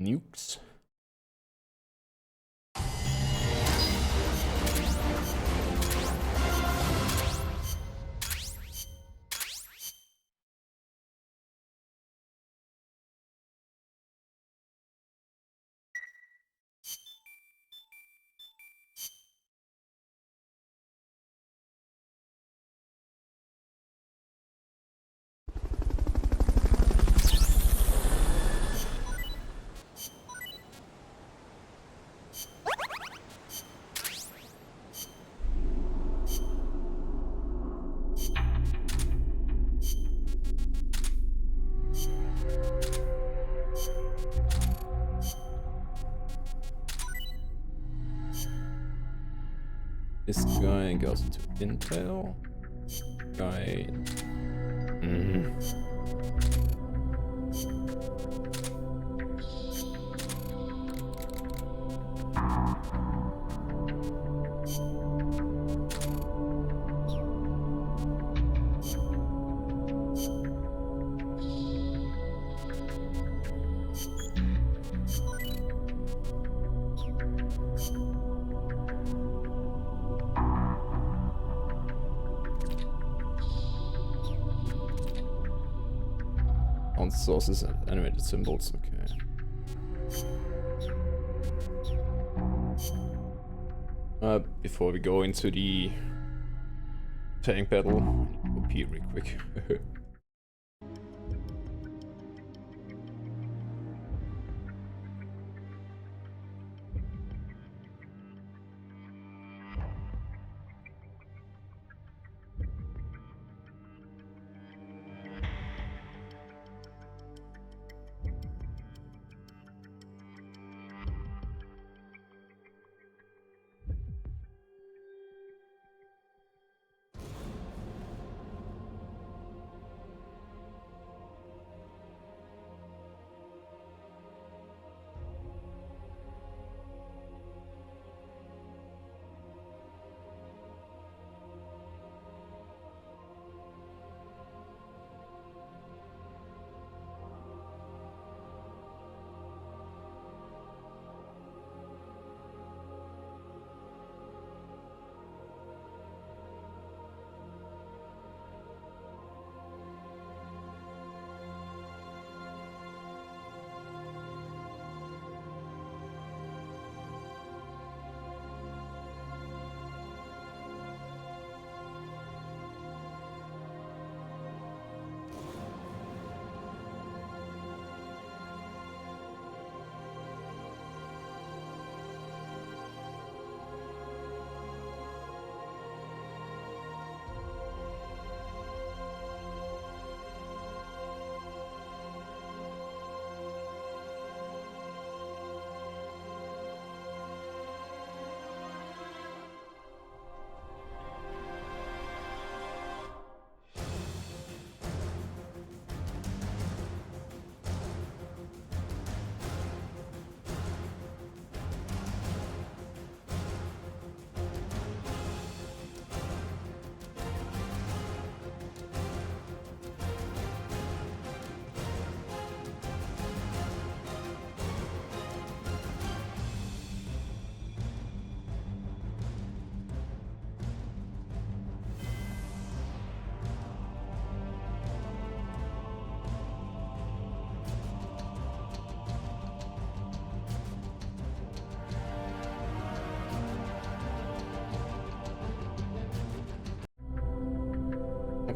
Nukes. This guy goes to Intel. Guy. On sources and animated symbols, okay. Before we go into the tank battle, I'll pee real quick.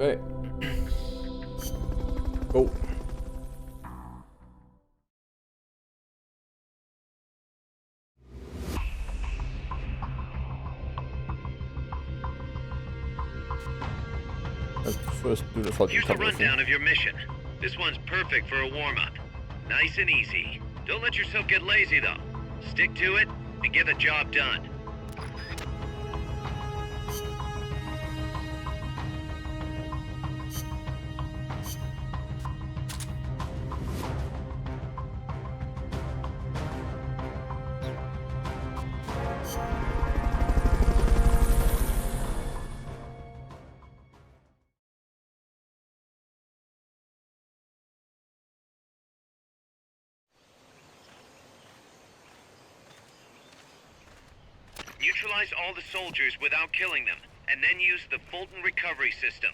Okay. Go. Let's first do the assault Here's the recovery thing. rundown of your mission. This one's perfect for a warm-up. Nice and easy. Don't let yourself get lazy, though. Stick to it and get the job done. Neutralize all the soldiers without killing them, and then use the Fulton recovery system.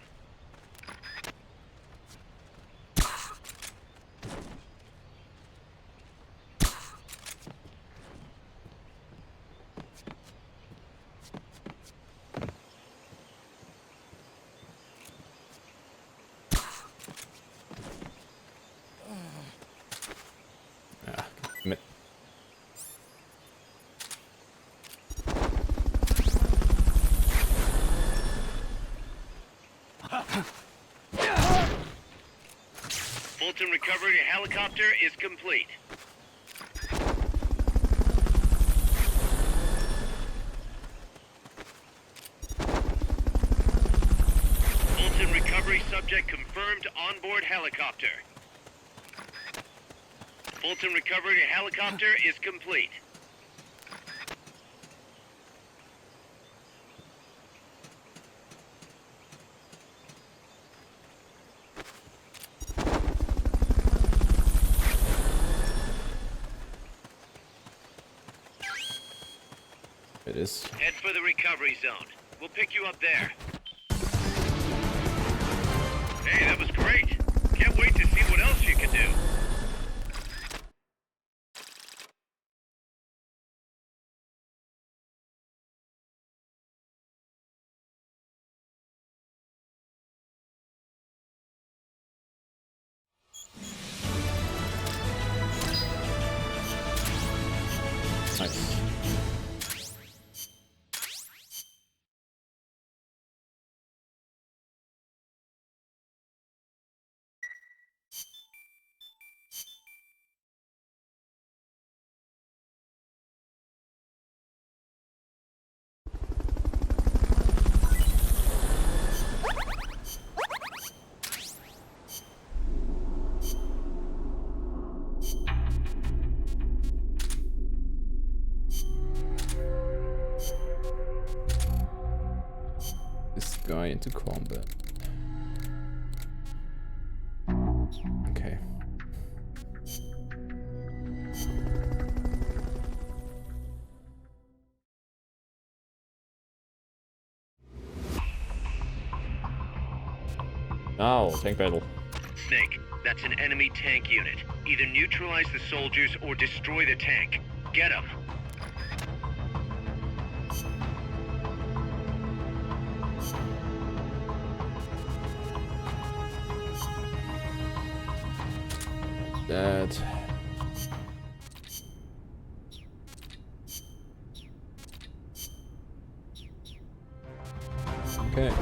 Ah, commit. Fulton recovery helicopter is complete. Fulton recovery subject confirmed onboard helicopter. Fulton recovery helicopter is complete. It is. Head for the recovery zone. We'll pick you up there. Hey, that was great. Can't wait to see what else you can do. Nice. This guy into combat. Okay. Now, tank battle. Snake, that's an enemy tank unit. Either neutralize the soldiers or destroy the tank. Get them. That. Okay.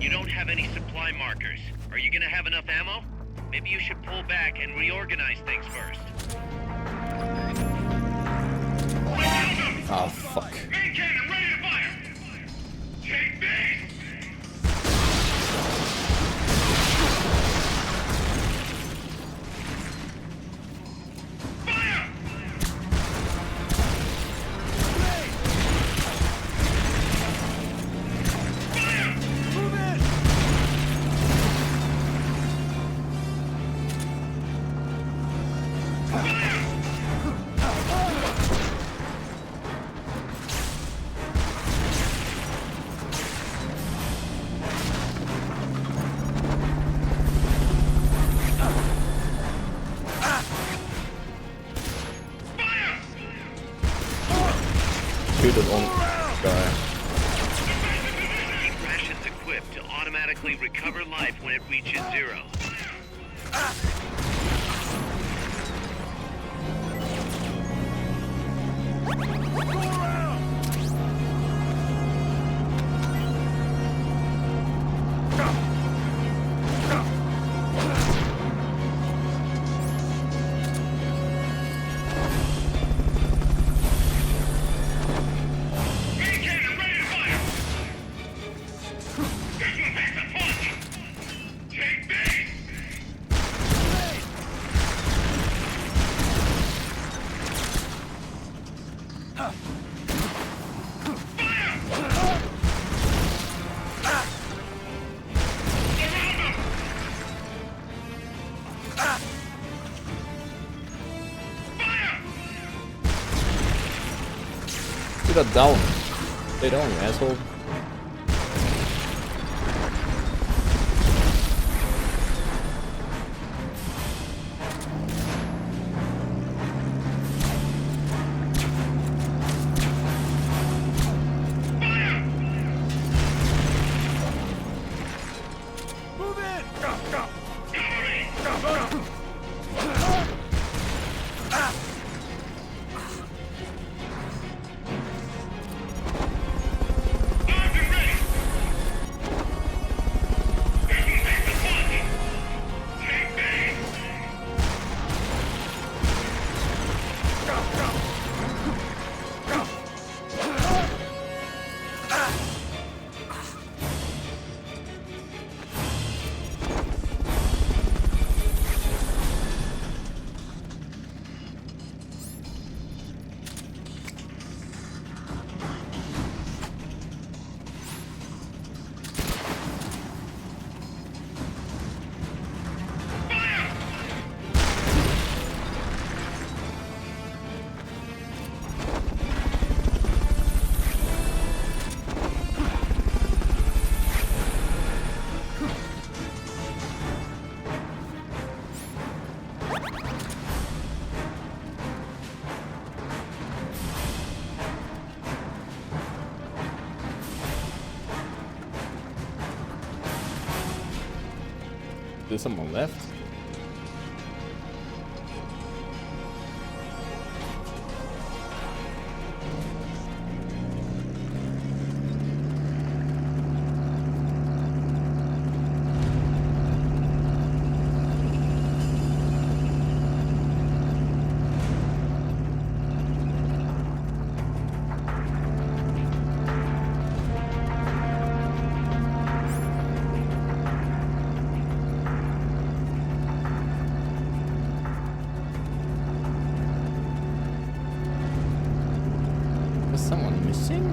You don't have any supply markers. Are you gonna have enough ammo? Maybe you should pull back and reorganize things first. Ah, fuck. Main cannon ready to fire! Take base! Fire! Fire! Move in! shoot at one guy. Keep rations equipped to automatically recover life when it reaches 0. Get that down. Stay down, you asshole. Move in! Go, go! There's someone left. Was someone missing?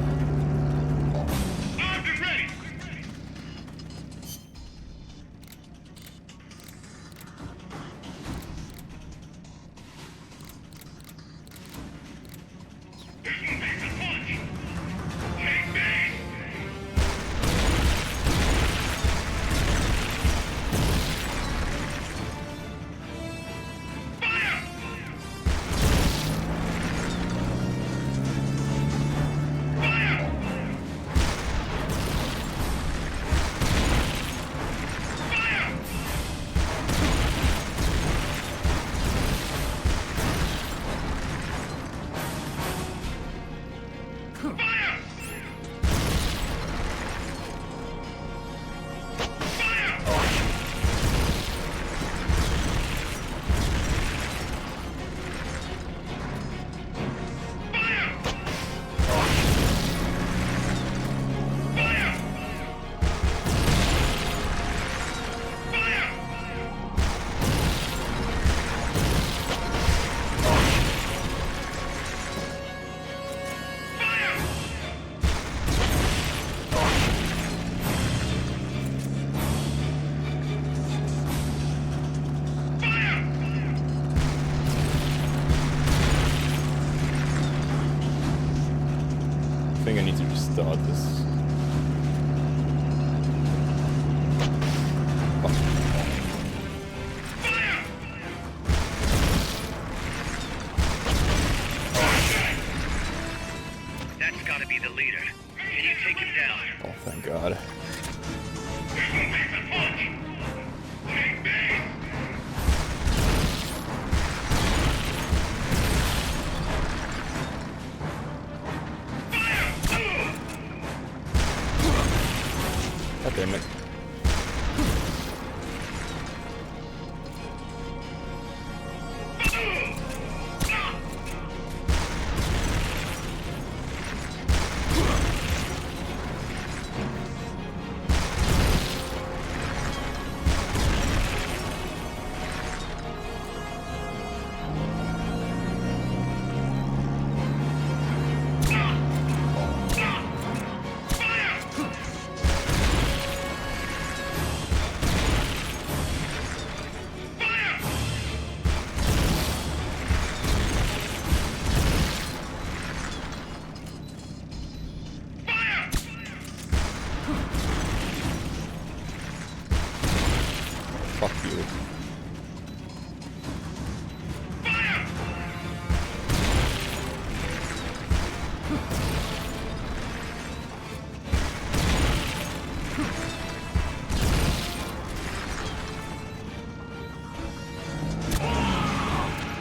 I think I need to restart this. That's gotta be the leader. Can you take him down? Oh, thank God. God damn it. Fuck you.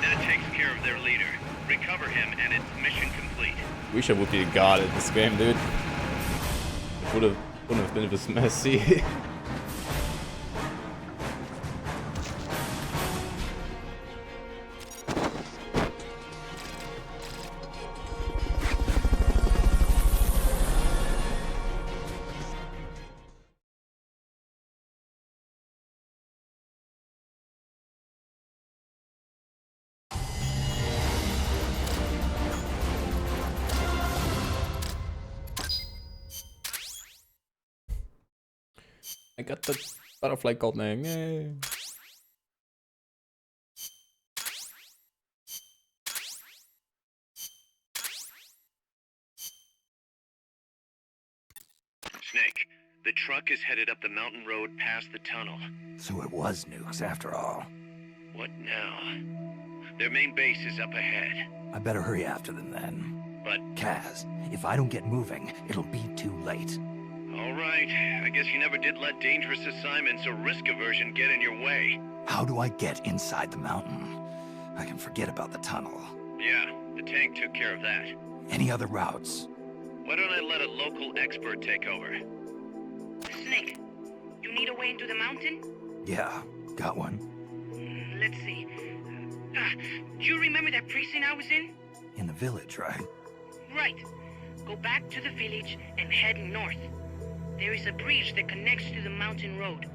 That takes care of their leader. Recover him and it's mission complete. Wish I would be a god in this game, dude. Wouldn't have been this messy. I got the butterfly called name. Yay. Snake, the truck is headed up the mountain road past the tunnel. So it was nukes after all. What now? Their main base is up ahead. I better hurry after them then. But... Kaz, if I don't get moving, it'll be too late. All right. I guess you never did let dangerous assignments or risk aversion get in your way. How do I get inside the mountain? I can forget about the tunnel. Yeah, the tank took care of that. Any other routes? Why don't I let a local expert take over? Snake, you need a way into the mountain? Yeah, got one. Let's see. Do you remember that precinct I was in? In the village, right? Right. Go back to the village and head north. There is a bridge that connects to the mountain road.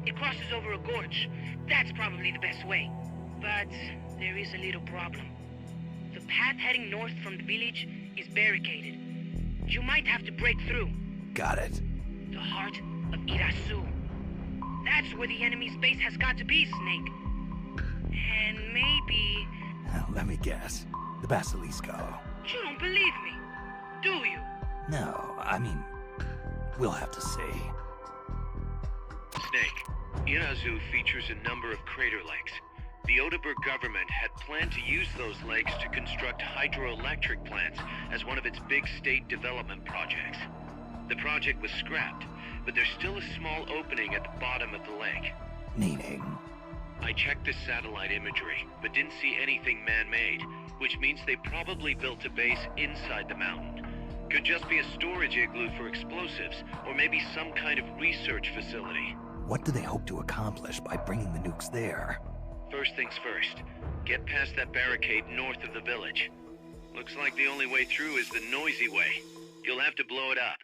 It crosses over a gorge. That's probably the best way. But there is a little problem. The path heading north from the village is barricaded. You might have to break through. Got it. The heart of Irasu. That's where the enemy's base has got to be, Snake. And maybe... Let me guess. The Basilisco. You don't believe me, do you? No, I mean... We'll have to see. Snake, Irazu features a number of crater lakes. The Odeberg government had planned to use those lakes to construct hydroelectric plants as one of its big state development projects. The project was scrapped, but there's still a small opening at the bottom of the lake. Meaning? I checked the satellite imagery, but didn't see anything man-made, which means they probably built a base inside the mountain. Could just be a storage igloo for explosives, or maybe some kind of research facility. What do they hope to accomplish by bringing the nukes there? First things first, get past that barricade north of the village. Looks like the only way through is the noisy way. You'll have to blow it up.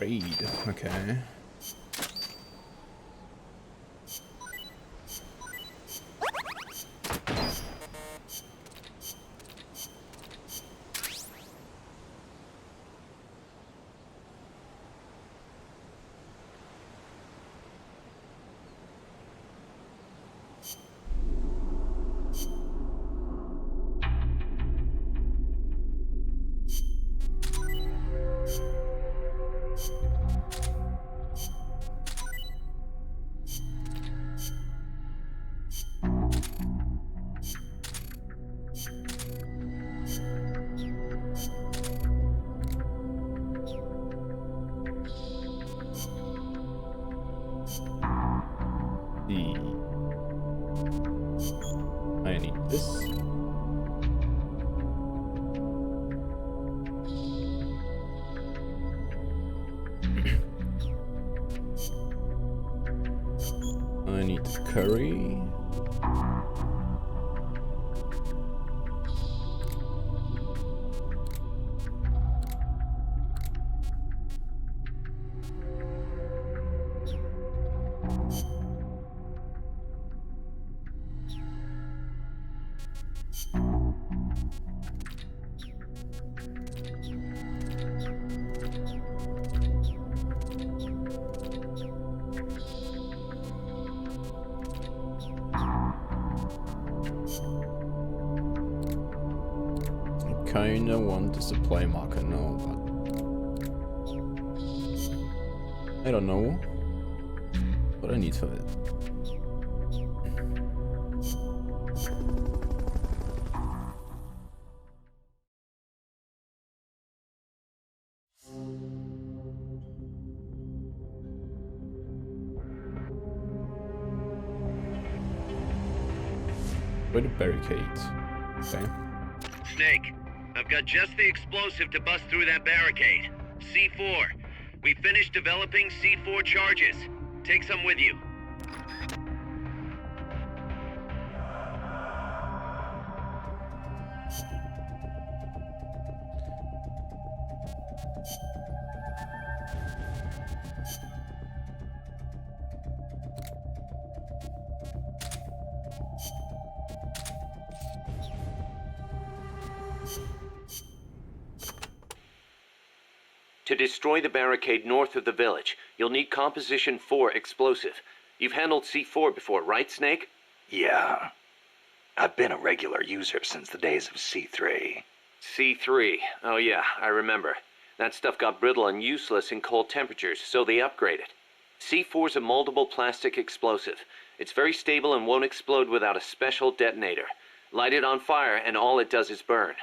Raid, okay. see. I need this. I need curry. Kinda want a supply marker now, but I don't know what I need for it. Where the barricade? Okay. Snake, I've got just the explosive to bust through that barricade. C4. We finished developing C4 charges. Take some with you. To destroy the barricade north of the village, you'll need Composition 4 explosive. You've handled C4 before, right, Snake? Yeah. I've been a regular user since the days of C3. C3. Oh yeah, I remember. That stuff got brittle and useless in cold temperatures, so they upgraded. C4's a moldable plastic explosive. It's very stable and won't explode without a special detonator. Light it on fire and all it does is burn.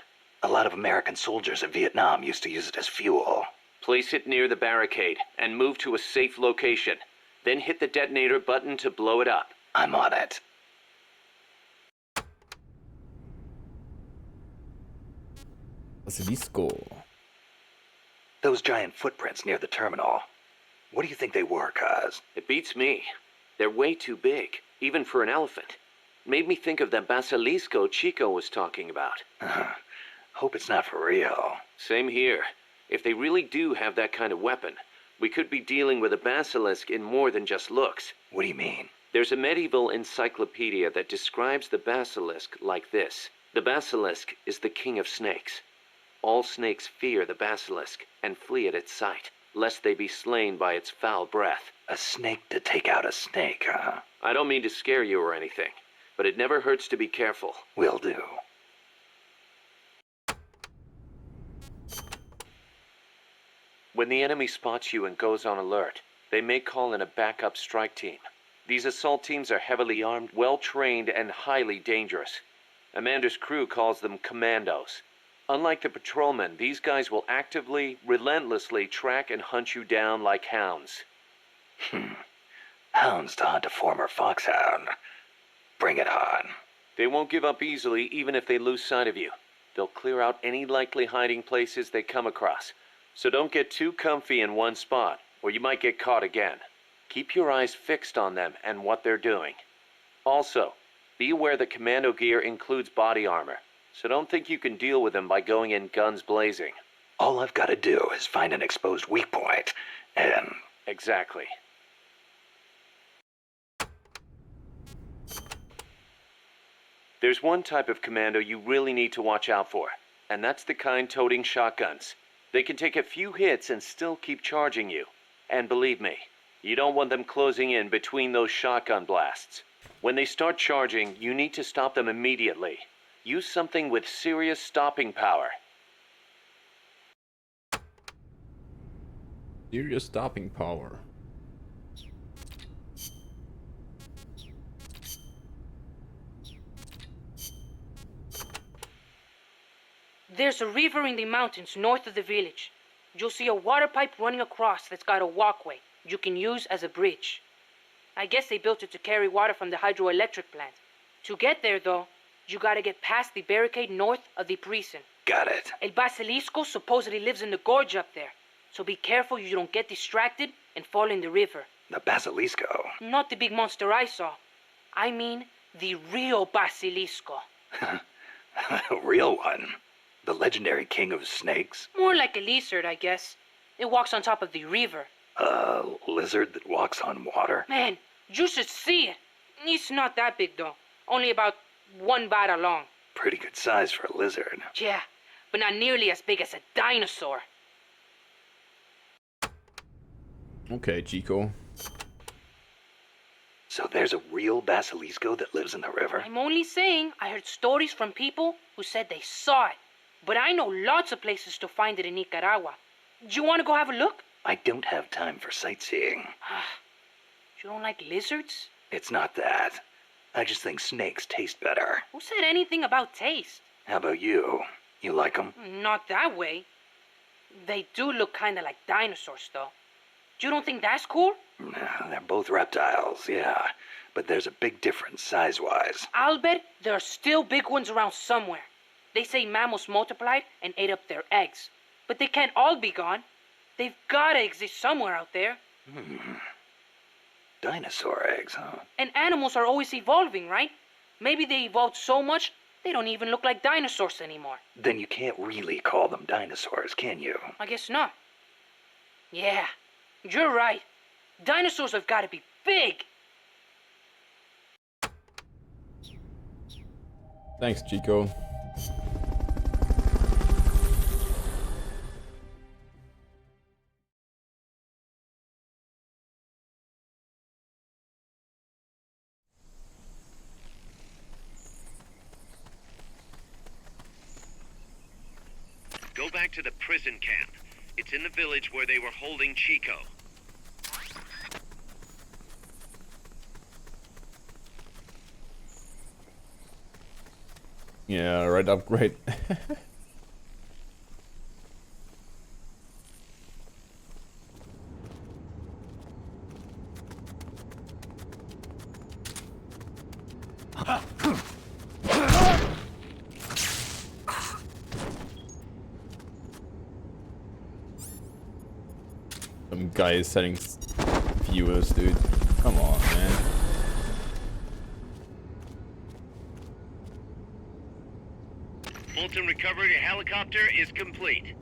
A lot of American soldiers in Vietnam used to use it as fuel. Place it near the barricade and move to a safe location. Then hit the detonator button to blow it up. I'm on it. Basilisco. Those giant footprints near the terminal. What do you think they were, Kaz? It beats me. They're way too big, even for an elephant. Made me think of that Basilisco Chico was talking about. Hope it's not for real. Same here. If they really do have that kind of weapon, we could be dealing with a basilisk in more than just looks. What do you mean? There's a medieval encyclopedia that describes the basilisk like this. The basilisk is the king of snakes. All snakes fear the basilisk and flee at its sight, lest they be slain by its foul breath. A snake to take out a snake, huh? I don't mean to scare you or anything, but it never hurts to be careful. Will do. When the enemy spots you and goes on alert, they may call in a backup strike team. These assault teams are heavily armed, well-trained, and highly dangerous. Amanda's crew calls them commandos. Unlike the patrolmen, these guys will actively, relentlessly track and hunt you down like hounds. Hounds to hunt a former foxhound. Bring it on. They won't give up easily even if they lose sight of you. They'll clear out any likely hiding places they come across. So don't get too comfy in one spot, or you might get caught again. Keep your eyes fixed on them and what they're doing. Also, be aware that commando gear includes body armor, so don't think you can deal with them by going in guns blazing. All I've got to do is find an exposed weak point, and... Exactly. There's one type of commando you really need to watch out for, and that's the kind toting shotguns. They can take a few hits and still keep charging you. And believe me, you don't want them closing in between those shotgun blasts. When they start charging, you need to stop them immediately. Use something with serious stopping power. Serious stopping power. There's a river in the mountains north of the village. You'll see a water pipe running across that's got a walkway you can use as a bridge. I guess they built it to carry water from the hydroelectric plant. To get there, though, you gotta get past the barricade north of the prison. Got it. El Basilisco supposedly lives in the gorge up there, so be careful you don't get distracted and fall in the river. The Basilisco? Not the big monster I saw. I mean the real Basilisco. A real one? The legendary king of snakes? More like a lizard, I guess. It walks on top of the river. A lizard that walks on water? Man, you should see it. It's not that big, though. Only about 1 bada long. Pretty good size for a lizard. Yeah, but not nearly as big as a dinosaur. Okay, Chico. So there's a real Basilisco that lives in the river? I'm only saying I heard stories from people who said they saw it. But I know lots of places to find it in Nicaragua. Do you want to go have a look? I don't have time for sightseeing. You don't like lizards? It's not that. I just think snakes taste better. Who said anything about taste? How about you? You like them? Not that way. They do look kind of like dinosaurs, though. You don't think that's cool? They're both reptiles, yeah. But there's a big difference size-wise. I'll bet there are still big ones around somewhere. They say mammals multiplied and ate up their eggs. But they can't all be gone. They've gotta exist somewhere out there. Dinosaur eggs, huh? And animals are always evolving, right? Maybe they evolved so much, they don't even look like dinosaurs anymore. Then you can't really call them dinosaurs, can you? I guess not. Yeah, you're right. Dinosaurs have gotta be big. Thanks, Chico. Go back to the prison camp. It's in the village where they were holding Chico. Yeah, right upgrade. Some guy is setting viewers, dude. Come on, man. Fulton recovery helicopter is complete.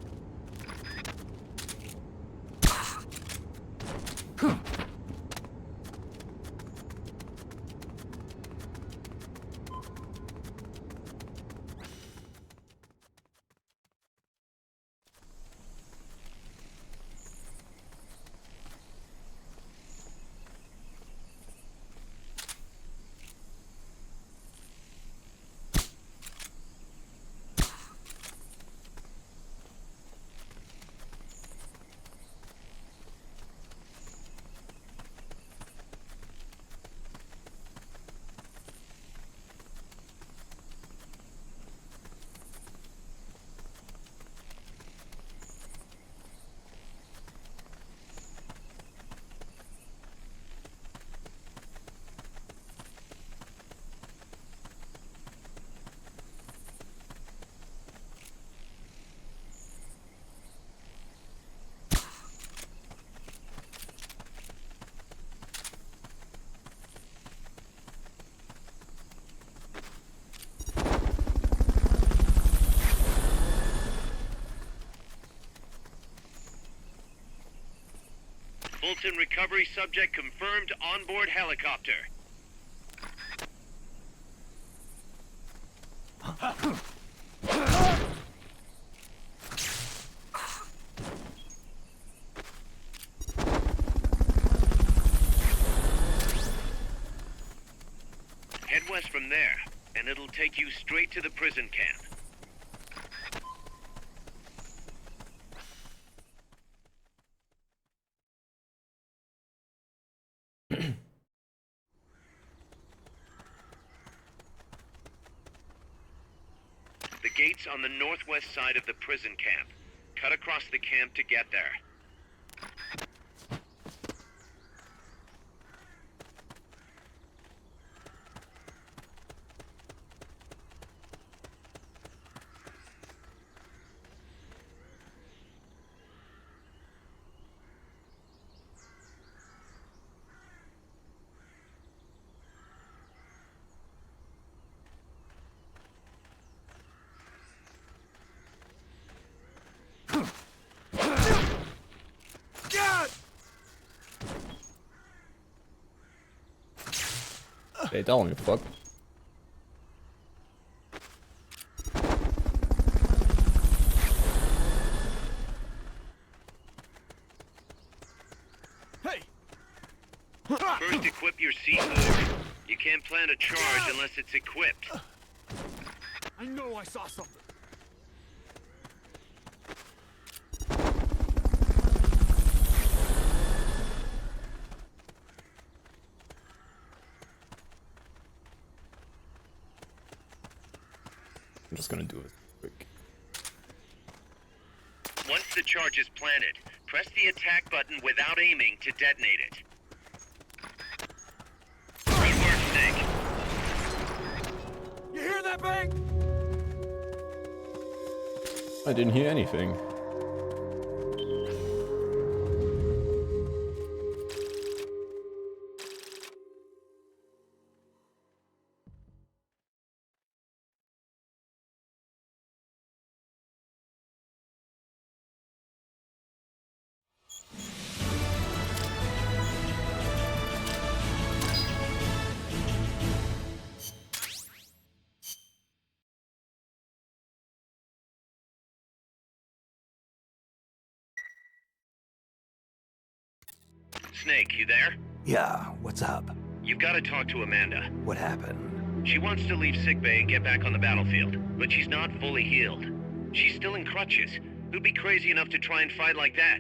Fulton recovery subject confirmed onboard helicopter. Head west from there, and it'll take you straight to the prison camp. The gate's on the northwest side of the prison camp. Cut across the camp to get there. Stay down, you fuck. Hey! First equip your C4. You can't plant a charge unless it's equipped. I know I saw something. I'm just gonna do it quick. Once the charge is planted, press the attack button without aiming to detonate it. Good work, Snake. You hear that bang? I didn't hear anything. Snake, you there? Yeah, what's up? You've got to talk to Amanda. What happened? She wants to leave sickbay and get back on the battlefield, but she's not fully healed. She's still in crutches. Who'd be crazy enough to try and fight like that?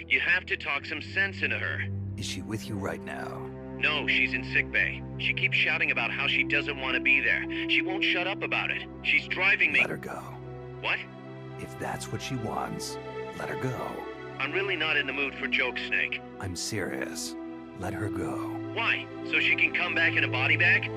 You have to talk some sense into her. Is she with you right now? No, she's in sickbay. She keeps shouting about how she doesn't want to be there. She won't shut up about it. She's driving me. Let her go. What? If that's what she wants, let her go. I'm really not in the mood for jokes, Snake. I'm serious. Let her go. Why? So she can come back in a body bag?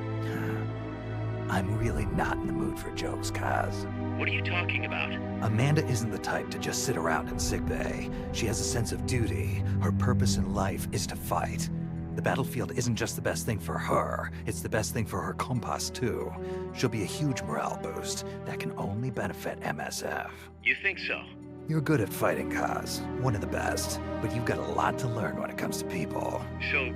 I'm really not in the mood for jokes, Kaz. What are you talking about? Amanda isn't the type to just sit around in sickbay. She has a sense of duty. Her purpose in life is to fight. The battlefield isn't just the best thing for her, it's the best thing for her compass too. She'll be a huge morale boost that can only benefit MSF. You think so? You're good at fighting, Kaz. One of the best. But you've got a lot to learn when it comes to people. So,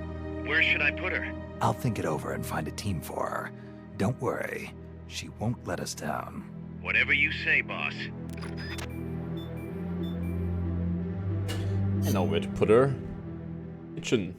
where should I put her? I'll think it over and find a team for her. Don't worry. She won't let us down. Whatever you say, boss. I know where to put her. Kitchen.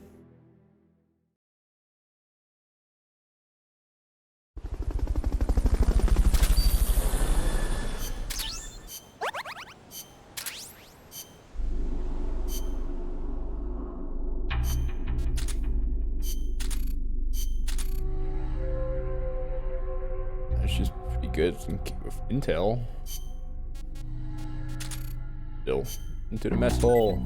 She's pretty good with intel. Still, into the mess hall.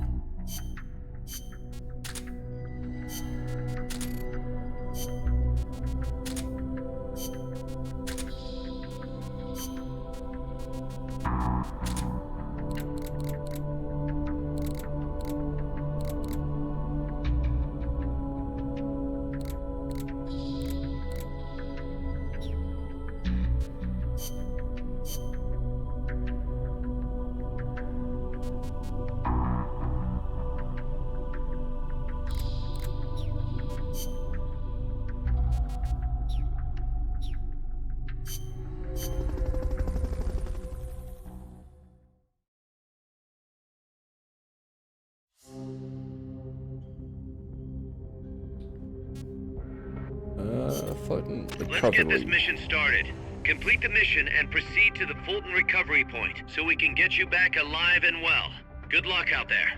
Let's get this mission started. Complete the mission and proceed to the Fulton recovery point so we can get you back alive and well. Good luck out there.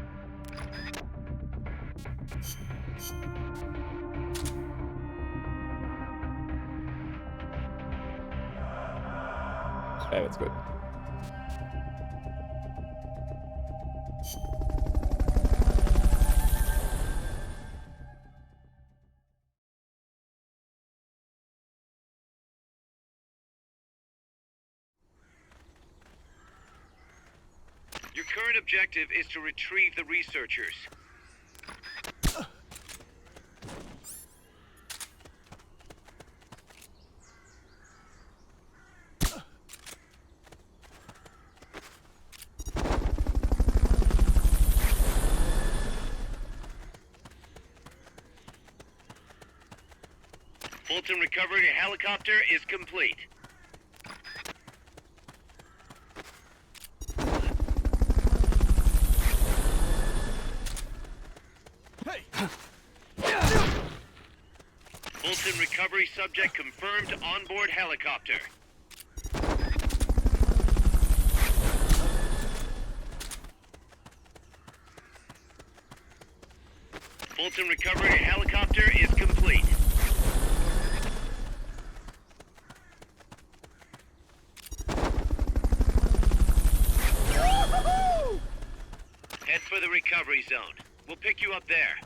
Okay, that's good. Your current objective is to retrieve the researchers. Fulton recovery helicopter is complete. Fulton recovery subject confirmed onboard helicopter. Fulton recovery helicopter is complete. Head for the recovery zone. We'll pick you up there.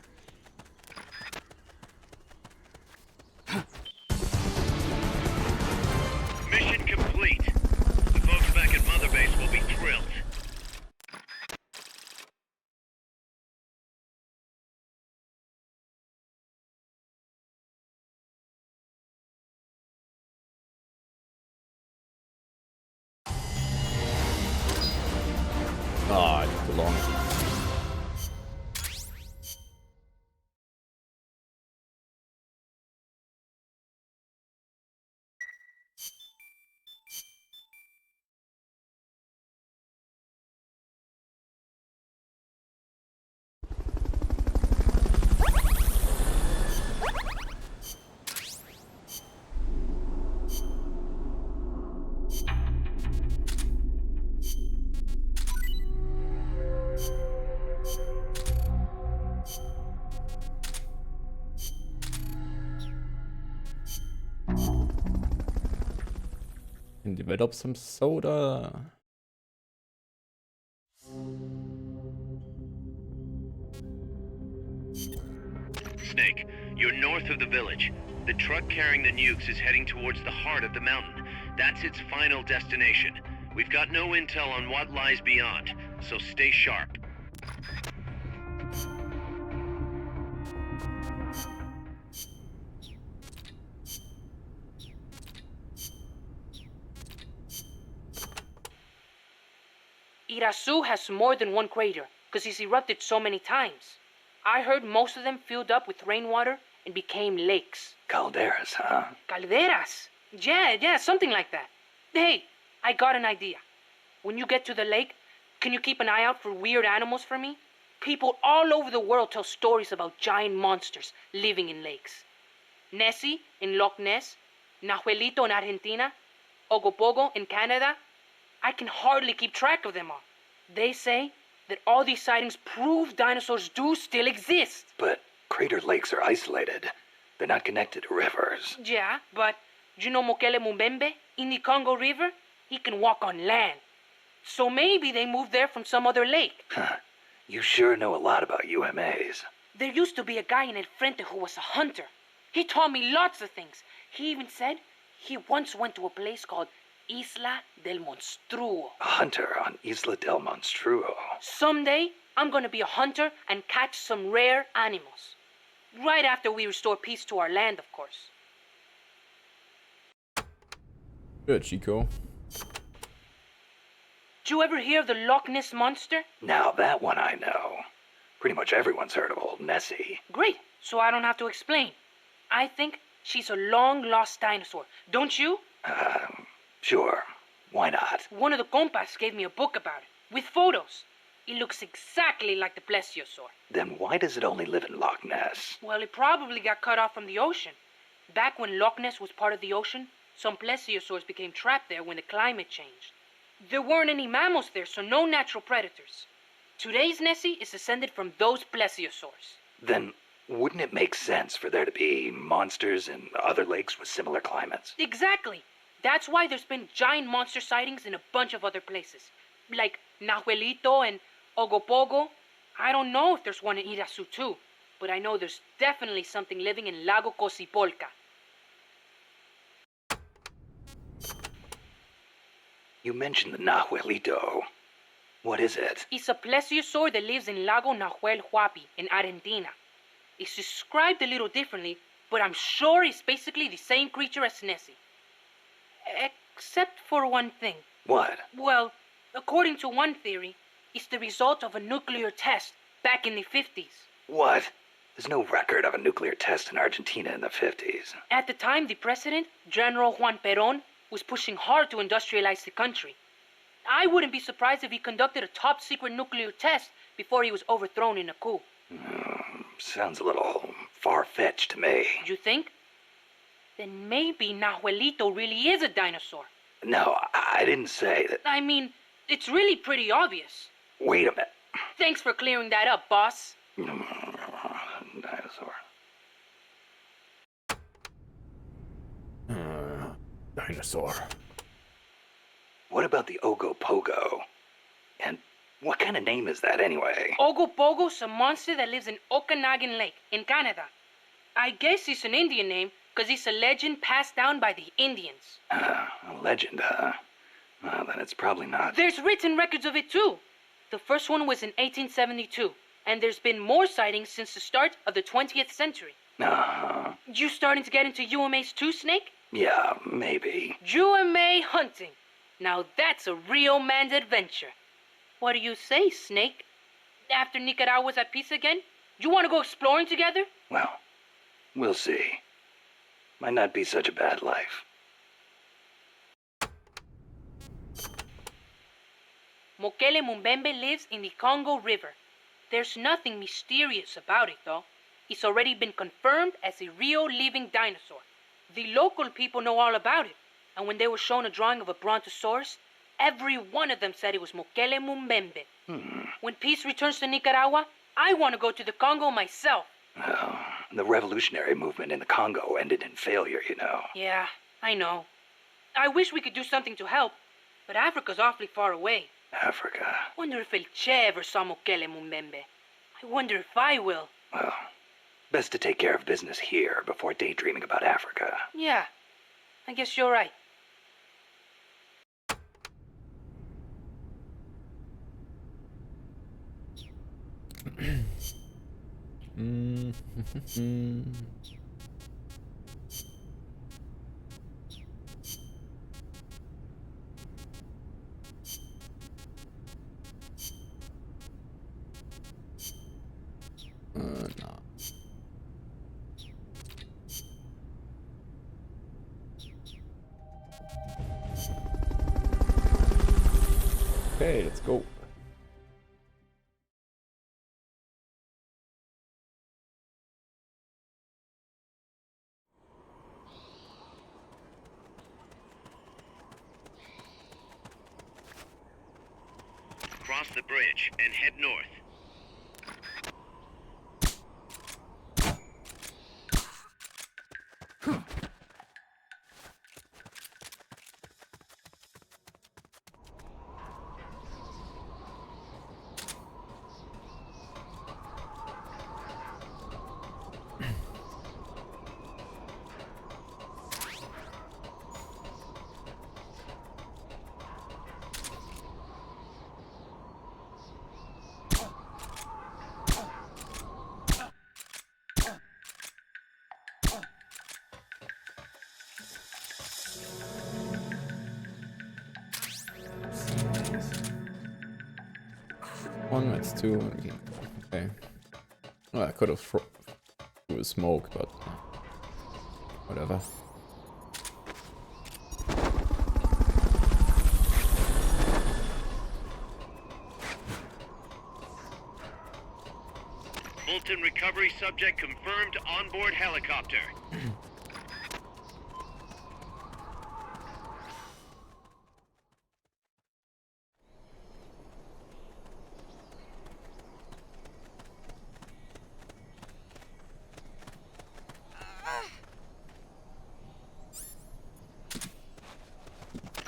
Mission complete. The folks back at Mother Base will be thrilled. Ah, I took too long. Can develop some soda. Snake, you're north of the village. The truck carrying the nukes is heading towards the heart of the mountain. That's its final destination. We've got no intel on what lies beyond, so stay sharp. Irasu has more than one crater, because it's erupted so many times. I heard most of them filled up with rainwater and became lakes. Calderas, huh? Calderas? Yeah, something like that. Hey, I got an idea. When you get to the lake, can you keep an eye out for weird animals for me? People all over the world tell stories about giant monsters living in lakes. Nessie in Loch Ness, Nahuelito in Argentina, Ogopogo in Canada. I can hardly keep track of them all. They say that all these sightings prove dinosaurs do still exist. But crater lakes are isolated. They're not connected to rivers. Yeah, but you know Mokele Mumbembe in the Congo River? He can walk on land. So maybe they moved there from some other lake. Huh. You sure know a lot about UMAs. There used to be a guy in El Frente who was a hunter. He taught me lots of things. He even said he once went to a place called Isla del Monstruo. A hunter on Isla del Monstruo. Someday, I'm gonna be a hunter and catch some rare animals. Right after we restore peace to our land, of course. Good, Chico. Did you ever hear of the Loch Ness Monster? Now that one I know. Pretty much everyone's heard of old Nessie. Great, so I don't have to explain. I think she's a long-lost dinosaur. Don't you? Sure. Why not? One of the compas gave me a book about it, with photos. It looks exactly like the plesiosaur. Then why does it only live in Loch Ness? Well, it probably got cut off from the ocean. Back when Loch Ness was part of the ocean, some plesiosaurs became trapped there when the climate changed. There weren't any mammals there, so no natural predators. Today's Nessie is descended from those plesiosaurs. Then wouldn't it make sense for there to be monsters in other lakes with similar climates? Exactly. That's why there's been giant monster sightings in a bunch of other places. Like Nahuelito and Ogopogo. I don't know if there's one in Irasu too, but I know there's definitely something living in Lago Cosipolca. You mentioned the Nahuelito. What is it? It's a plesiosaur that lives in Lago Nahuel Huapi in Argentina. It's described a little differently, but I'm sure it's basically the same creature as Nessie. Except for one thing. What? Well, according to one theory, it's the result of a nuclear test back in the 50s. What? There's no record of a nuclear test in Argentina in the 50s. At the time, the president, General Juan Perón, was pushing hard to industrialize the country. I wouldn't be surprised if he conducted a top-secret nuclear test before he was overthrown in a coup. Sounds a little far-fetched to me. You think? Then maybe Nahuelito really is a dinosaur. No, I didn't say that. I mean, it's really pretty obvious. Wait a minute. Thanks for clearing that up, boss. Dinosaur. Dinosaur. What about the Ogopogo? And what kind of name is that anyway? Ogopogo's a monster that lives in Okanagan Lake, in Canada. I guess it's an Indian name, because it's a legend passed down by the Indians. A legend, huh? Well, then it's probably not. There's written records of it, too. The first one was in 1872, and there's been more sightings since the start of the 20th century. You starting to get into UMAs too, Snake? Yeah, maybe. UMA hunting. Now that's a real man's adventure. What do you say, Snake? After Nicaragua's at peace again, you want to go exploring together? Well, we'll see. Might not be such a bad life. Mokele Mumbembe lives in the Congo River. There's nothing mysterious about it, though. It's already been confirmed as a real living dinosaur. The local people know all about it, and when they were shown a drawing of a brontosaurus, every one of them said it was Mokele Mumbembe. When peace returns to Nicaragua, I want to go to the Congo myself. Well, the revolutionary movement in the Congo ended in failure, you know. Yeah, I know. I wish we could do something to help, but Africa's awfully far away. Africa. Wonder if El Che ever saw Mokele Mumbembe. I wonder if I will. Well, best to take care of business here before daydreaming about Africa. Yeah, I guess you're right. No. Okay, let's go. Cross the bridge and head north. One, that's two. Okay. Well, I could have threw a smoke, but whatever. Fulton recovery subject confirmed onboard helicopter.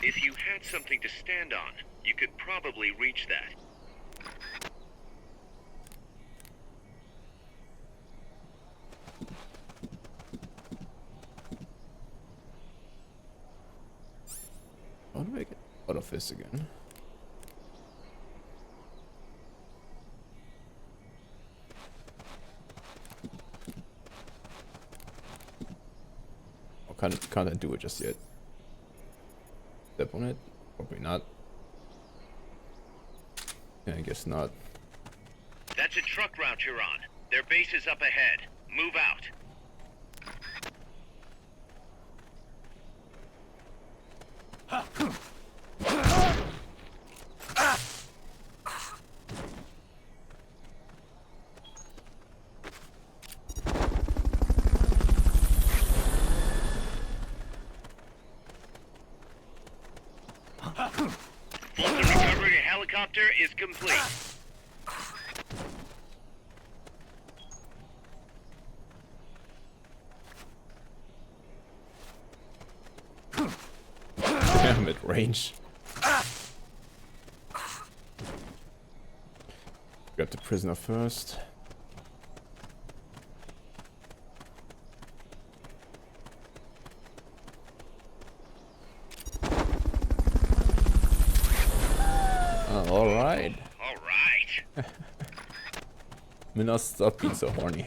If you had something to stand on, you could probably reach that. How do I get out of this again? Oh, can't I do it just yet? Step on it? Probably not. Yeah, I guess not. That's a truck route you're on. Their base is up ahead. Move out. Fulton recovery helicopter is complete. Damn it, range. Grab the prisoner first. Alright. Alright. Minas, stop being so horny.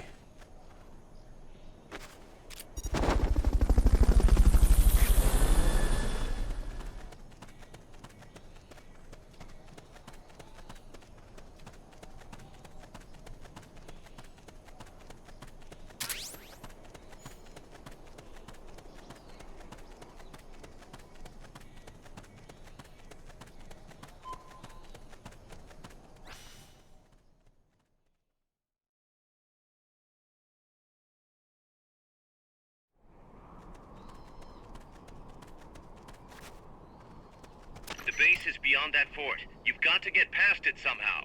The base is beyond that fort. You've got to get past it somehow.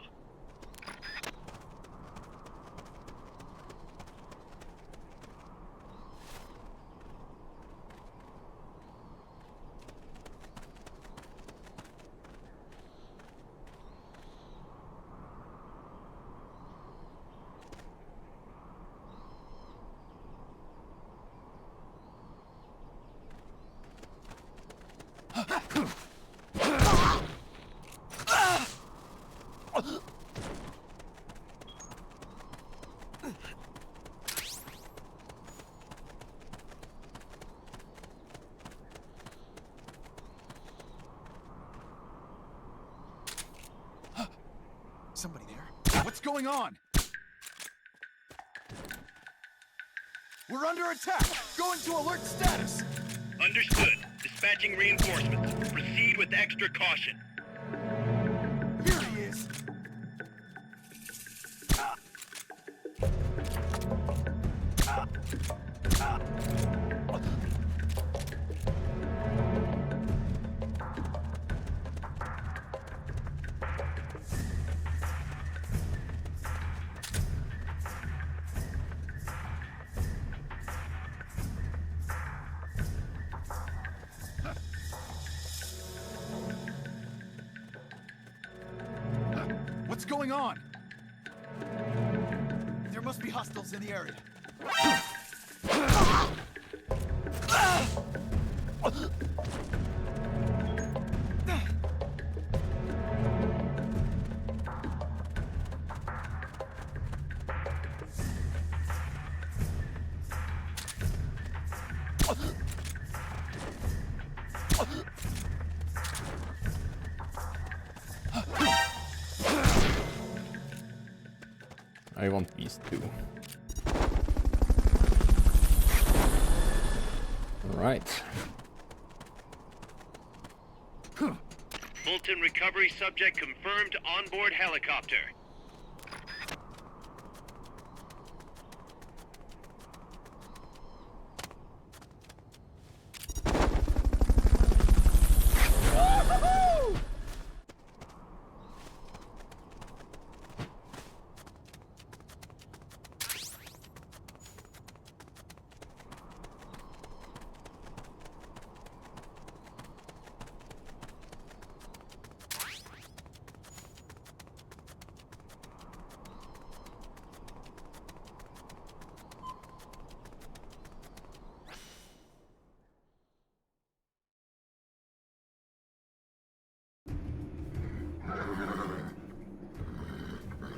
Somebody there? What's going on? We're under attack! Go into alert status! Understood. Dispatching reinforcements. Proceed with extra caution. Here he is! What's going on? There must be hostiles in the area. I want these two. Alright. Fulton recovery subject confirmed onboard helicopter.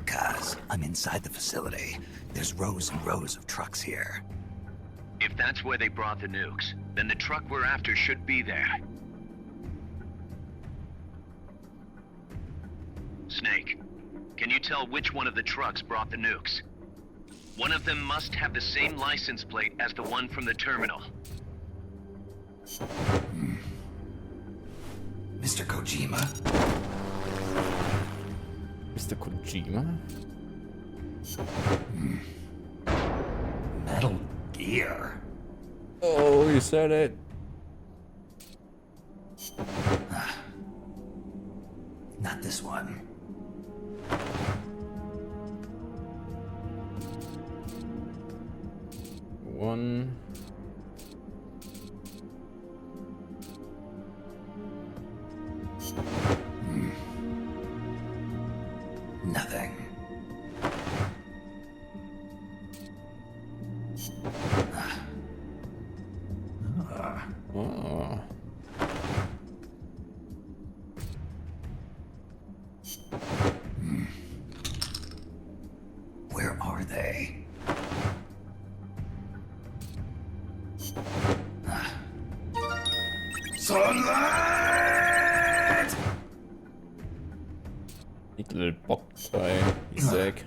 Kaz, I'm inside the facility. There's rows and rows of trucks here. If that's where they brought the nukes, then the truck we're after should be there. Snake, can you tell which one of the trucks brought the nukes? One of them must have the same license plate as the one from the terminal. Mr. Kojima? Mr. Kojima? Metal Gear? Oh, you said it. Not this one. One. Nothing. Oh. Where are they? Sunlight! Neat little box by Isaac.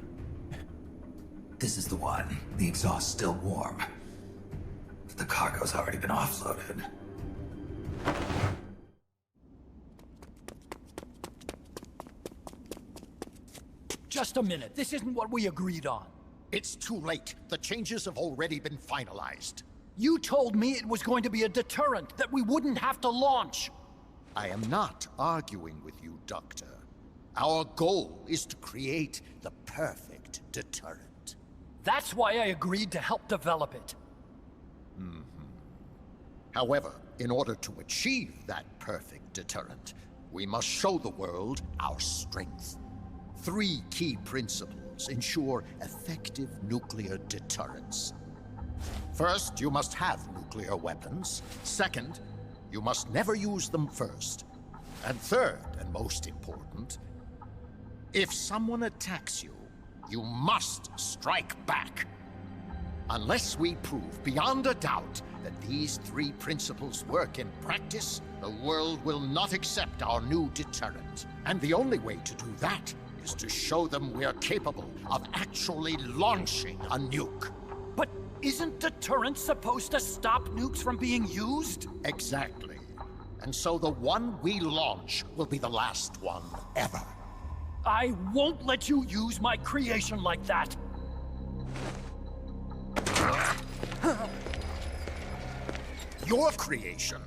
This is the one. The exhaust's still warm. The cargo's already been offloaded. Just a minute. This isn't what we agreed on. It's too late. The changes have already been finalized. You told me it was going to be a deterrent, that we wouldn't have to launch. I am not arguing with you, Doctor. Our goal is to create the perfect deterrent. That's why I agreed to help develop it. However, in order to achieve that perfect deterrent, we must show the world our strength. 3 key principles ensure effective nuclear deterrence. First, you must have nuclear weapons. Second, you must never use them first. And third, and most important, if someone attacks you, you must strike back. Unless we prove beyond a doubt that these 3 principles work in practice, the world will not accept our new deterrent. And the only way to do that is to show them we're capable of actually launching a nuke. But isn't deterrence supposed to stop nukes from being used? Exactly. And so the one we launch will be the last one ever. I won't let you use my creation like that. Your creation?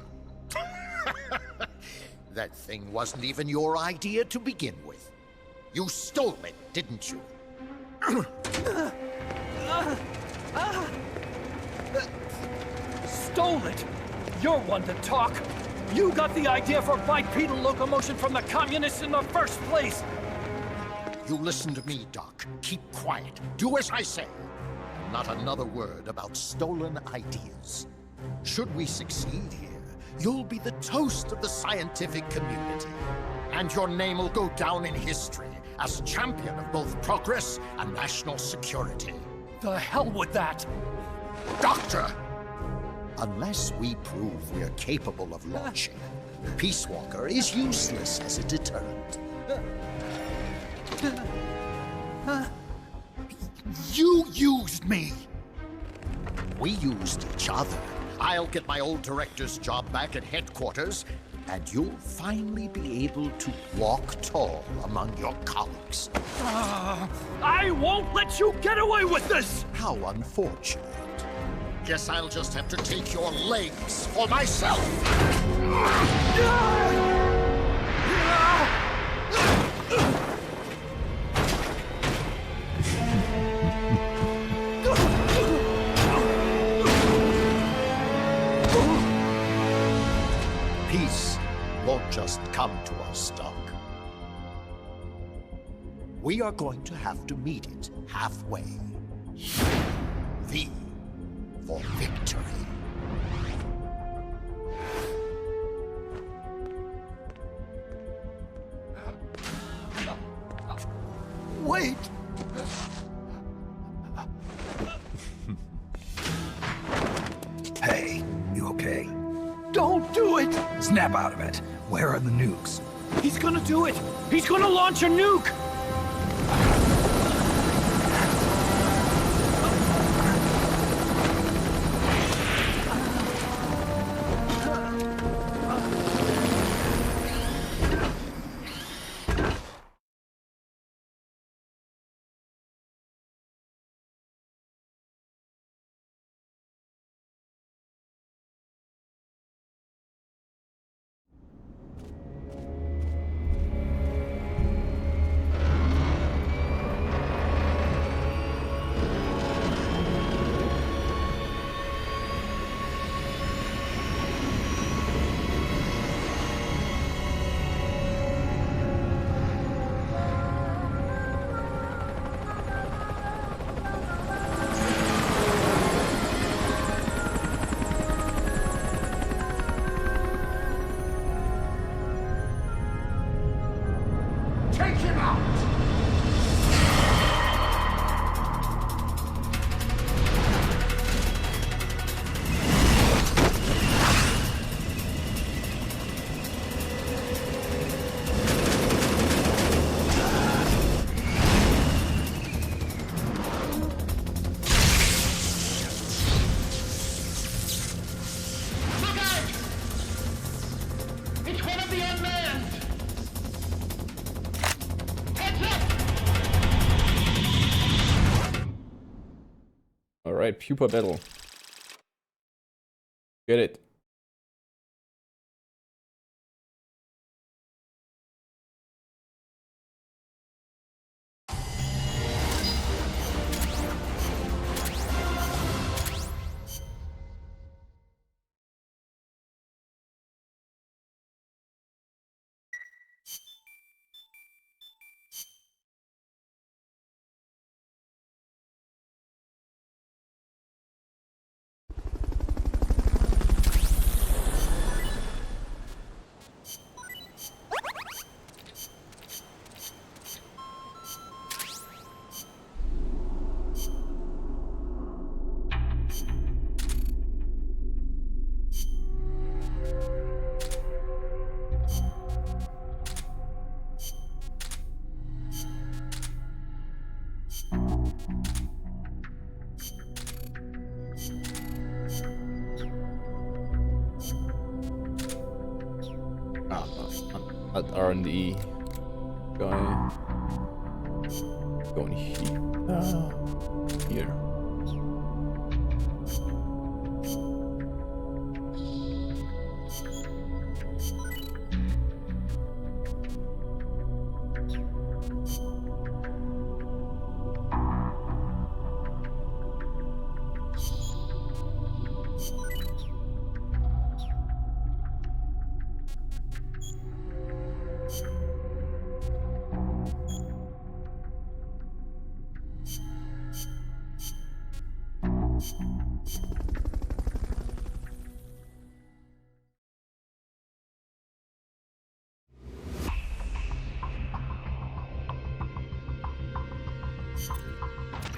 That thing wasn't even your idea to begin with. You stole it, didn't you? Stole it? You're one to talk. You got the idea for bipedal locomotion from the communists in the first place. You listen to me, Doc. Keep quiet. Do as I say. Not another word about stolen ideas. Should we succeed here, you'll be the toast of the scientific community. And your name will go down in history as champion of both progress and national security. The hell with that! Doctor! Unless we prove we're capable of launching, Peacewalker is useless as a deterrent. You used me! We used each other. I'll get my old director's job back at headquarters, and you'll finally be able to walk tall among your colleagues. I won't let you get away with this! How unfortunate. Guess I'll just have to take your legs for myself. Peace won't just come to us, Doc. We are going to have to meet it halfway. V for victory. Wait! Hey, you okay? Don't do it! Snap out of it. Where are the nukes? He's gonna do it! He's gonna launch a nuke! Alright, pupa battle. Get it. That R&D guy going here.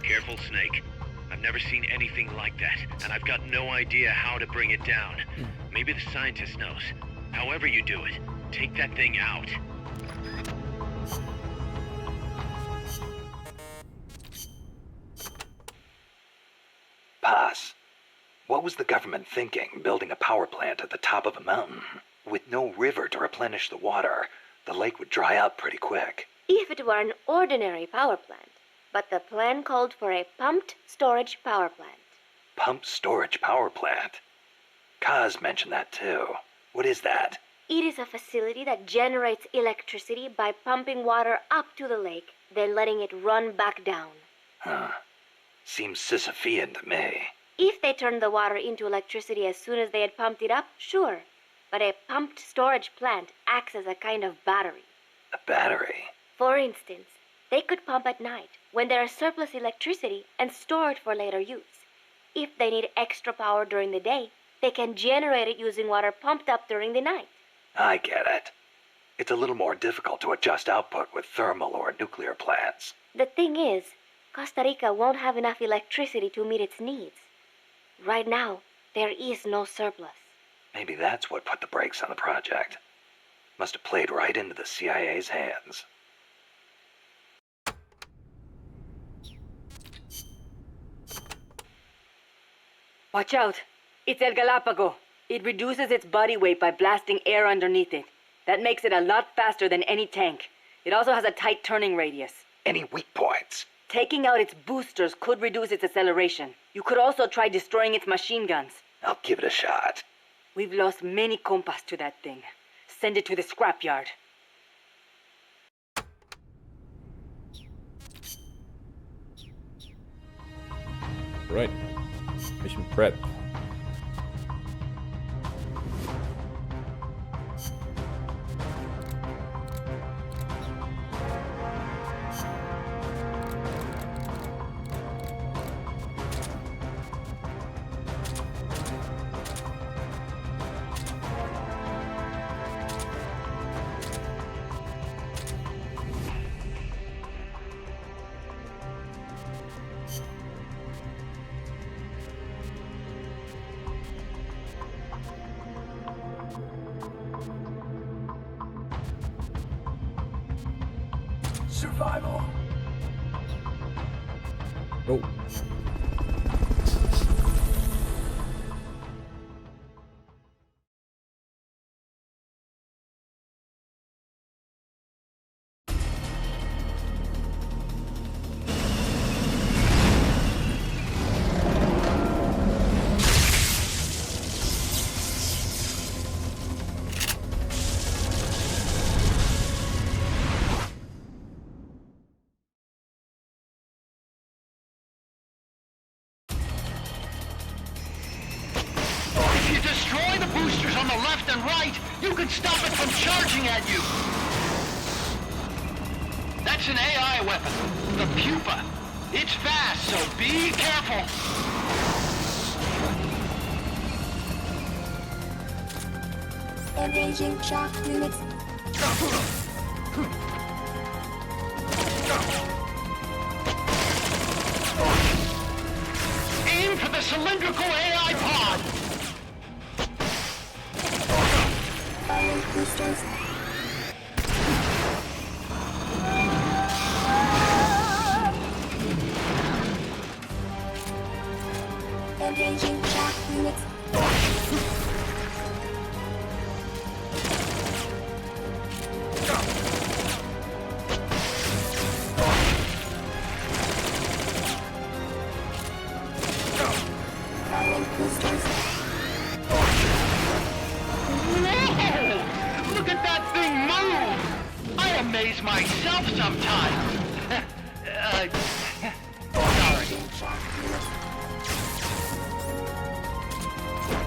Careful, Snake. I've never seen anything like that, and I've got no idea how to bring it down. Maybe the scientist knows. However you do it, take that thing out. Paz, what was the government thinking building a power plant at the top of a mountain? With no river to replenish the water, the lake would dry up pretty quick. If it were an ordinary power plant, but the plan called for a pumped storage power plant. Pumped storage power plant? Kaz mentioned that too. What is that? It is a facility that generates electricity by pumping water up to the lake, then letting it run back down. Huh. Seems Sisyphean to me. If they turned the water into electricity as soon as they had pumped it up, sure. But a pumped storage plant acts as a kind of battery. A battery? For instance, they could pump at night, when there is surplus electricity, and store it for later use. If they need extra power during the day, they can generate it using water pumped up during the night. I get it. It's a little more difficult to adjust output with thermal or nuclear plants. The thing is, Costa Rica won't have enough electricity to meet its needs. Right now, there is no surplus. Maybe that's what put the brakes on the project. Must have played right into the CIA's hands. Watch out! It's El Galápago. It reduces its body weight by blasting air underneath it. That makes it a lot faster than any tank. It also has a tight turning radius. Any weak points? Taking out its boosters could reduce its acceleration. You could also try destroying its machine guns. I'll give it a shot. We've lost many compas to that thing. Send it to the scrapyard. Right. Mission prep. Survival. Go. could stop it from charging at you! That's an AI weapon, the Pupa. It's fast, so be careful! Engaging shock units. Aim for the cylindrical AI pod! Fire boosters. Engaging shock units. Whoa! Look at that thing move! I amaze myself sometimes. Sorry.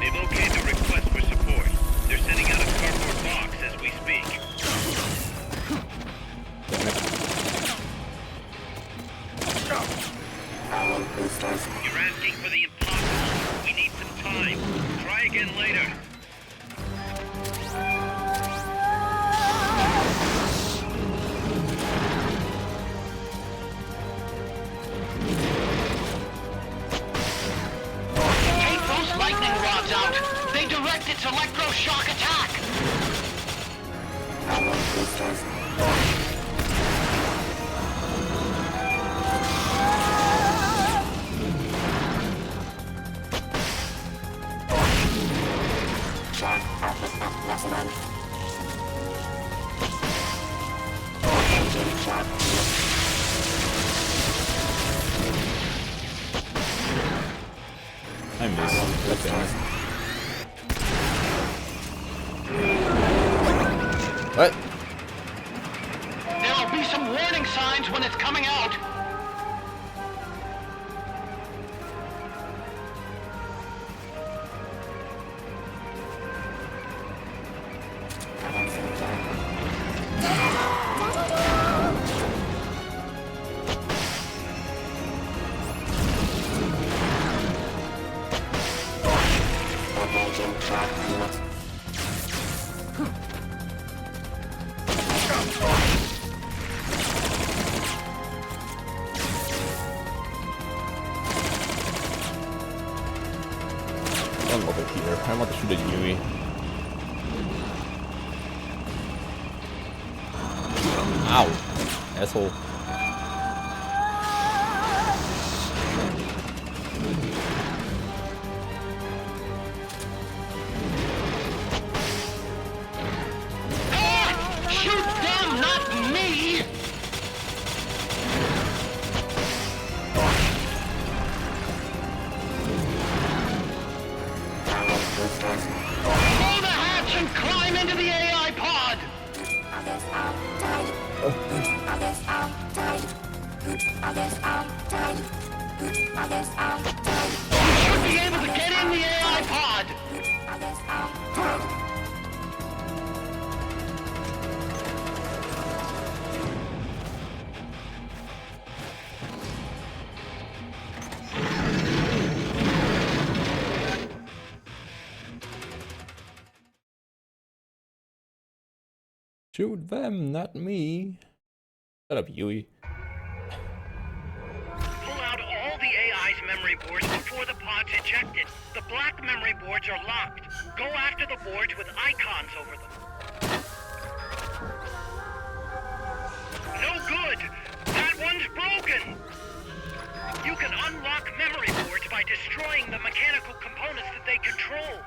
They've okayed the request for support. They're sending out a cardboard box as we speak. You're asking for the impossible. We need some time. Try again later. Take those lightning rods out. They direct its electroshock attack. I missed. That's honest. What? There'll be some warning signs when it's coming out. One over here. I want to shoot at Yui. Ow! Asshole. Shoot them, not me! Pull the hatch and climb into the AI pod! Others outside. Others outside. Others outside. Others outside. You should be able to get in the AI pod! Others outside. Shoot them, not me. Shut up, Yui. Pull out all the AI's memory boards before the pod's ejected. The black memory boards are locked. Go after the boards with icons over them. No good! That one's broken! You can unlock memory boards by destroying the mechanical components that they control.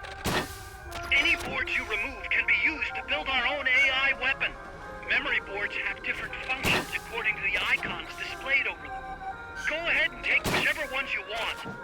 Any boards you remove can be used to build our own AI weapon. Memory boards have different functions according to the icons displayed over them. Go ahead and take whichever ones you want.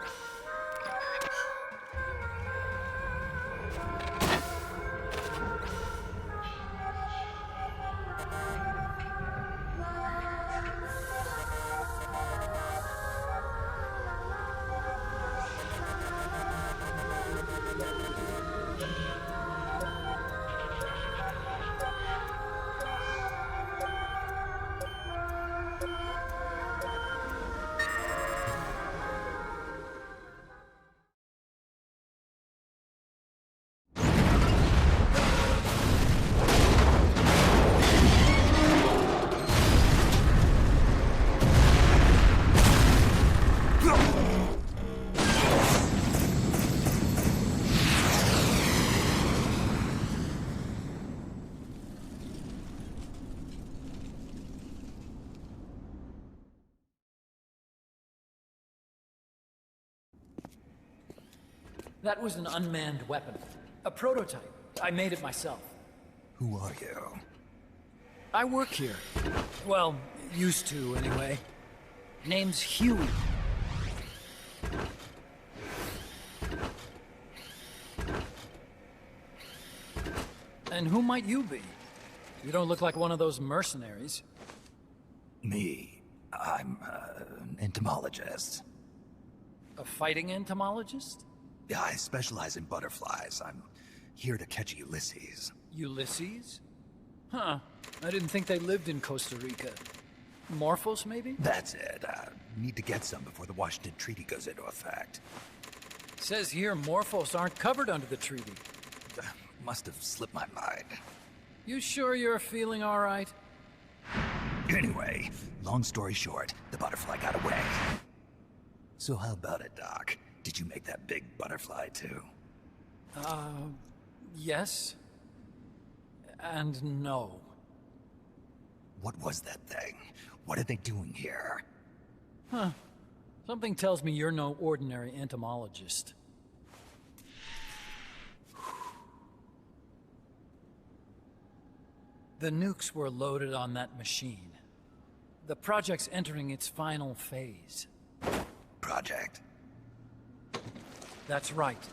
That was an unmanned weapon. A prototype. I made it myself. Who are you? I work here. Well, used to, anyway. Name's Huey. And who might you be? You don't look like one of those mercenaries. Me? I'm an entomologist. A fighting entomologist? Yeah, I specialize in butterflies. I'm here to catch Ulysses. Ulysses? Huh. I didn't think they lived in Costa Rica. Morphos, maybe? That's it. Need to get some before the Washington Treaty goes into effect. Says here Morphos aren't covered under the treaty. Must have slipped my mind. You sure you're feeling all right? Anyway, long story short, the butterfly got away. So how about it, Doc? Did you make that big butterfly too? Yes. And no. What was that thing? What are they doing here? Huh. Something tells me you're no ordinary entomologist. The nukes were loaded on that machine. The project's entering its final phase. Project? That's right.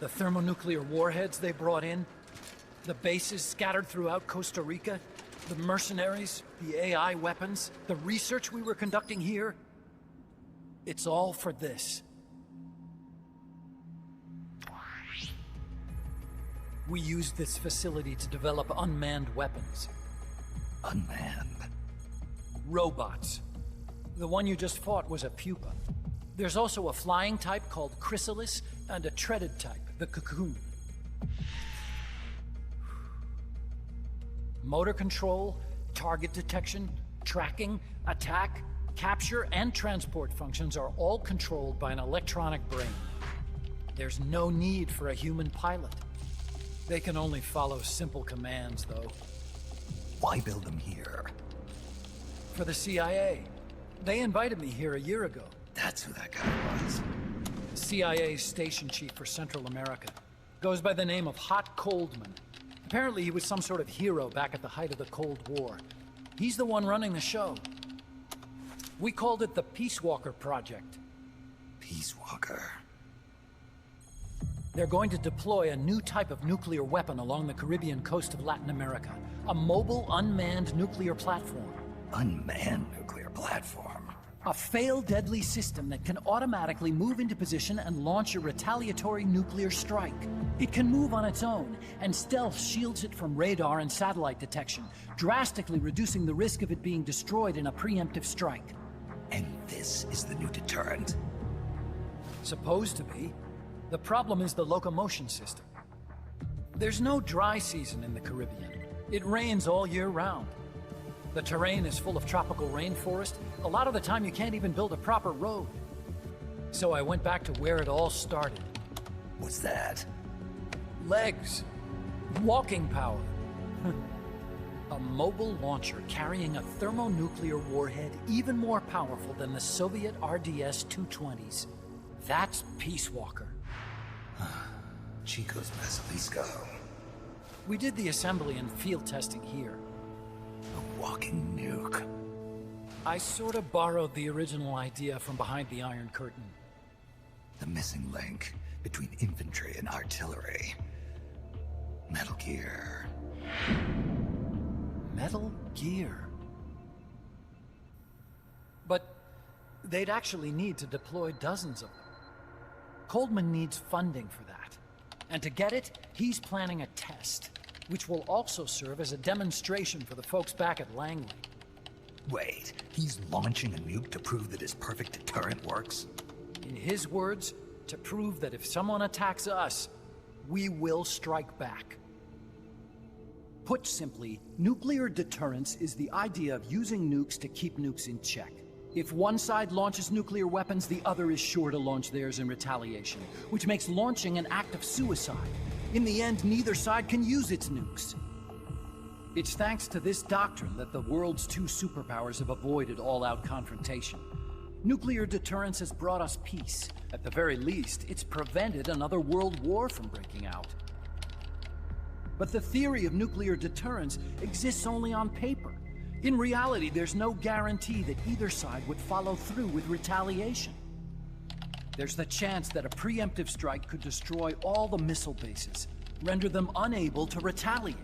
The thermonuclear warheads they brought in, the bases scattered throughout Costa Rica, the mercenaries, the AI weapons, the research we were conducting here. It's all for this. We used this facility to develop unmanned weapons. Unmanned? Robots. The one you just fought was a pupa. There's also a flying type called Chrysalis, and a treaded type, the Cocoon. Motor control, target detection, tracking, attack, capture, and transport functions are all controlled by an electronic brain. There's no need for a human pilot. They can only follow simple commands, though. Why build them here? For the CIA. They invited me here a year ago. That's who that guy was. CIA's station chief for Central America. Goes by the name of Hot Coldman. Apparently he was some sort of hero back at the height of the Cold War. He's the one running the show. We called it the Peacewalker Project. Peacewalker? They're going to deploy a new type of nuclear weapon along the Caribbean coast of Latin America. A mobile, unmanned nuclear platform. Unmanned nuclear platform? A fail-deadly system that can automatically move into position and launch a retaliatory nuclear strike. It can move on its own, and stealth shields it from radar and satellite detection, drastically reducing the risk of it being destroyed in a preemptive strike. And this is the new deterrent? Supposed to be. The problem is the locomotion system. There's no dry season in the Caribbean. It rains all year round. The terrain is full of tropical rainforest. A lot of the time you can't even build a proper road. So I went back to where it all started. What's that? Legs. Walking power. A mobile launcher carrying a thermonuclear warhead even more powerful than the Soviet RDS-220s. That's Peacewalker. Chico's Basilisco. We did the assembly and field testing here. A walking nuke. I sort of borrowed the original idea from behind the Iron Curtain. The missing link between infantry and artillery. Metal Gear. Metal Gear. But they'd actually need to deploy dozens of them. Coldman needs funding for that. And to get it, he's planning a test, which will also serve as a demonstration for the folks back at Langley. Wait, he's launching a nuke to prove that his perfect deterrent works? In his words, to prove that if someone attacks us, we will strike back. Put simply, nuclear deterrence is the idea of using nukes to keep nukes in check. If one side launches nuclear weapons, the other is sure to launch theirs in retaliation, which makes launching an act of suicide. In the end, neither side can use its nukes. It's thanks to this doctrine that the world's two superpowers have avoided all-out confrontation. Nuclear deterrence has brought us peace. At the very least, it's prevented another world war from breaking out. But the theory of nuclear deterrence exists only on paper. In reality, there's no guarantee that either side would follow through with retaliation. There's the chance that a preemptive strike could destroy all the missile bases, render them unable to retaliate.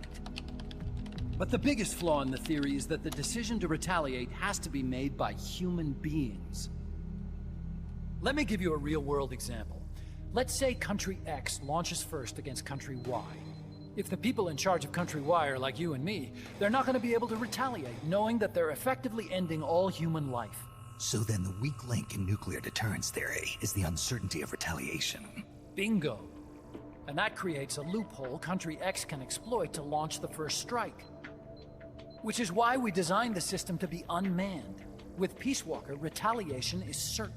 But the biggest flaw in the theory is that the decision to retaliate has to be made by human beings. Let me give you a real-world example. Let's say Country X launches first against Country Y. If the people in charge of Country Y are like you and me, they're not going to be able to retaliate, knowing that they're effectively ending all human life. So then the weak link in nuclear deterrence theory is the uncertainty of retaliation. Bingo. And that creates a loophole Country X can exploit to launch the first strike. Which is why we designed the system to be unmanned. With Peacewalker, retaliation is certain.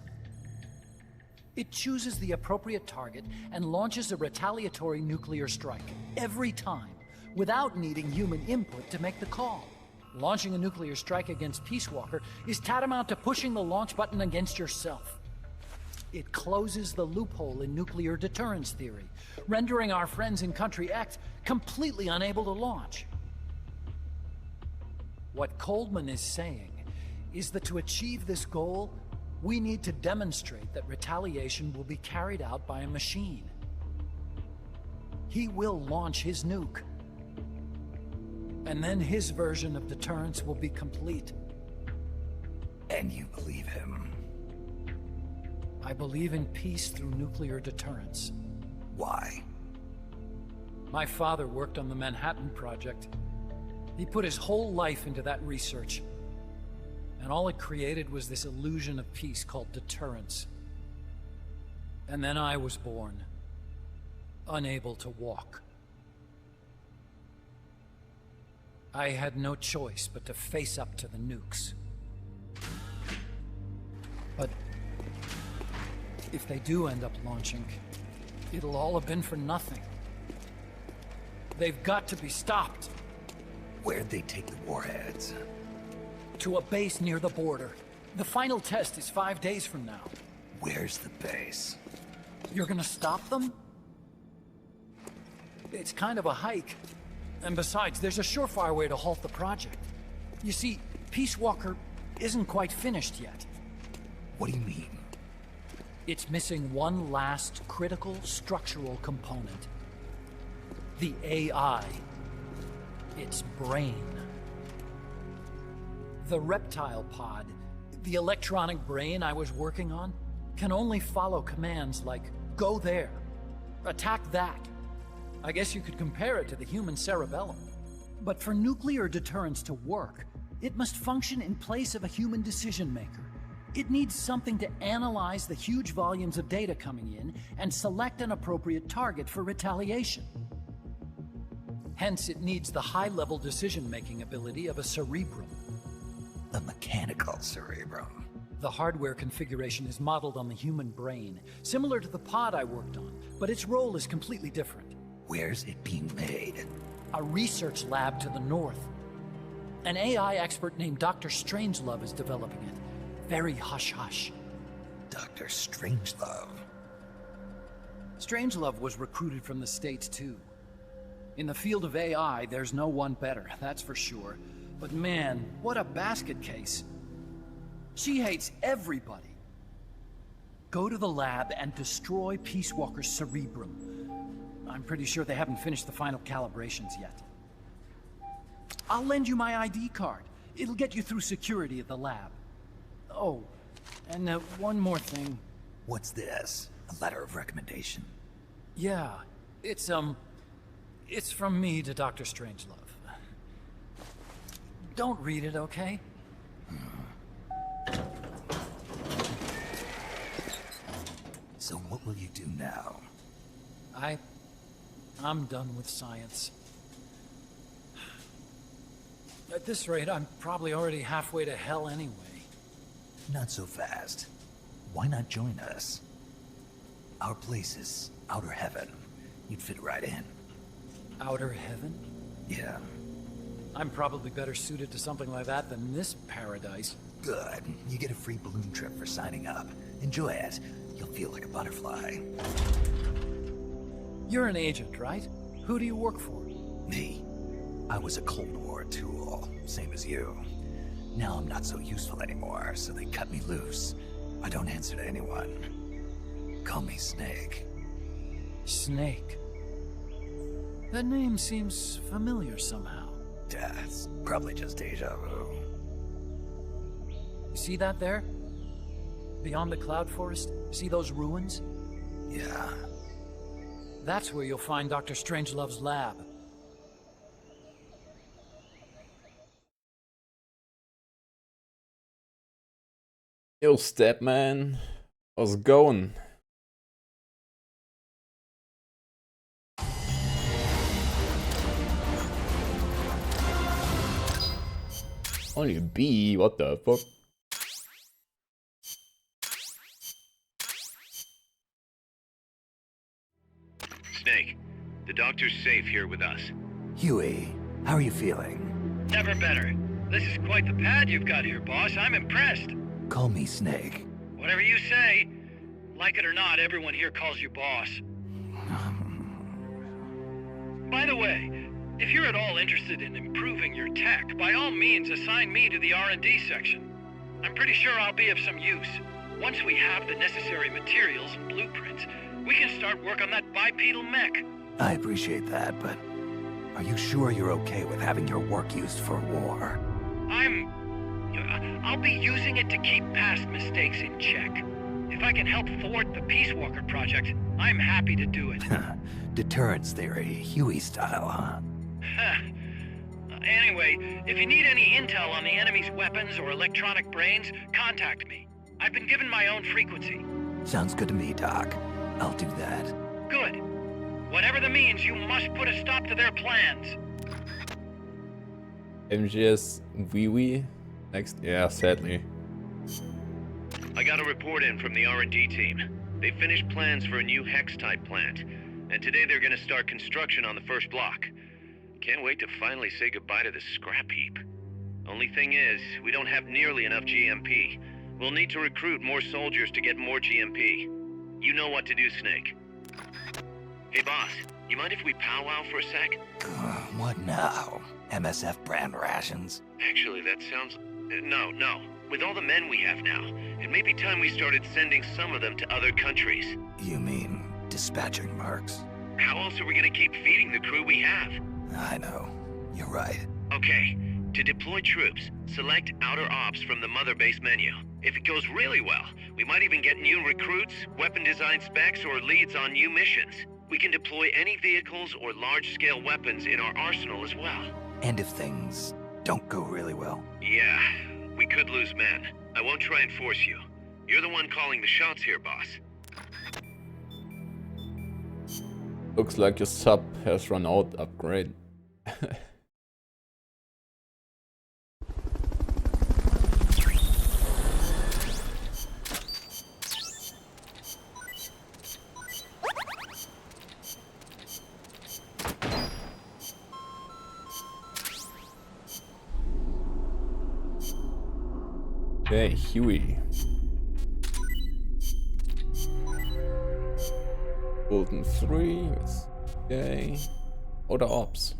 It chooses the appropriate target and launches a retaliatory nuclear strike every time, without needing human input to make the call. Launching a nuclear strike against Peacewalker is tantamount to pushing the launch button against yourself. It closes the loophole in nuclear deterrence theory, rendering our friends in Country X completely unable to launch. What Coleman is saying is that to achieve this goal, we need to demonstrate that retaliation will be carried out by a machine. He will launch his nuke. And then his version of deterrence will be complete. And you believe him? I believe in peace through nuclear deterrence. Why? My father worked on the Manhattan Project. He put his whole life into that research. And all it created was this illusion of peace called deterrence. And then I was born, unable to walk. I had no choice but to face up to the nukes. But if they do end up launching, it'll all have been for nothing. They've got to be stopped. Where'd they take the warheads? To a base near the border. The final test is 5 days from now. Where's the base? You're gonna stop them? It's kind of a hike. And besides, there's a surefire way to halt the project. You see, Peacewalker isn't quite finished yet. What do you mean? It's missing one last critical structural component. The AI. Its brain. The reptile pod, the electronic brain I was working on, can only follow commands like, go there, attack that. I guess you could compare it to the human cerebellum. But for nuclear deterrence to work, it must function in place of a human decision maker. It needs something to analyze the huge volumes of data coming in and select an appropriate target for retaliation. Hence, it needs the high-level decision-making ability of a cerebrum. A mechanical cerebrum. The hardware configuration is modeled on the human brain, similar to the pod I worked on, but its role is completely different. Where's it being made? A research lab to the north. An AI expert named Dr. Strangelove is developing it. Very hush-hush. Dr. Strangelove? Strangelove was recruited from the States, too. In the field of AI, there's no one better, that's for sure. But man, what a basket case. She hates everybody. Go to the lab and destroy Peacewalker's cerebrum. I'm pretty sure they haven't finished the final calibrations yet. I'll lend you my ID card. It'll get you through security at the lab. Oh, and one more thing. What's this? A letter of recommendation? Yeah, it's from me to Dr. Strangelove. Don't read it, okay? So what will you do now? I'm done with science. At this rate, I'm probably already halfway to hell anyway. Not so fast. Why not join us? Our place is outer heaven. You'd fit right in. Outer heaven? Yeah. I'm probably better suited to something like that than this paradise. Good. You get a free balloon trip for signing up. Enjoy it. You'll feel like a butterfly. You're an agent, right? Who do you work for? Me? I was a Cold War tool, same as you. Now I'm not so useful anymore, so they cut me loose. I don't answer to anyone. Call me Snake. Snake. That name seems familiar somehow. It's probably just deja vu. You see that there? Beyond the cloud forest? See those ruins? Yeah. That's where you'll find Dr. Strangelove's lab. Yo, Stepman. How's it going? Only a bee? What the fuck? Snake, the doctor's safe here with us. Huey, how are you feeling? Never better. This is quite the pad you've got here, boss. I'm impressed. Call me Snake. Whatever you say. Like it or not, everyone here calls you boss. By the way, if you're at all interested in improving your tech, by all means assign me to the R&D section. I'm pretty sure I'll be of some use. Once we have the necessary materials and blueprints, we can start work on that bipedal mech. I appreciate that, but are you sure you're okay with having your work used for war? I'll be using it to keep past mistakes in check. If I can help thwart the Peacewalker project, I'm happy to do it. Deterrence theory, Huey style, huh? Anyway, if you need any intel on the enemy's weapons or electronic brains, contact me. I've been given my own frequency. Sounds good to me, Doc. I'll do that. Good. Whatever the means, you must put a stop to their plans. MGS Wee next? Yeah, sadly. I got a report in from the R&D team. They finished plans for a new Hex-type plant, and today they're gonna start construction on the first block. Can't wait to finally say goodbye to this scrap heap. Only thing is, we don't have nearly enough GMP. We'll need to recruit more soldiers to get more GMP. You know what to do, Snake. Hey boss, you mind if we powwow for a sec? What now? MSF brand rations? Actually, that sounds... No. With all the men we have now, it may be time we started sending some of them to other countries. You mean dispatching mercs? How else are we gonna keep feeding the crew we have? I know. You're right. Okay, to deploy troops, select Outer Ops from the Mother Base menu. If it goes really well, we might even get new recruits, weapon design specs, or leads on new missions. We can deploy any vehicles or large-scale weapons in our arsenal as well. And if things don't go really well? Yeah, we could lose men. I won't try and force you. You're the one calling the shots here, boss. Looks like your sub has run out upgrade. Okay, Huey. Golden 3, okay. Outer Ops.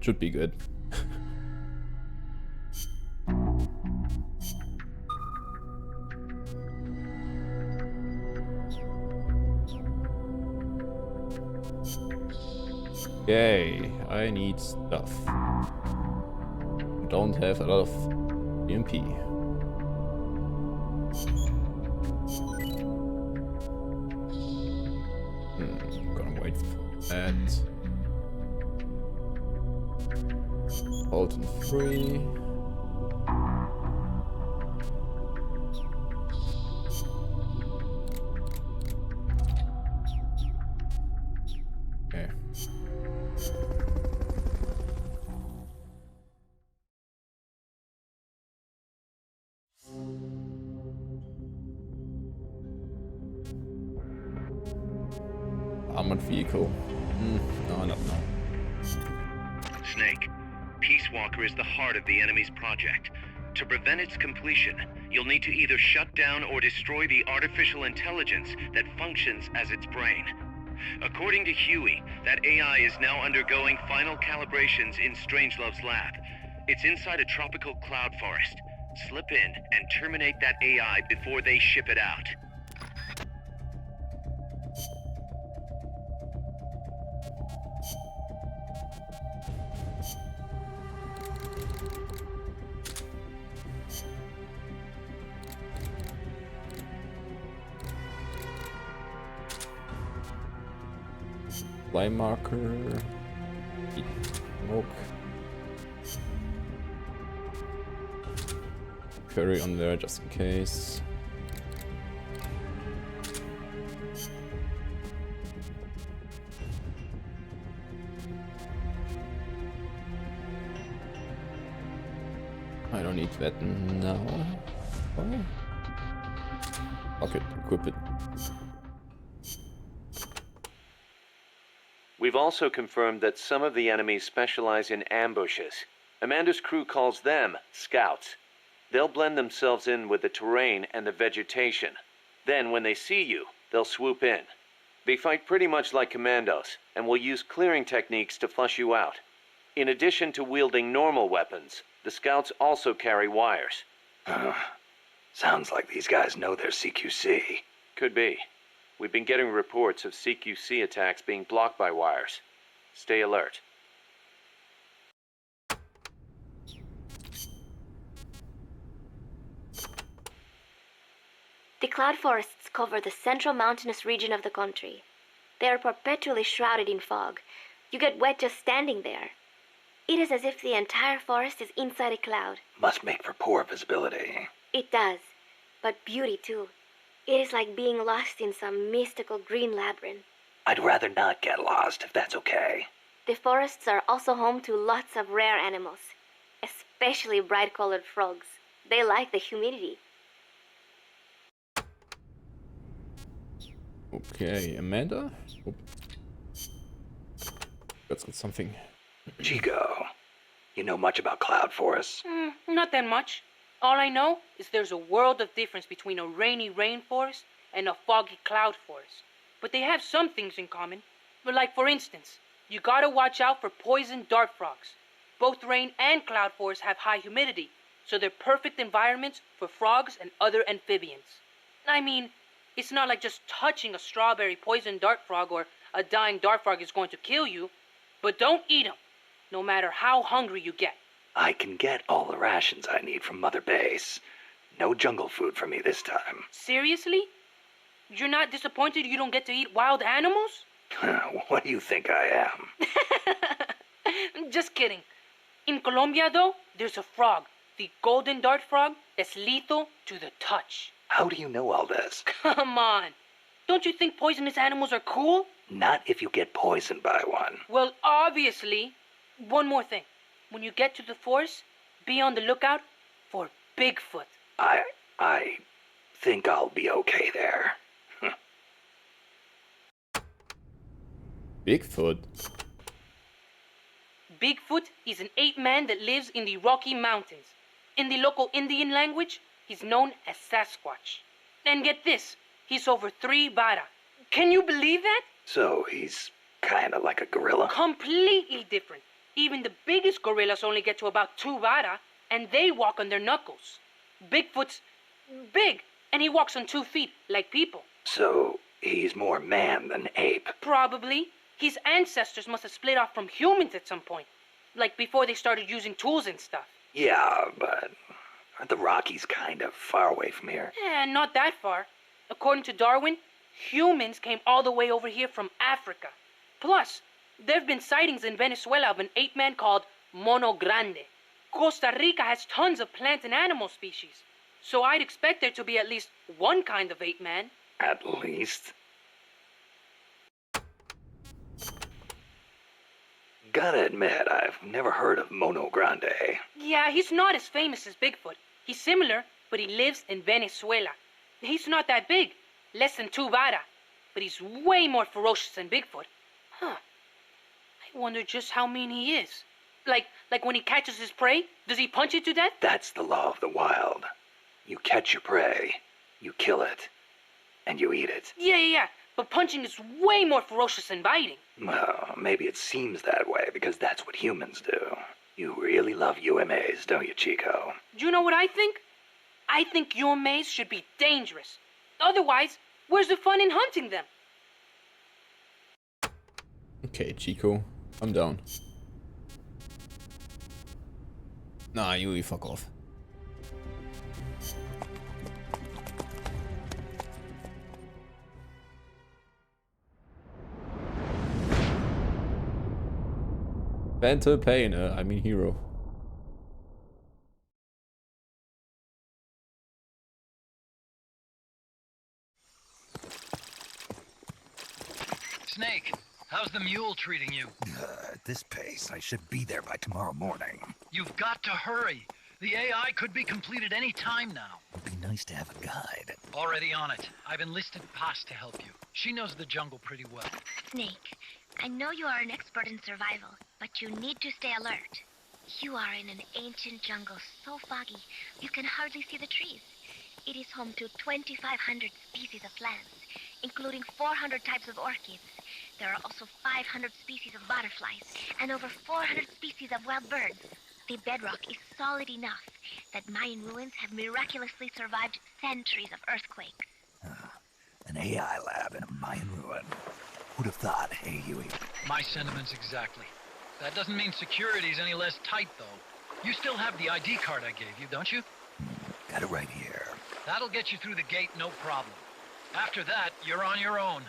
Should be good. Okay, I need stuff. Don't have a lot of EMP. Gonna wait for that. Hold and free. Okay. Armored vehicle. No, not now. Snake, Peacewalker is the heart of the enemy's project. To prevent its completion, you'll need to either shut down or destroy the artificial intelligence that functions as its brain. According to Huey, that AI is now undergoing final calibrations in Strangelove's lab. It's inside a tropical cloud forest. Slip in and terminate that AI before they ship it out. Fly marker. Smoke. Query on there just in case. I don't need that now. Oh. Okay, equip it. We've also confirmed that some of the enemies specialize in ambushes. Amanda's crew calls them scouts. They'll blend themselves in with the terrain and the vegetation. Then, when they see you, they'll swoop in. They fight pretty much like commandos, and will use clearing techniques to flush you out. In addition to wielding normal weapons, the scouts also carry wires. Sounds like these guys know their CQC. Could be. We've been getting reports of CQC attacks being blocked by wires. Stay alert. The cloud forests cover the central mountainous region of the country. They are perpetually shrouded in fog. You get wet just standing there. It is as if the entire forest is inside a cloud. Must make for poor visibility. It does, but beauty too. It is like being lost in some mystical green labyrinth. I'd rather not get lost, if that's okay. The forests are also home to lots of rare animals, especially bright-colored frogs. They like the humidity. Okay, Amanda? Oh. That's got something. Chico, you know much about cloud forests? Not that much. All I know is there's a world of difference between a rainy rainforest and a foggy cloud forest. But they have some things in common. But like, for instance, you gotta watch out for poison dart frogs. Both rain and cloud forests have high humidity, so they're perfect environments for frogs and other amphibians. I mean, it's not like just touching a strawberry poison dart frog or a dying dart frog is going to kill you. But don't eat them, no matter how hungry you get. I can get all the rations I need from Mother Base. No jungle food for me this time. Seriously? You're not disappointed you don't get to eat wild animals? What do you think I am? Just kidding. In Colombia, though, there's a frog, the golden dart frog, that's lethal to the touch. How do you know all this? Come on. Don't you think poisonous animals are cool? Not if you get poisoned by one. Well, obviously. One more thing. When you get to the forest, be on the lookout for Bigfoot. I think I'll be okay there. Bigfoot? Bigfoot is an ape-man that lives in the Rocky Mountains. In the local Indian language, he's known as Sasquatch. And get this, he's over 3 vara. Can you believe that? So he's kinda like a gorilla? Completely different. Even the biggest gorillas only get to about 2 vara, and they walk on their knuckles. Bigfoot's big, and he walks on 2 feet, like people. So he's more man than ape? Probably. His ancestors must have split off from humans at some point. Like before they started using tools and stuff. Yeah, but Aren't the Rockies kind of far away from here? Not that far. According to Darwin, humans came all the way over here from Africa. Plus, there have been sightings in Venezuela of an ape-man called Mono Grande. Costa Rica has tons of plant and animal species. So I'd expect there to be at least one kind of ape-man. At least. Gotta admit, I've never heard of Mono Grande. Yeah, he's not as famous as Bigfoot. He's similar, but he lives in Venezuela. He's not that big, less than 2 vara, but he's way more ferocious than Bigfoot. Huh. I wonder just how mean he is. Like when he catches his prey, does he punch it to death? That's the law of the wild. You catch your prey, you kill it, and you eat it. Yeah, but punching is way more ferocious than biting. Well, maybe it seems that way because that's what humans do. You really love UMAs, don't you, Chico? Do you know what I think? I think UMAs should be dangerous. Otherwise, where's the fun in hunting them? Okay, Chico, I'm down. Nah, you fuck off. Phantom Pain, I mean hero. Snake, how's the mule treating you? At this pace, I should be there by tomorrow morning. You've got to hurry. The AI could be completed any time now. It'd be nice to have a guide. Already on it. I've enlisted Paz to help you. She knows the jungle pretty well. Snake, I know you are an expert in survival, but you need to stay alert. You are in an ancient jungle so foggy, you can hardly see the trees. It is home to 2,500 species of plants, including 400 types of orchids. There are also 500 species of butterflies, and over 400 species of wild birds. The bedrock is solid enough that Mayan ruins have miraculously survived centuries of earthquakes. An AI lab in a Mayan ruin. Who'd have thought, hey, Huey? My sentiments exactly. That doesn't mean security's any less tight, though. You still have the ID card I gave you, don't you? Got it right here. That'll get you through the gate, no problem. After that, you're on your own.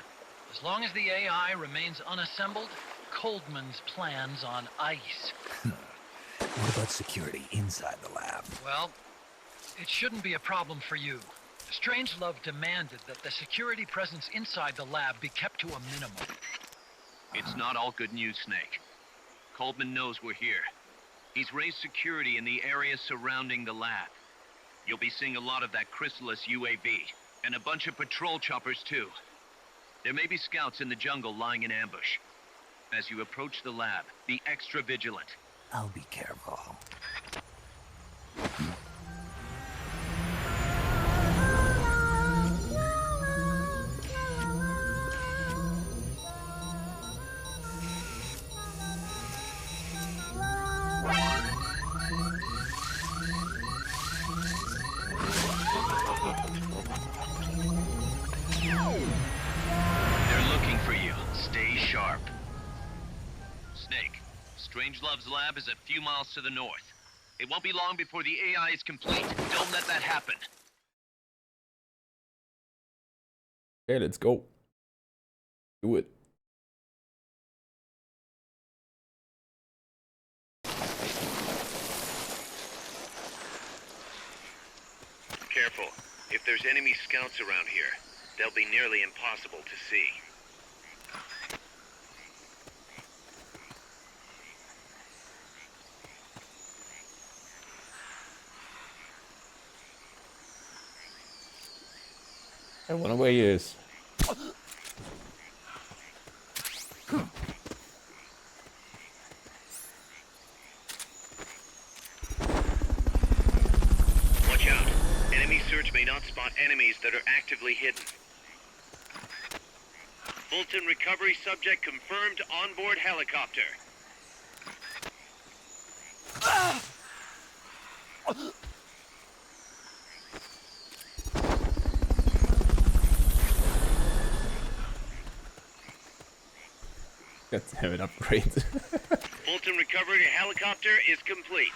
As long as the AI remains unassembled, Coldman's plan's on ice. What about security inside the lab? Well, it shouldn't be a problem for you. Strangelove demanded that the security presence inside the lab be kept to a minimum. It's not all good news, Snake. Coldman knows we're here. He's raised security in the area surrounding the lab. You'll be seeing a lot of that Chrysalis UAV, and a bunch of patrol choppers too. There may be scouts in the jungle lying in ambush. As you approach the lab, be extra vigilant. I'll be careful. They're looking for you. Stay sharp. Snake, Strangelove's lab is a few miles to the north. It won't be long before the AI is complete. Don't let that happen. Okay, let's go. Do it. Careful. If there's enemy scouts around here, they'll be nearly impossible to see. I wonder where he is. Watch out. Enemy search may not spot enemies that are actively hidden. Fulton recovery subject confirmed onboard helicopter. God damn it, upgrade. Fulton recovery helicopter is complete.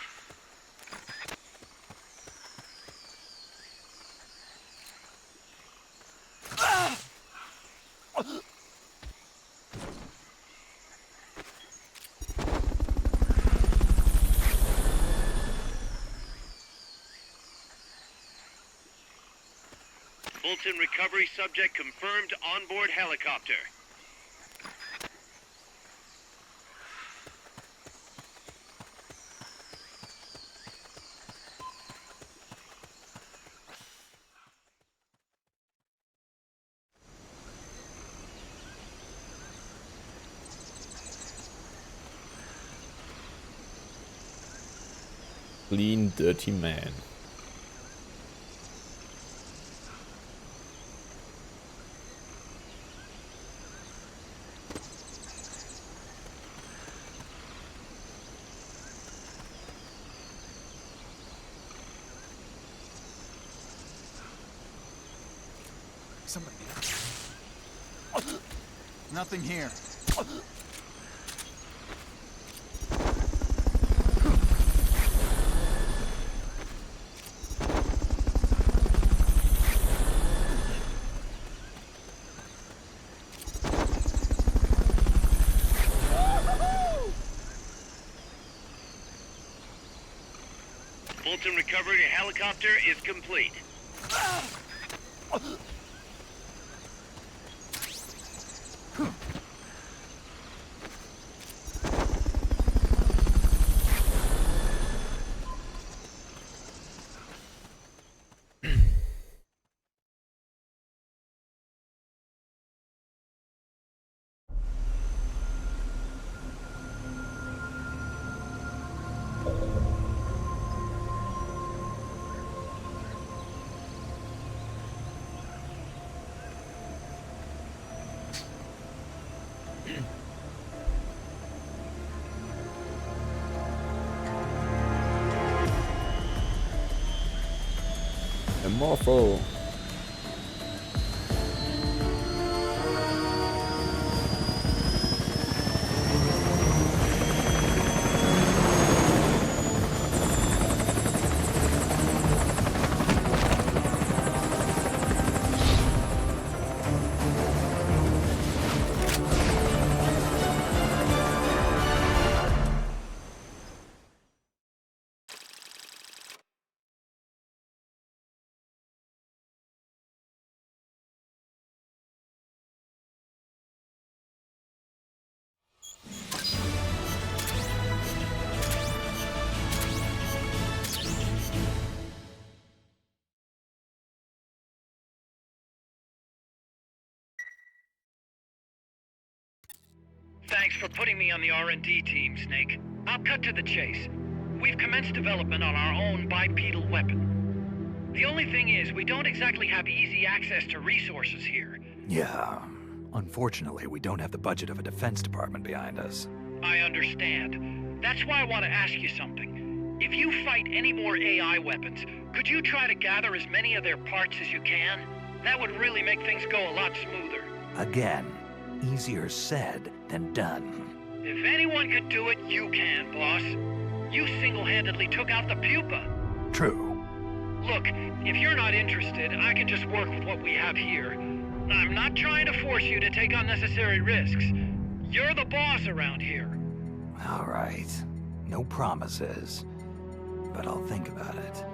Fulton recovery subject confirmed onboard helicopter. Clean, dirty man. Somebody. Nothing here. Fulton recovery helicopter is complete. A morpho. Thanks for putting me on the R&D team, Snake. I'll cut to the chase. We've commenced development on our own bipedal weapon. The only thing is, we don't exactly have easy access to resources here. Yeah. Unfortunately, we don't have the budget of a defense department behind us. I understand. That's why I want to ask you something. If you fight any more AI weapons, could you try to gather as many of their parts as you can? That would really make things go a lot smoother. Again, easier said than done. If anyone could do it, you can, boss. You single-handedly took out the pupa. True. Look, if you're not interested, I can just work with what we have here. I'm not trying to force you to take unnecessary risks. You're the boss around here. All right. No promises. But I'll think about it.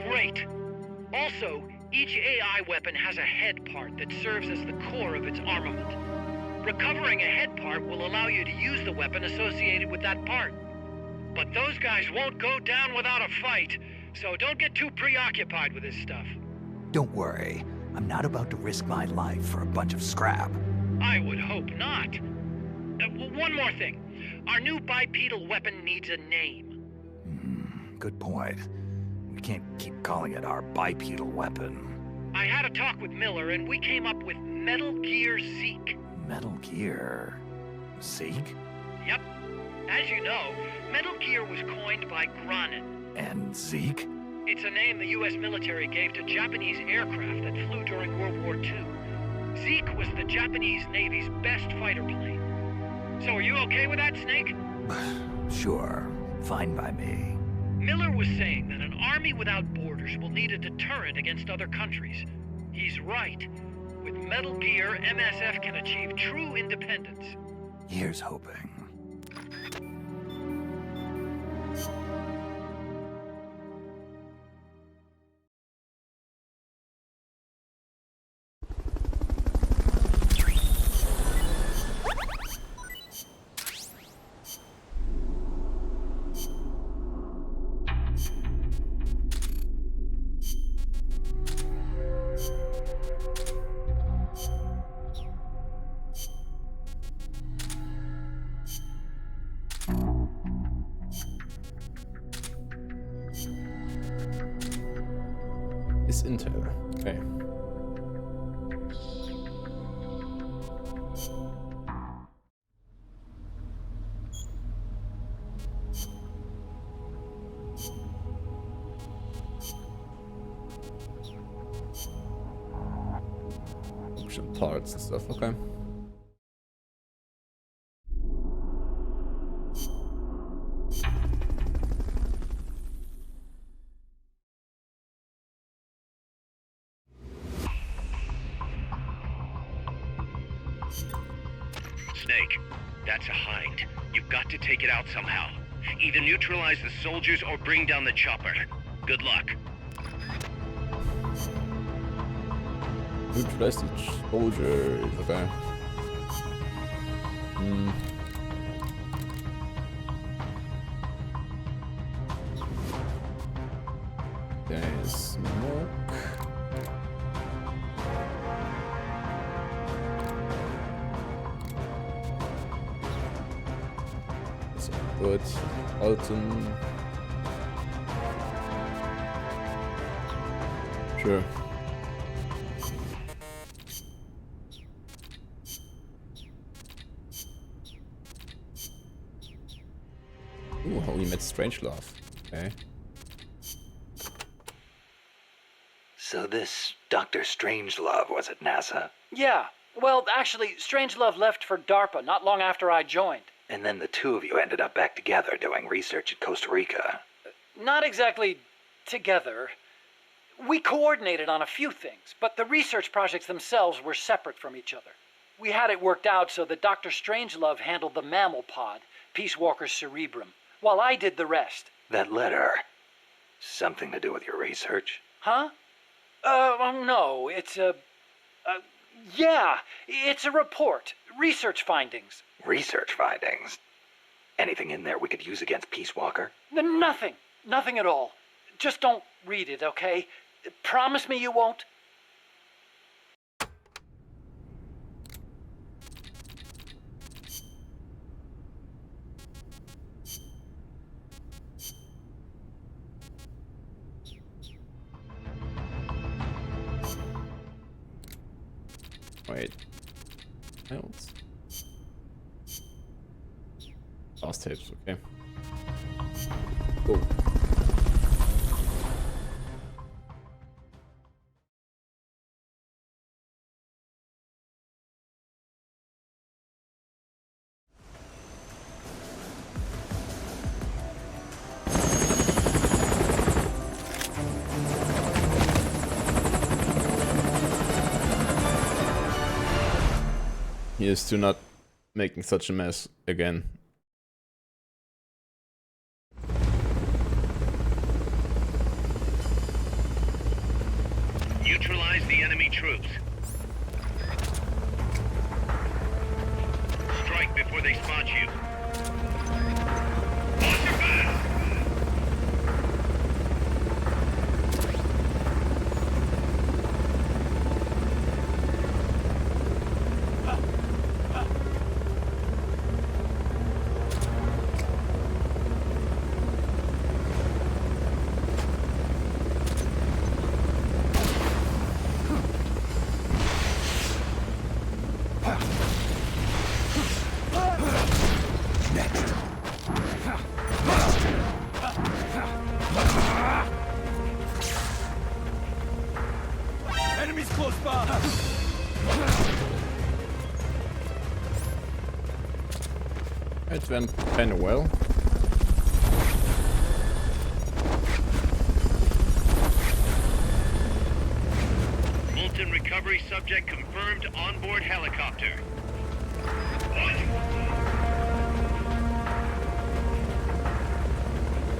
Great. Also, each AI weapon has a head part that serves as the core of its armament. Recovering a head part will allow you to use the weapon associated with that part. But those guys won't go down without a fight, so don't get too preoccupied with this stuff. Don't worry. I'm not about to risk my life for a bunch of scrap. I would hope not. One more thing. Our new bipedal weapon needs a name. Good point. We can't keep calling it our bipedal weapon. I had a talk with Miller, and we came up with Metal Gear Zeke. Metal Gear? Zeke? Yep. As you know, Metal Gear was coined by Granin. And Zeke? It's a name the U.S. military gave to Japanese aircraft that flew during World War II. Zeke was the Japanese Navy's best fighter plane. So are you okay with that, Snake? Sure. Fine by me. Miller was saying that an army without borders will need a deterrent against other countries. He's right. With Metal Gear, MSF can achieve true independence. Here's hoping. Is intel. Okay. Option parts and stuff. Okay. Snake, that's a hind. You've got to take it out somehow. Either neutralize the soldiers or bring down the chopper. Good luck. Neutralize the soldiers. Okay. There's smoke. Good. Alton. Sure. Ooh, how we met Strangelove. Okay. So this Dr. Strangelove was at NASA? Yeah. Well, actually, Strangelove left for DARPA not long after I joined. And then the two of you ended up back together doing research in Costa Rica. Not exactly together. We coordinated on a few things, but the research projects themselves were separate from each other. We had it worked out so that Dr. Strangelove handled the mammal pod, Peacewalker's cerebrum, while I did the rest. That letter, something to do with your research? Huh? No, it's yeah, it's a report. Research findings. Research findings? Anything in there we could use against Peacewalker? Nothing. Nothing at all. Just don't read it, okay? Promise me you won't? Wait. Else? Last tapes, okay. Cool. Here's to not making such a mess again. Neutralize the enemy troops. Strike before they spot you. Launch your fast! Enemies close by! It went kinda well. Molten recovery subject confirmed onboard helicopter.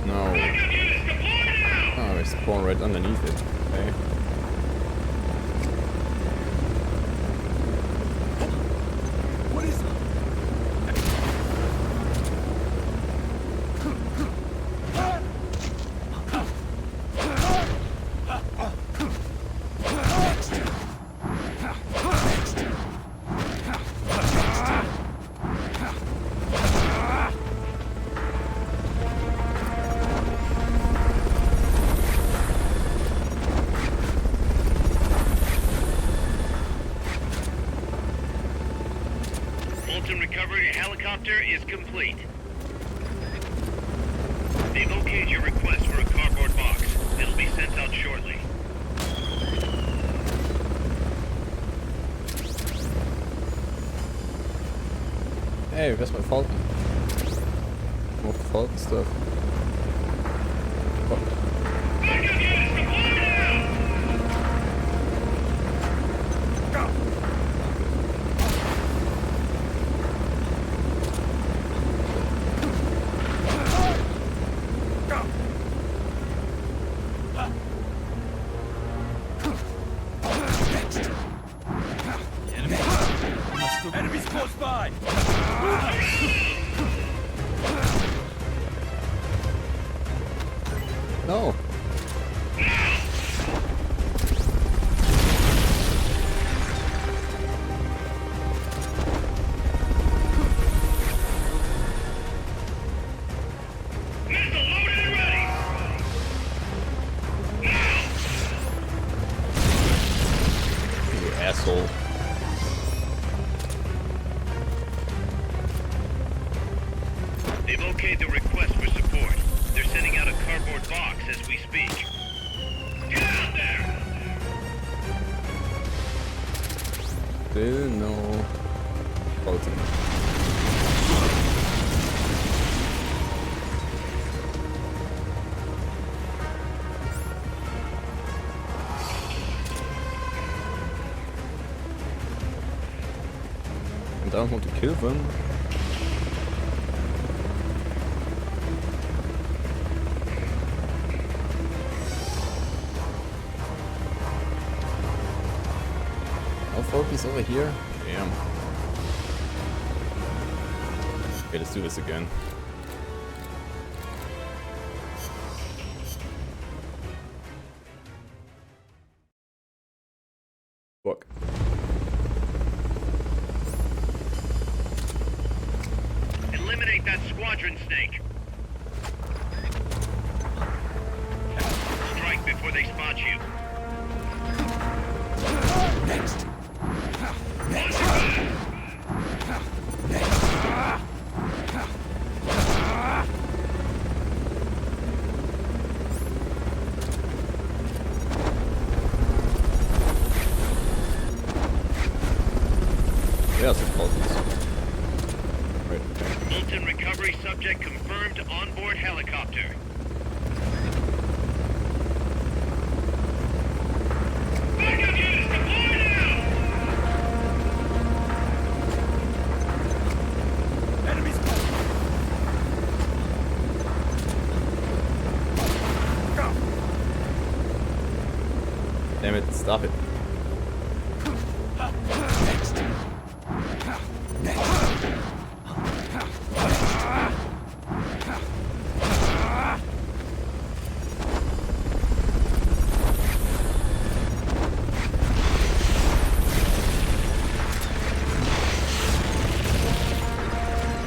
No. Oh, I spawned right underneath it. Okay. What is Fulton recovery helicopter is complete. They've okayed your request for a cardboard box. It'll be sent out shortly. Hey, where's my Falcon? More Falcon stuff. What? Enemies close by! No! You asshole. They've okayed the request for support. They're sending out a cardboard box as we speak. Get out there! Still no Falcon. And I don't want to kill them. Falcon's over here? Damn. Okay, let's do this again. Fuck. Eliminate that squadron snake. Strike before they spot you. Next! Yeah, some Falcons. Right. Fulton recovery subject confirmed onboard helicopter. Backup units deployed now! Enemies! Damn it, stop it.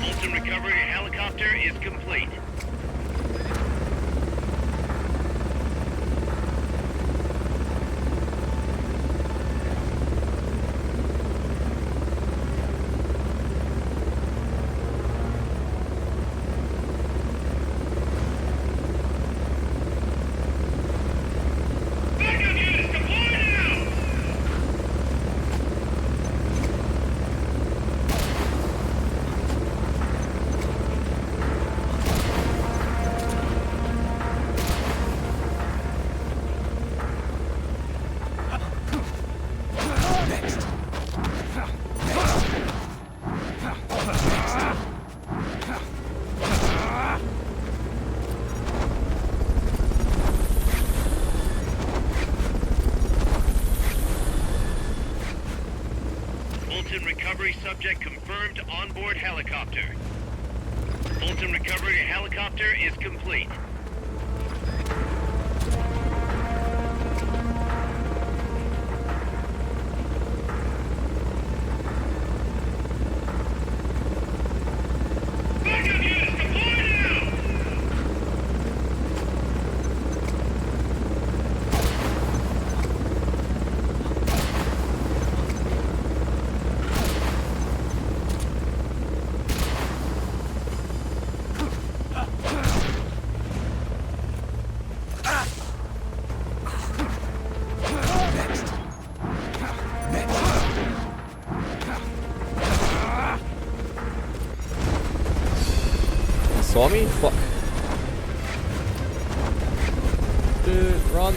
Fulton recovery helicopter is complete. Backup units deployed now! Fulton recovery subject confirmed onboard helicopter. Fulton recovery helicopter is complete. Backup units deployed now! me? Fuck. Dude, run.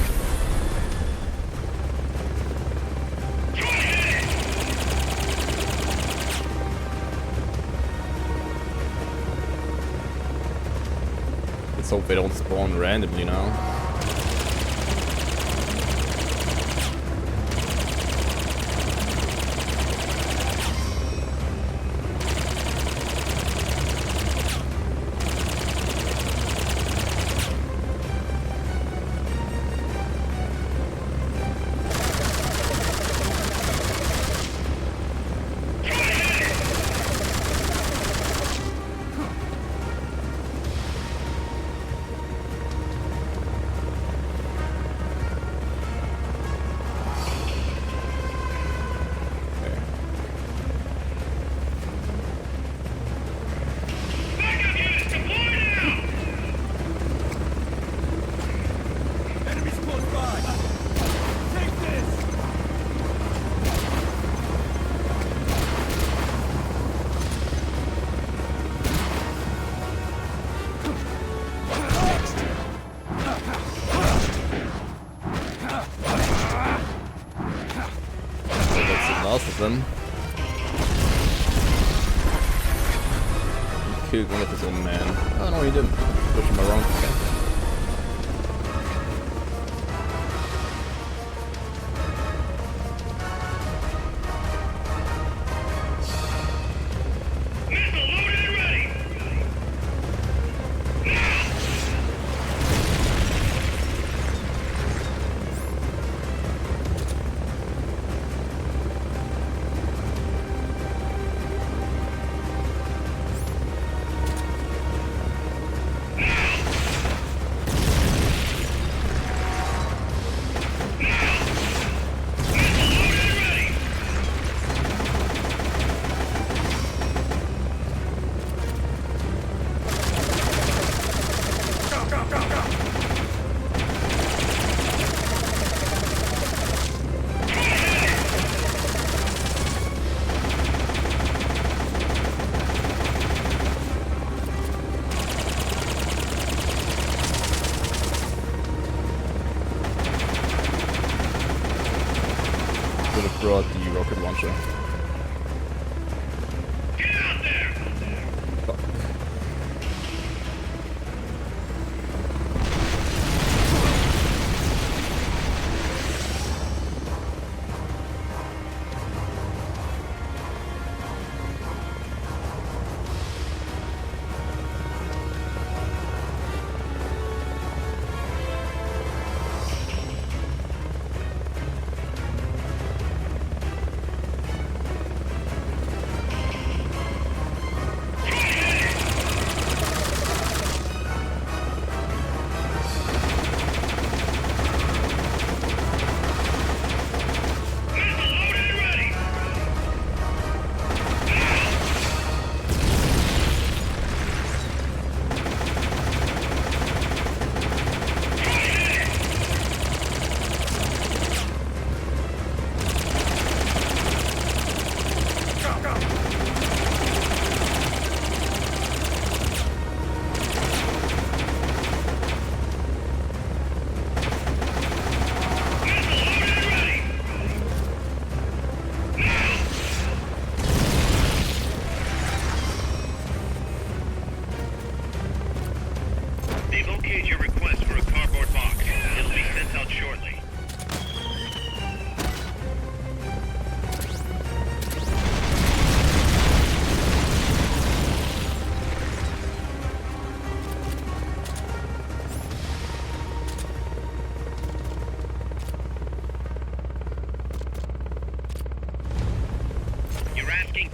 Let's hope they don't spawn randomly now. Them. He killed one of his own men. Oh no, he didn't. Push him around. Okay. Brought the rocket launcher. Get out there! Fuck.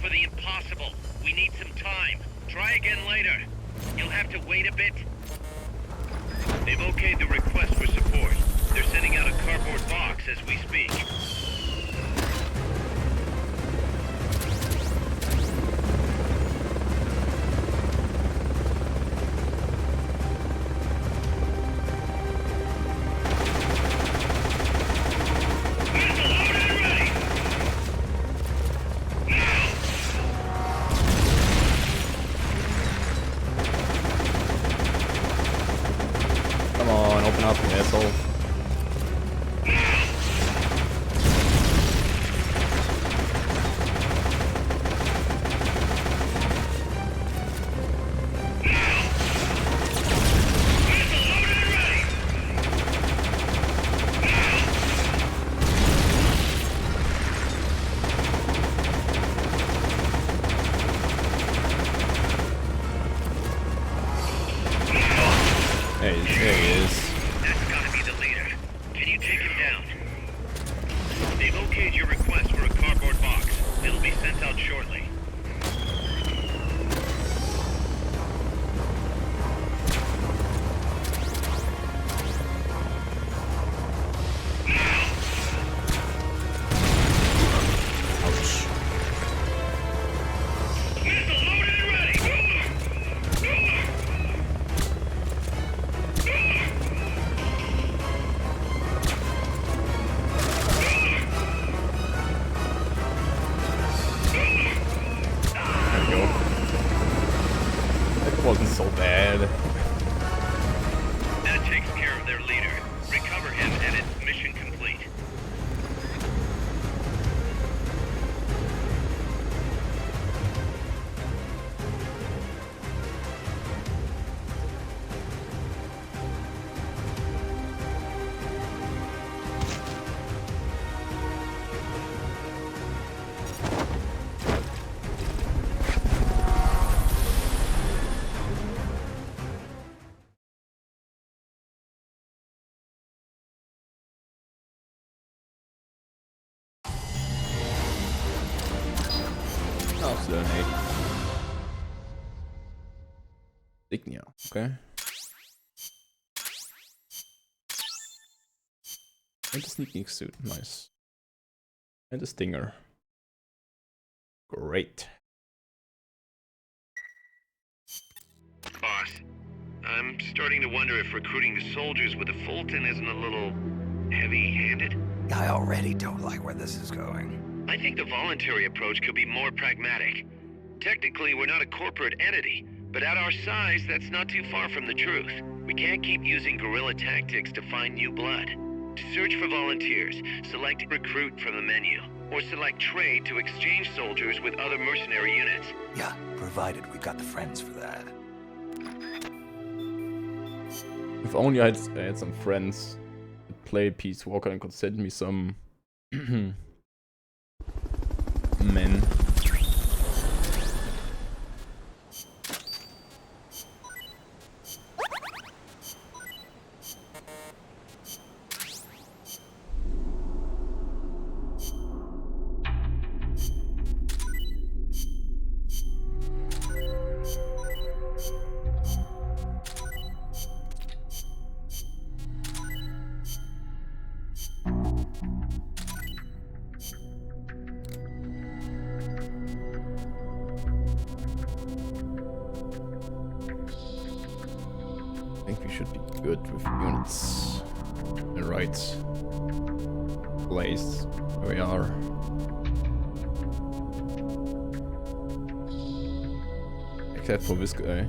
For the impossible. We need some time. Try again later. You'll have to wait a bit. They've okayed the request for support. They're sending out a cardboard box as we speak. appreciate your request for a cardboard box. It'll be sent out shortly. Wasn't so bad. That takes care of their leader. Recover him and it's mission complete. Dignia, okay. And the sneaking suit, nice. And the stinger. Great. Boss, I'm starting to wonder if recruiting the soldiers with the Fulton isn't a little heavy-handed. I already don't like where this is going. I think the voluntary approach could be more pragmatic. Technically, we're not a corporate entity, but at our size, that's not too far from the truth. We can't keep using guerrilla tactics to find new blood. To search for volunteers, select recruit from the menu, or select trade to exchange soldiers with other mercenary units. Yeah, provided we got the friends for that. If only I had some friends that played Peacewalker and could send me some men. I think we should be good with units. The right place where we are. Except for this guy.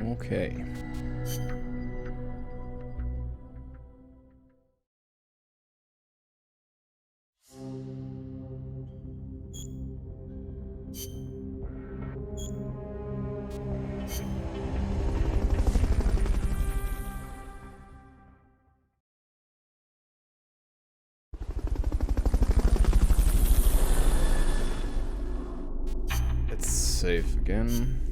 Okay. Let's save again.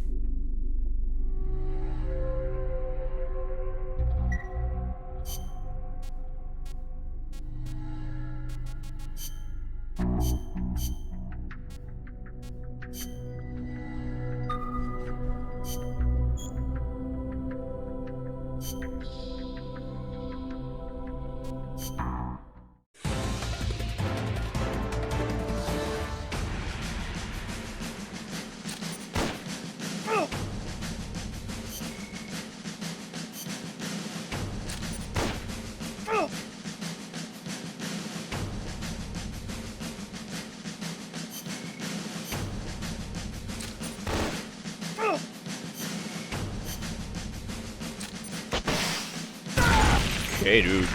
Okay, dude.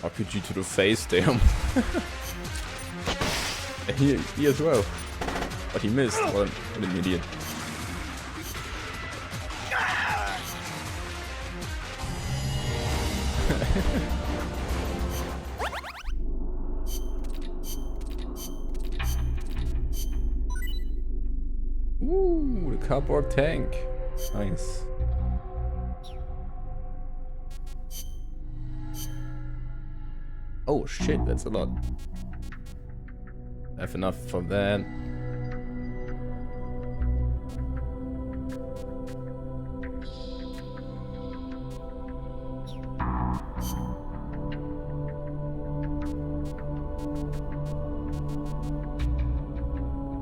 RPG to the face, damn. he as well. But he missed. What an idiot. Ooh, the cardboard tank. Nice. Oh shit, that's a lot. I have enough for that.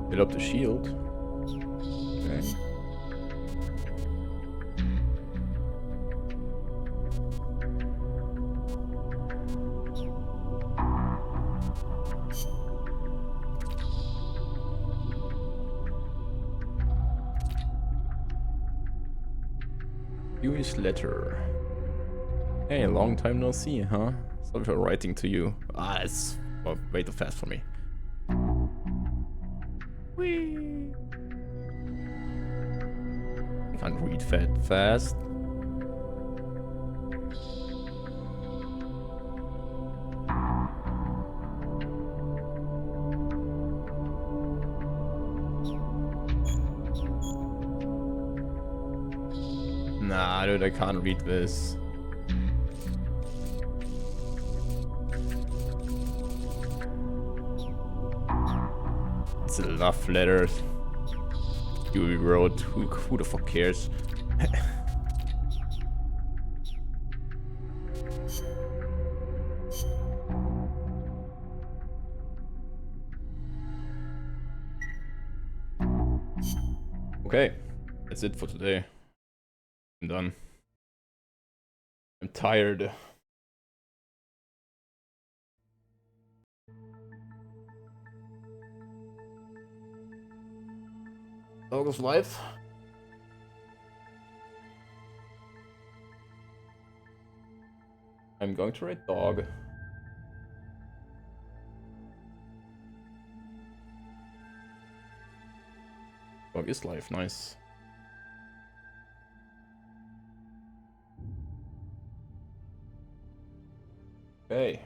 Build up the shield. Okay. Jewish letter. Hey, long time no see, huh? Sorry for writing to you. Ah, it's way too fast for me. Whee! I can't read fast. Nah, dude, I can't read this. It's enough letters. You wrote. Who the fuck cares? Okay, that's it for today. I'm done. I'm tired. Dog of life. I'm going to write dog. Dog is life, nice. Okay.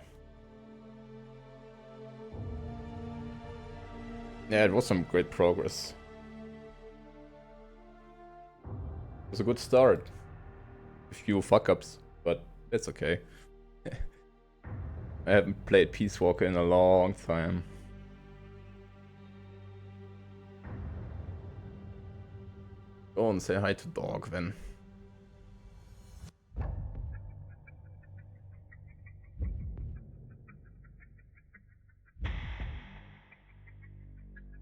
Yeah, it was some great progress. It was a good start. A few fuck-ups, but it's okay. I haven't played Peacewalker in a long time. Go and say hi to dog then.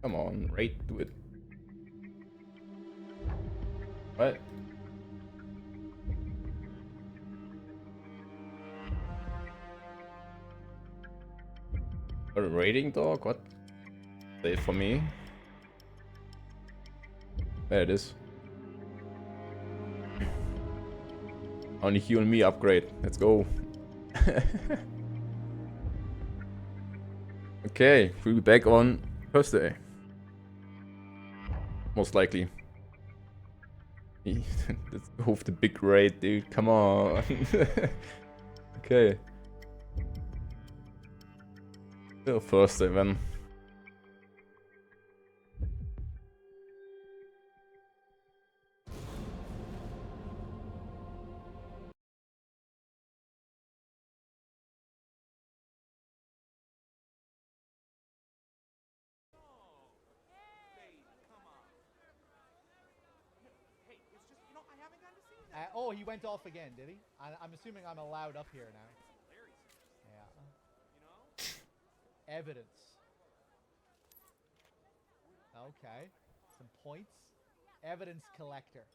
Come on, right, do it. What? A raiding dog? What? Say for me? There it is. Only you and me upgrade. Let's go. Okay, we'll be back on Thursday. Most likely. Let's go with the big raid, dude. Come on. Okay. Till Thursday then. Oh, he went off again, did he? I'm assuming I'm allowed up here now. Yeah. Evidence. Okay. Some points. Evidence collector.